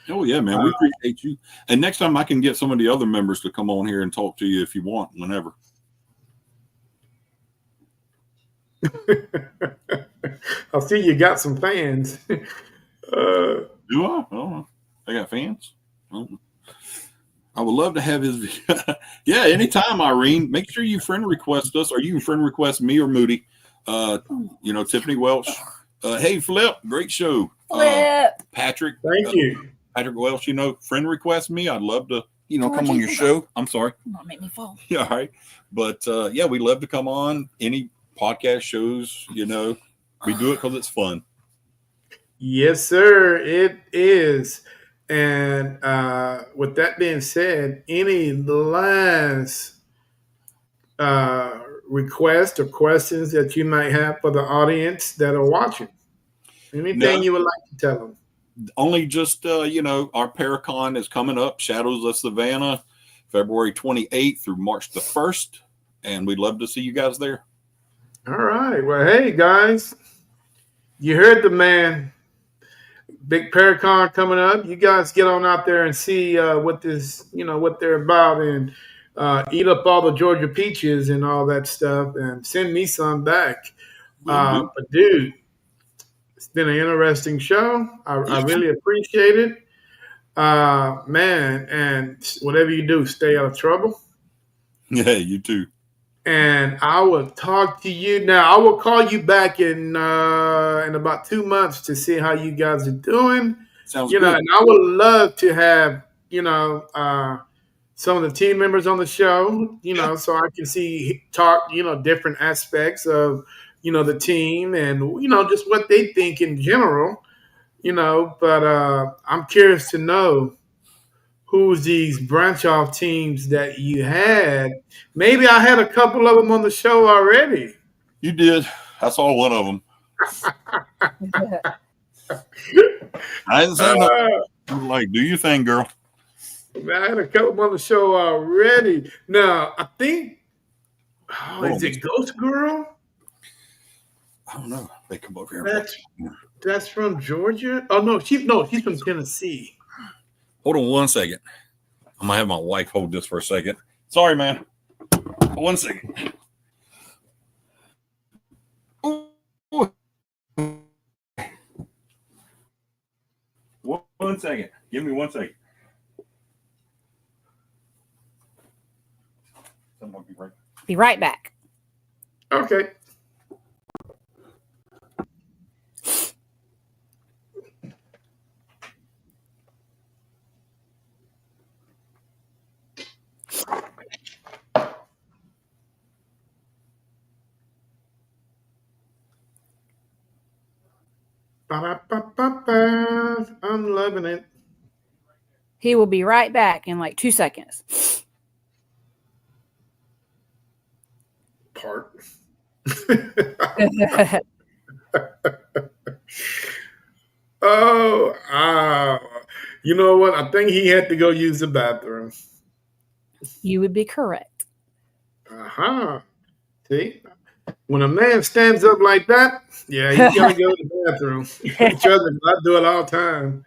Oh, yeah, man. We appreciate you. And next time I can get some of the other members to come on here and talk to you if you want, whenever. I see you got some fans. Do I? Oh, I got fans. Oh. I would love to have his. Yeah, anytime, Irene. Make sure you friend request us, or you can friend request me or Moody. Tiffany Welch. Hey, Flip, great show. Patrick. Thank you. Patrick Welch. Friend request me. I'd love to. Come on your show. I'm sorry. Not make me fall. Yeah, all right. But we love to come on any podcast shows. We do it because it's fun. Yes, sir. It is. And with that being said, any last requests or questions that you might have for the audience that are watching? Anything you would like to tell them? Only just, our Paracon is coming up, Shadows of Savannah, February 28th through March the 1st. And we'd love to see you guys there. All right. Well, hey, guys, you heard the man. Big Paracon coming up. You guys get on out there and see what they're about, and eat up all the Georgia peaches and all that stuff, and send me some back. But dude, it's been an interesting show. I really appreciate it, man. And whatever you do, stay out of trouble. Yeah, you too. And I will talk to you now. I will call you back in about 2 months to see how you guys are doing. Sounds good. And I would love to have some of the team members on the show. So I can talk different aspects of the team and just what they think in general. But I'm curious to know who's these branch off teams that you had. Maybe I had a couple of them on the show already. You did. I saw one of them. I didn't say nothing. I'm like, do your thing, girl. I had a couple on the show already. Now, I think, is it Ghost Girl? I don't know. They come over here. That's from Georgia? Oh, no, she's from Tennessee. Hold on 1 second. I'm going to have my wife hold this for a second. Sorry, man. 1 second. Ooh. 1 second. Give me 1 second. Be right back. Okay. I'm loving it. He will be right back in like 2 seconds. Part. You know what? I think he had to go use the bathroom. You would be correct. See? When a man stands up like that, yeah, he's going to go to the bathroom. Trust me, I do it all the time.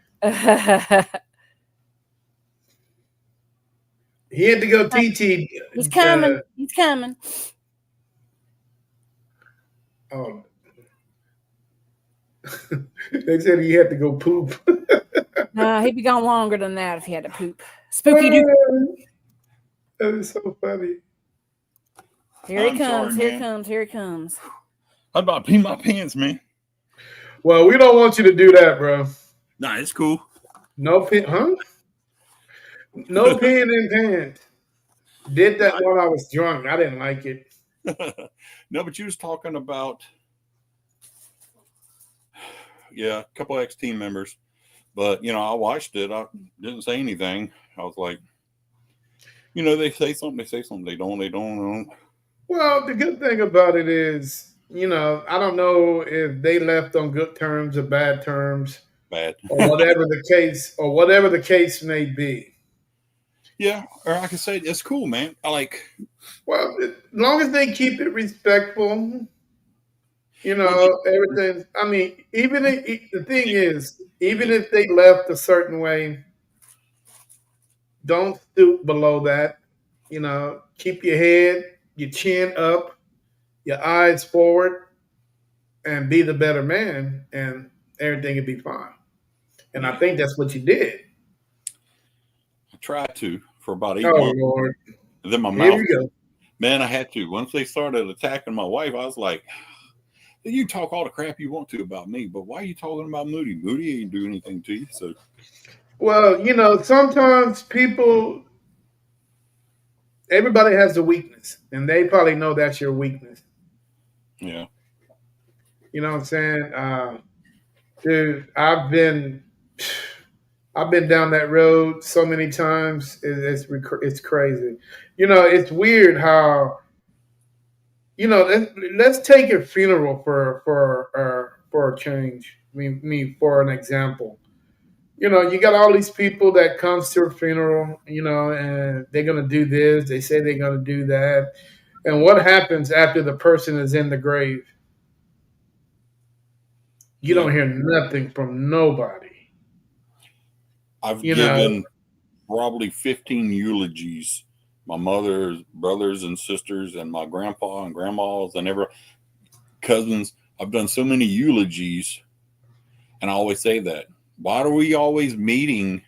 He had to go TT. He's coming. He's coming. Oh. They said he had to go poop. He'd be gone longer than that if he had to poop. Spooky dude. That is so funny. Here he comes. Here he comes. Here he comes. I'd about to pee my pants, man. Well, we don't want you to do that, bro. Nah, it's cool. No pin, huh? No peeing in pants. Did that while I was drunk. I didn't like it. No, but you was talking about, a couple ex-team members. But, I watched it. I didn't say anything. I was like, they say something, they don't. Well, the good thing about it is, I don't know if they left on good terms or bad terms. Bad. or whatever the case may be. Yeah, or I can say it's cool, man. Well, as long as they keep it respectful, everything. I mean, the thing is, even if they left a certain way, don't stoop below that. Keep your head, your chin up, your eyes forward, and be the better man, and everything will be fine. And I think that's what you did. I tried to for about 8 Oh, months. Lord. And then my Here mouth, we go. man, I had to. Once they started attacking my wife, I was like, you talk all the crap you want to about me, but why are you talking about Moody? Moody ain't do anything to you. So, Well, sometimes everybody has a weakness, and they probably know that's your weakness. yeah. You know what I'm saying? Dude, I've been down that road so many times. It's crazy. It's weird how let's take a funeral for a change. For an example. You got all these people that comes to a funeral, and they're gonna do this. They say they're gonna do that, and what happens after the person is in the grave? You Yeah. don't hear nothing from nobody. I've You know, given probably 15 eulogies. My mother's brothers and sisters and my grandpa and grandmas and every cousins. I've done so many eulogies, and I always say that. Why are we always meeting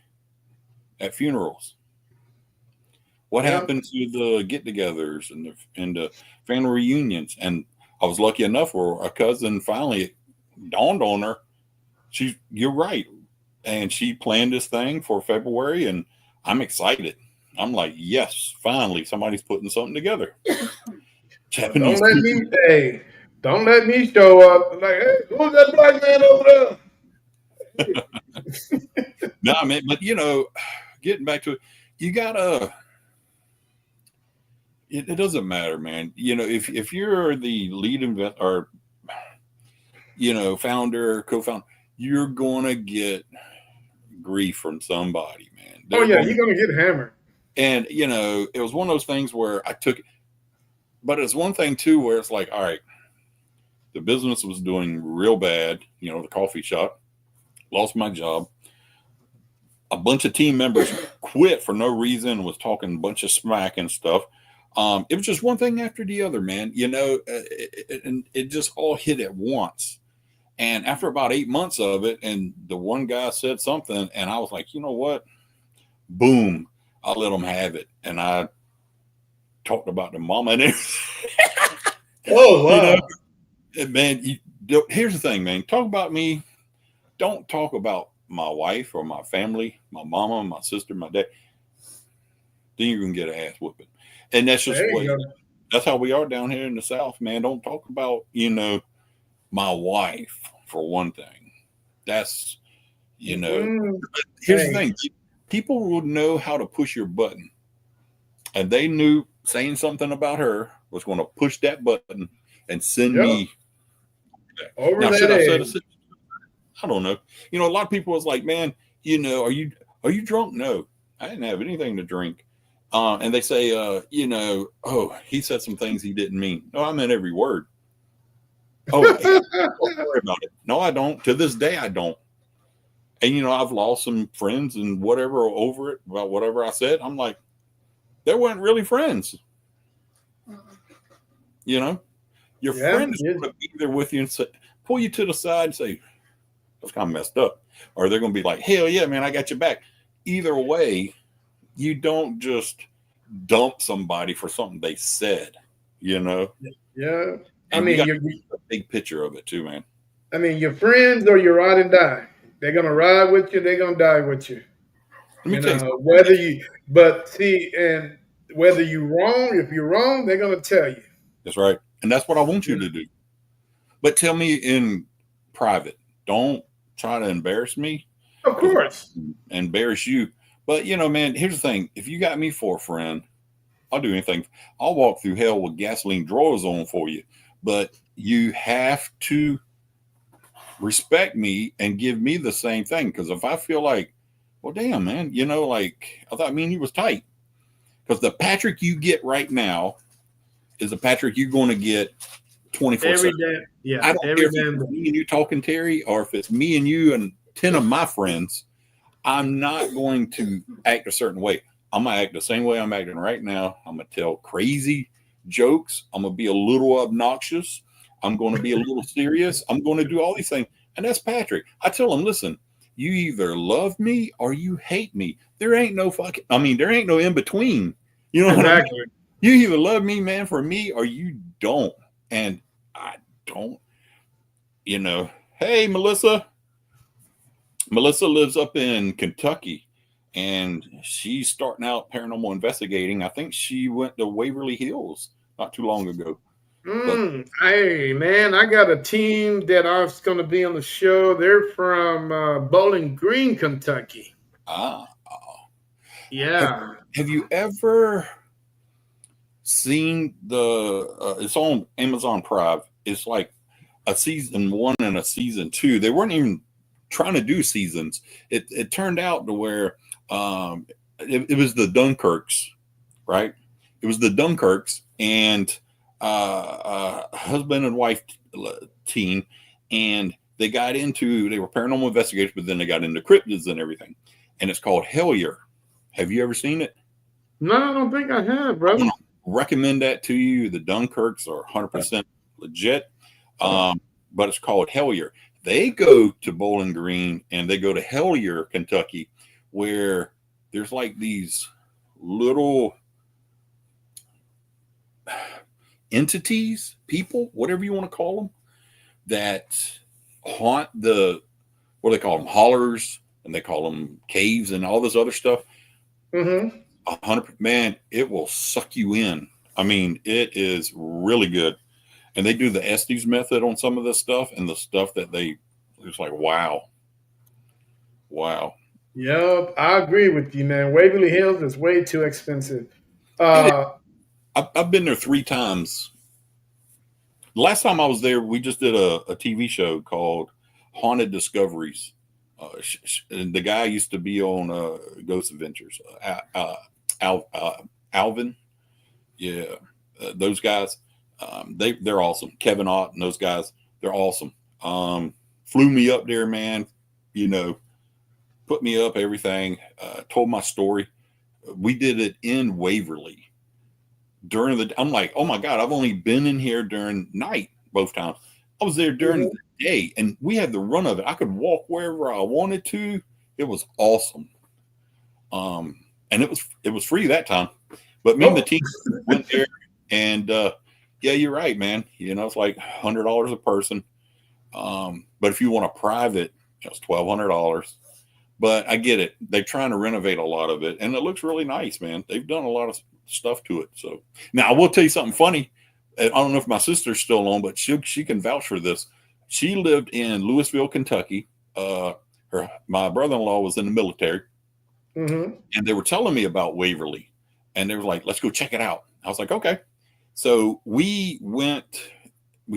at funerals? What yeah. happened to the get-togethers and the family reunions? And I was lucky enough where a cousin finally dawned on her. You're right, and she planned this thing for February, and I'm excited. I'm like, yes, finally somebody's putting something together. Japanese Don't let people. me hey, don't let me show up like, hey, who's that black man over there? No, I mean, but getting back to it, you gotta. It doesn't matter, man. If you're the lead invent or founder, co-founder, you're gonna get grief from somebody, man. Oh They're yeah, going you're gonna get hammered. and it was one of those things where I took, but it's one thing too where it's like, all right, the business was doing real bad. The coffee shop, lost my job. A bunch of team members quit for no reason, was talking a bunch of smack and stuff. It was just one thing after the other, man. And it just all hit at once. And after about 8 months of it, and the one guy said something, and I was like, you know what? Boom! I let them have it, and I talked about the mama and everything. Oh wow. Man. Here's the thing, man. Talk about me. Don't talk about my wife or my family, my mama, my sister, my dad. Then you're gonna get an ass whooping, and that's just There what. you go. That's how we are down here in the South, man. Don't talk about my wife for one thing. That's Mm, here's the hey, thing. People would know how to push your button. And they knew saying something about her was going to push that button and send yep, me. over Now, that should I say edge. this? I don't know. A lot of people was like, man, are you drunk? No, I didn't have anything to drink. And they say, oh, he said some things he didn't mean. No, I meant every word. Oh, yeah, don't worry about it. No, I don't. To this day, I don't. And I've lost some friends and whatever over it about whatever I said. I'm like, they weren't really friends. Your Yeah, friend is going to be there with you and pull you to the side and say, that's kind of messed up. Or they're going to be like, hell yeah, man, I got your back. Either way, you don't just dump somebody for something they said, yeah. I and you mean, got you to see the big picture of it too, man. I mean, your friends or you ride and die. They're gonna ride with you. They're gonna die with you. Let me tell you something. But see, and whether you wrong, if you're wrong, they're gonna tell you. That's right. And that's what I want you to do. But tell me in private. Don't try to embarrass me. Of course. Embarrass you. But man, here's the thing. If you got me for a friend, I'll do anything. I'll walk through hell with gasoline drawers on for you. But you have to respect me and give me the same thing. Because if I feel like, well, damn, man, like I thought me and you was tight. Because the Patrick you get right now is the Patrick you're going to get 24/7. Every day. Yeah. I don't care if it's me and you talking, Terry, or if it's me and you and 10 of my friends. I'm not going to act a certain way. I'm going to act the same way I'm acting right now. I'm going to tell crazy jokes. I'm going to be a little obnoxious. I'm going to be a little serious. I'm going to do all these things. And that's Patrick. I tell him, listen, You either love me or you hate me. There ain't no fucking, I mean, there ain't no in between. You know what I mean? Exactly. You either love me, man, for me, or you don't. And I don't, you know. Hey, Melissa. Melissa lives up in Kentucky and she's starting out paranormal investigating. I think she went to Waverly Hills not too long ago. Hey, man, I got a team that I was going to be on the show. They're from Bowling Green, Kentucky. Ah. Yeah. Have you ever seen it's on Amazon Prime. It's like a season 1 and a season 2. They weren't even trying to do seasons. It turned out to where it was the Dunkirks, right? It was the Dunkirks and husband and wife team, and they were paranormal investigators, but then they got into cryptids and everything. And it's called Hellier. Have you ever seen it? No, I don't think I have, brother. Recommend that to you. The Dunkirks are 100% legit, but it's called Hellier. They go to Bowling Green and they go to Hellier, Kentucky, where there's like these little entities, people, whatever you want to call them, that haunt what do they call them, hollers, and they call them caves and all this other stuff. 100%, man, it will suck you in. I mean, it is really good. And they do the Estes method on some of this stuff, and the stuff that it's like, wow. Yep, I agree with you, man. Waverly Hills is way too expensive. I've been there 3 times. The last time I was there, we just did a TV show called Haunted Discoveries. And the guy used to be on Ghost Adventures. Alvin, yeah, those guys, they're awesome. Kevin Ott and those guys, they're awesome. Flew me up there, man. You know, put me up, everything. Told my story. We did it in Waverly I'm like, oh my God, I've only been in here during night both times. I was there during the day, and we had the run of it. I could walk wherever I wanted to. It was awesome. And it was free that time. But me and the team went there, and yeah, you're right, man. You know, it's like $100 a person. But if you want a private, it's $1,200. But I get it. They're trying to renovate a lot of it, and it looks really nice, man. They've done a lot of stuff to it. So now I will tell you something funny. I don't know if my sister's still on, but she can vouch for this. She lived in Louisville, Kentucky. My brother-in-law was in the military, and they were telling me about Waverly, and they were like, "Let's go check it out." I was like, "Okay." So we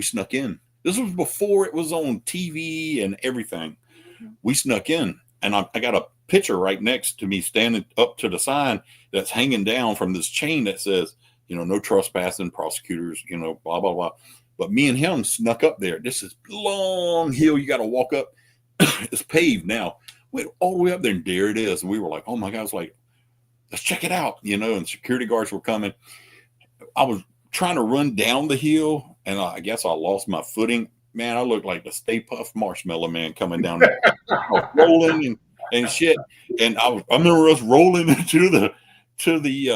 snuck in. This was before it was on TV and everything. We snuck in, and I got a picture right next to me standing up to the sign that's hanging down from this chain that says, you know, no trespassing, prosecutors, you know, blah, blah, blah. But me and him snuck up there. This is long hill. You got to walk up. It's paved now. Went all the way up there, and there it is. And we were like, oh my God, it's like, let's check it out, you know, and security guards were coming. I was trying to run down the hill, and I guess I lost my footing. Man, I looked like the Stay Puft Marshmallow Man coming down there. I was rolling and shit. And I remember us rolling into the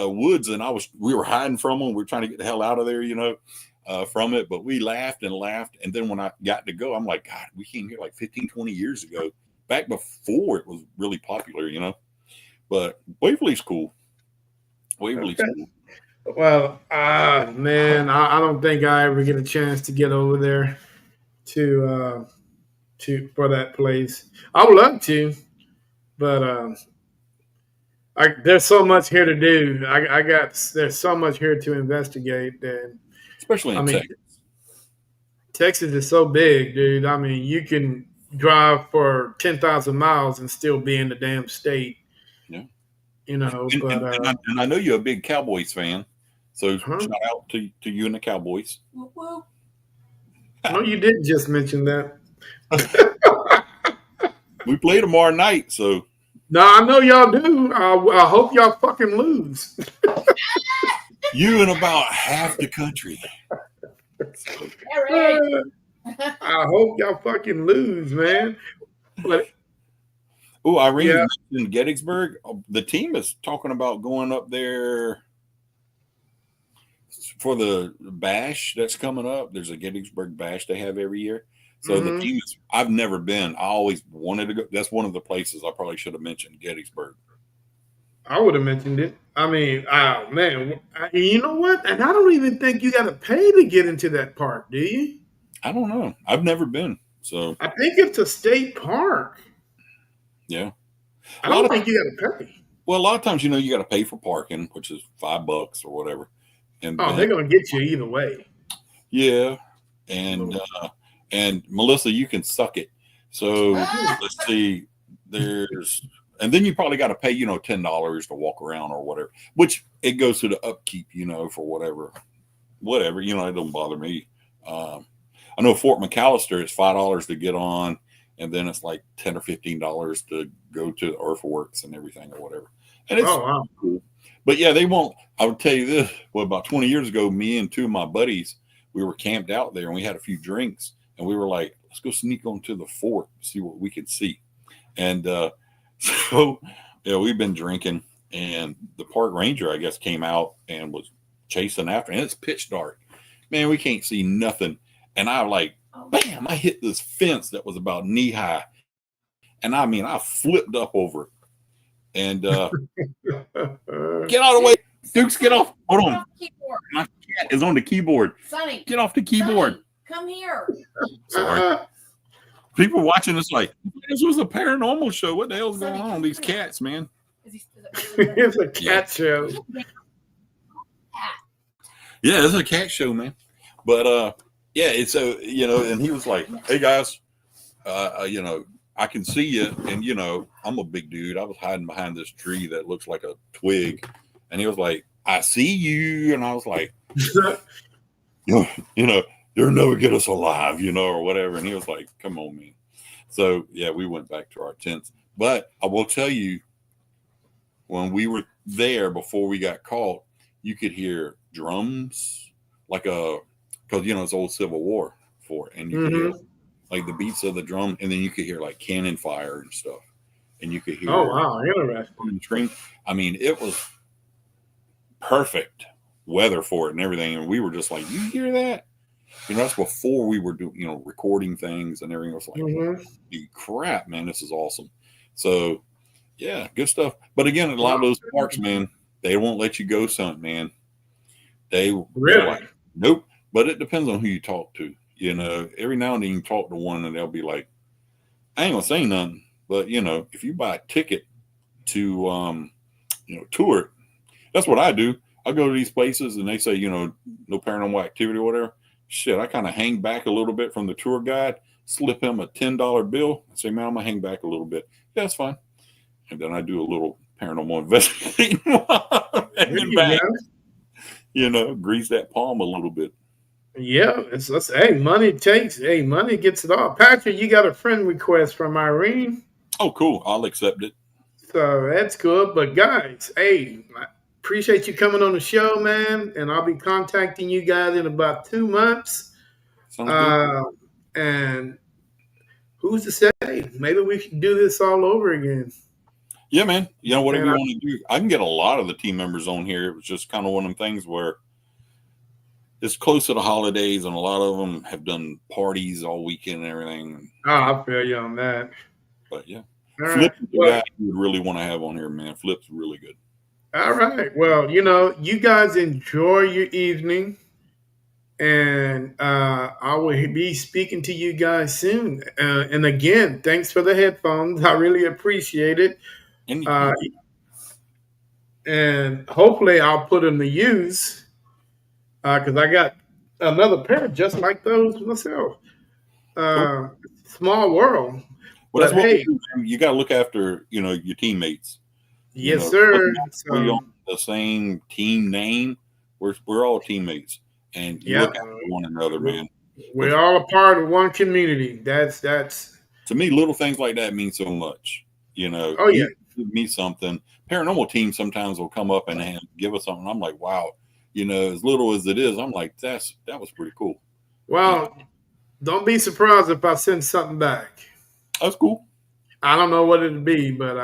woods, and we were hiding from them. We were trying to get the hell out of there, you know, from it. But we laughed and laughed. And then when I got to go, I'm like, God, we came here like 15, 20 years ago, back before it was really popular, you know. But Waverly's cool. Waverly's cool. Well, man, I don't think I ever get a chance to get over there to for that place. I would love to, but there's so much here to do. There's so much here to investigate, and especially in Texas. Texas is so big, dude. I mean, you can drive for 10,000 miles and still be in the damn state. Yeah, you know. And I know you're a big Cowboys fan, so shout out to you and the Cowboys. Well, no, you didn't just mention that. We play tomorrow night, so. No, I know y'all do. I hope y'all fucking lose. You and about half the country. I hope y'all fucking lose, man. But Oh, Irene Yeah. mentioned Gettysburg. The team is talking about going up there for the bash that's coming up. There's a Gettysburg bash they have every year. So the team is, I've never been. I always wanted to go. That's one of the places I probably should have mentioned, Gettysburg. I would have mentioned it. I mean, oh man, you know what? And I don't even think you got to pay to get into that park, do you? I don't know. I've never been. So I think it's a state park. yeah. I don't think you got to pay. Well, a lot of times, you got to pay for parking, which is $5 or whatever. And Oh, they're gonna get you either way. yeah. And Melissa, you can suck it. So let's see. And then you probably got to pay, $10 to walk around or whatever, which it goes to the upkeep, for whatever, it don't bother me. I know Fort McAllister is $5 to get on, and then it's like $10 or $15 to go to earthworks and everything or whatever. And it's cool. But yeah, they won't. I would tell you this. Well, about 20 years ago, me and two of my buddies, we were camped out there and we had a few drinks, and we were like, let's go sneak onto the fort, see what we could see. And so, yeah, we've been drinking, and the park ranger, I guess, came out and was chasing after, and it's pitch dark. Man, we can't see nothing. And I bam, I hit this fence that was about knee high. And I mean, I flipped up over it. And get out of the way. Dukes, get off. Hold on. My cat is on the keyboard. Sonny, Get off the keyboard. Sonny, come here. Sorry. People watching this like, this was a paranormal show. What the hell's going on? These cats, man. It's a cat show. Yeah, it's a cat show, man. But yeah, it's and he was like, hey guys, I can see you, and I'm a big dude. I was hiding behind this tree that looks like a twig, and he was like, I see you, and I was like, you'll never get us alive, or whatever. And he was like, come on, man. So yeah, we went back to our tents. But I will tell you, when we were there before we got caught, you could hear drums, because it's old Civil War fort, and you could hear like the beats of the drum, and then you could hear like cannon fire and stuff, and you could hear. Oh wow, interesting. I mean, it was perfect weather for it and everything, and we were just like, you hear that? That's before we were doing, recording things and everything. It was like, holy crap, man, this is awesome. So yeah, good stuff. But again, a lot of those parks, man, they won't let you go something, man. They're like, nope. But it depends on who you talk to. Every now and then you talk to one and they'll be like, I ain't gonna say nothing, but if you buy a ticket to tour it, that's what I do. I go to these places and they say, no paranormal activity or whatever. Shit, I kind of hang back a little bit from the tour guide, slip him a $10 bill, and say, man, I'm gonna hang back a little bit. Yeah, that's fine. And then I do a little paranormal investigating hanging back. Grease that palm a little bit. Yeah, money money gets it all. Patrick, you got a friend request from Irene. Oh, cool. I'll accept it. So that's good. But guys, I appreciate you coming on the show, man. And I'll be contacting you guys in about 2 months. And who's to say? Maybe we can do this all over again. Yeah, man. Whatever you want to do. I can get a lot of the team members on here. It was just kind of one of them things where it's close to the holidays, and a lot of them have done parties all weekend and everything. Oh, I feel you on that. But yeah, all Flip right. is the guy you would really want to have on here, man. Flip's really good. All right. Well, you guys enjoy your evening, and I will be speaking to you guys soon. And again, thanks for the headphones. I really appreciate it. And hopefully I'll put them to use because I got another pair just like those myself. Small world. Well, that's what you got to look after, your teammates. Yes, sir. We're on the same team name. We're all teammates, and you look after one another, man. We're all a part of one community. That's to me, little things like that mean so much. Oh yeah, give me something. Paranormal team sometimes will come up and give us something. I'm like, wow, as little as it is, I'm like, that was pretty cool. Well, don't be surprised if I send something back. That's cool. I don't know what it'd be, but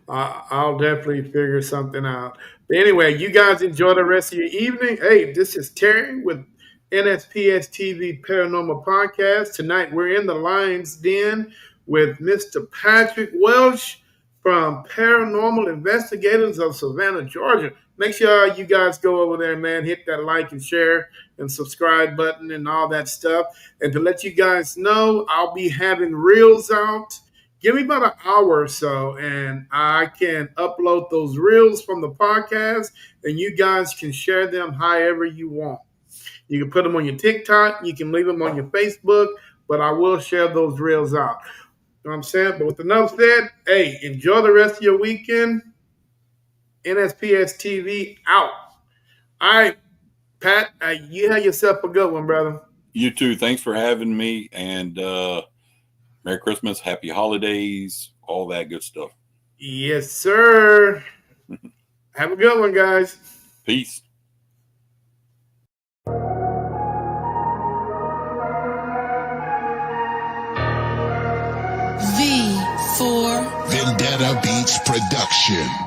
I'll definitely figure something out. But anyway, you guys enjoy the rest of your evening. Hey, this is Terry with NSPS TV Paranormal Podcast. Tonight we're in the Lion's Den with Mr. Patrick Welsh from Paranormal Investigators of Savannah, Georgia. Make sure you guys go over there, man. Hit that like and share and subscribe button and all that stuff. And to let you guys know, I'll be having reels out. Give me about an hour or so, and I can upload those reels from the podcast, and you guys can share them however you want. You can put them on your TikTok. You can leave them on your Facebook, but I will share those reels out. You know what I'm saying? But with enough said, hey, enjoy the rest of your weekend. NSPS TV out. All right, Pat, you have yourself a good one, brother. You too. Thanks for having me. And Merry Christmas, Happy Holidays, all that good stuff. Yes, sir. Have a good one, guys. Peace. V4 Vendetta Beats Production.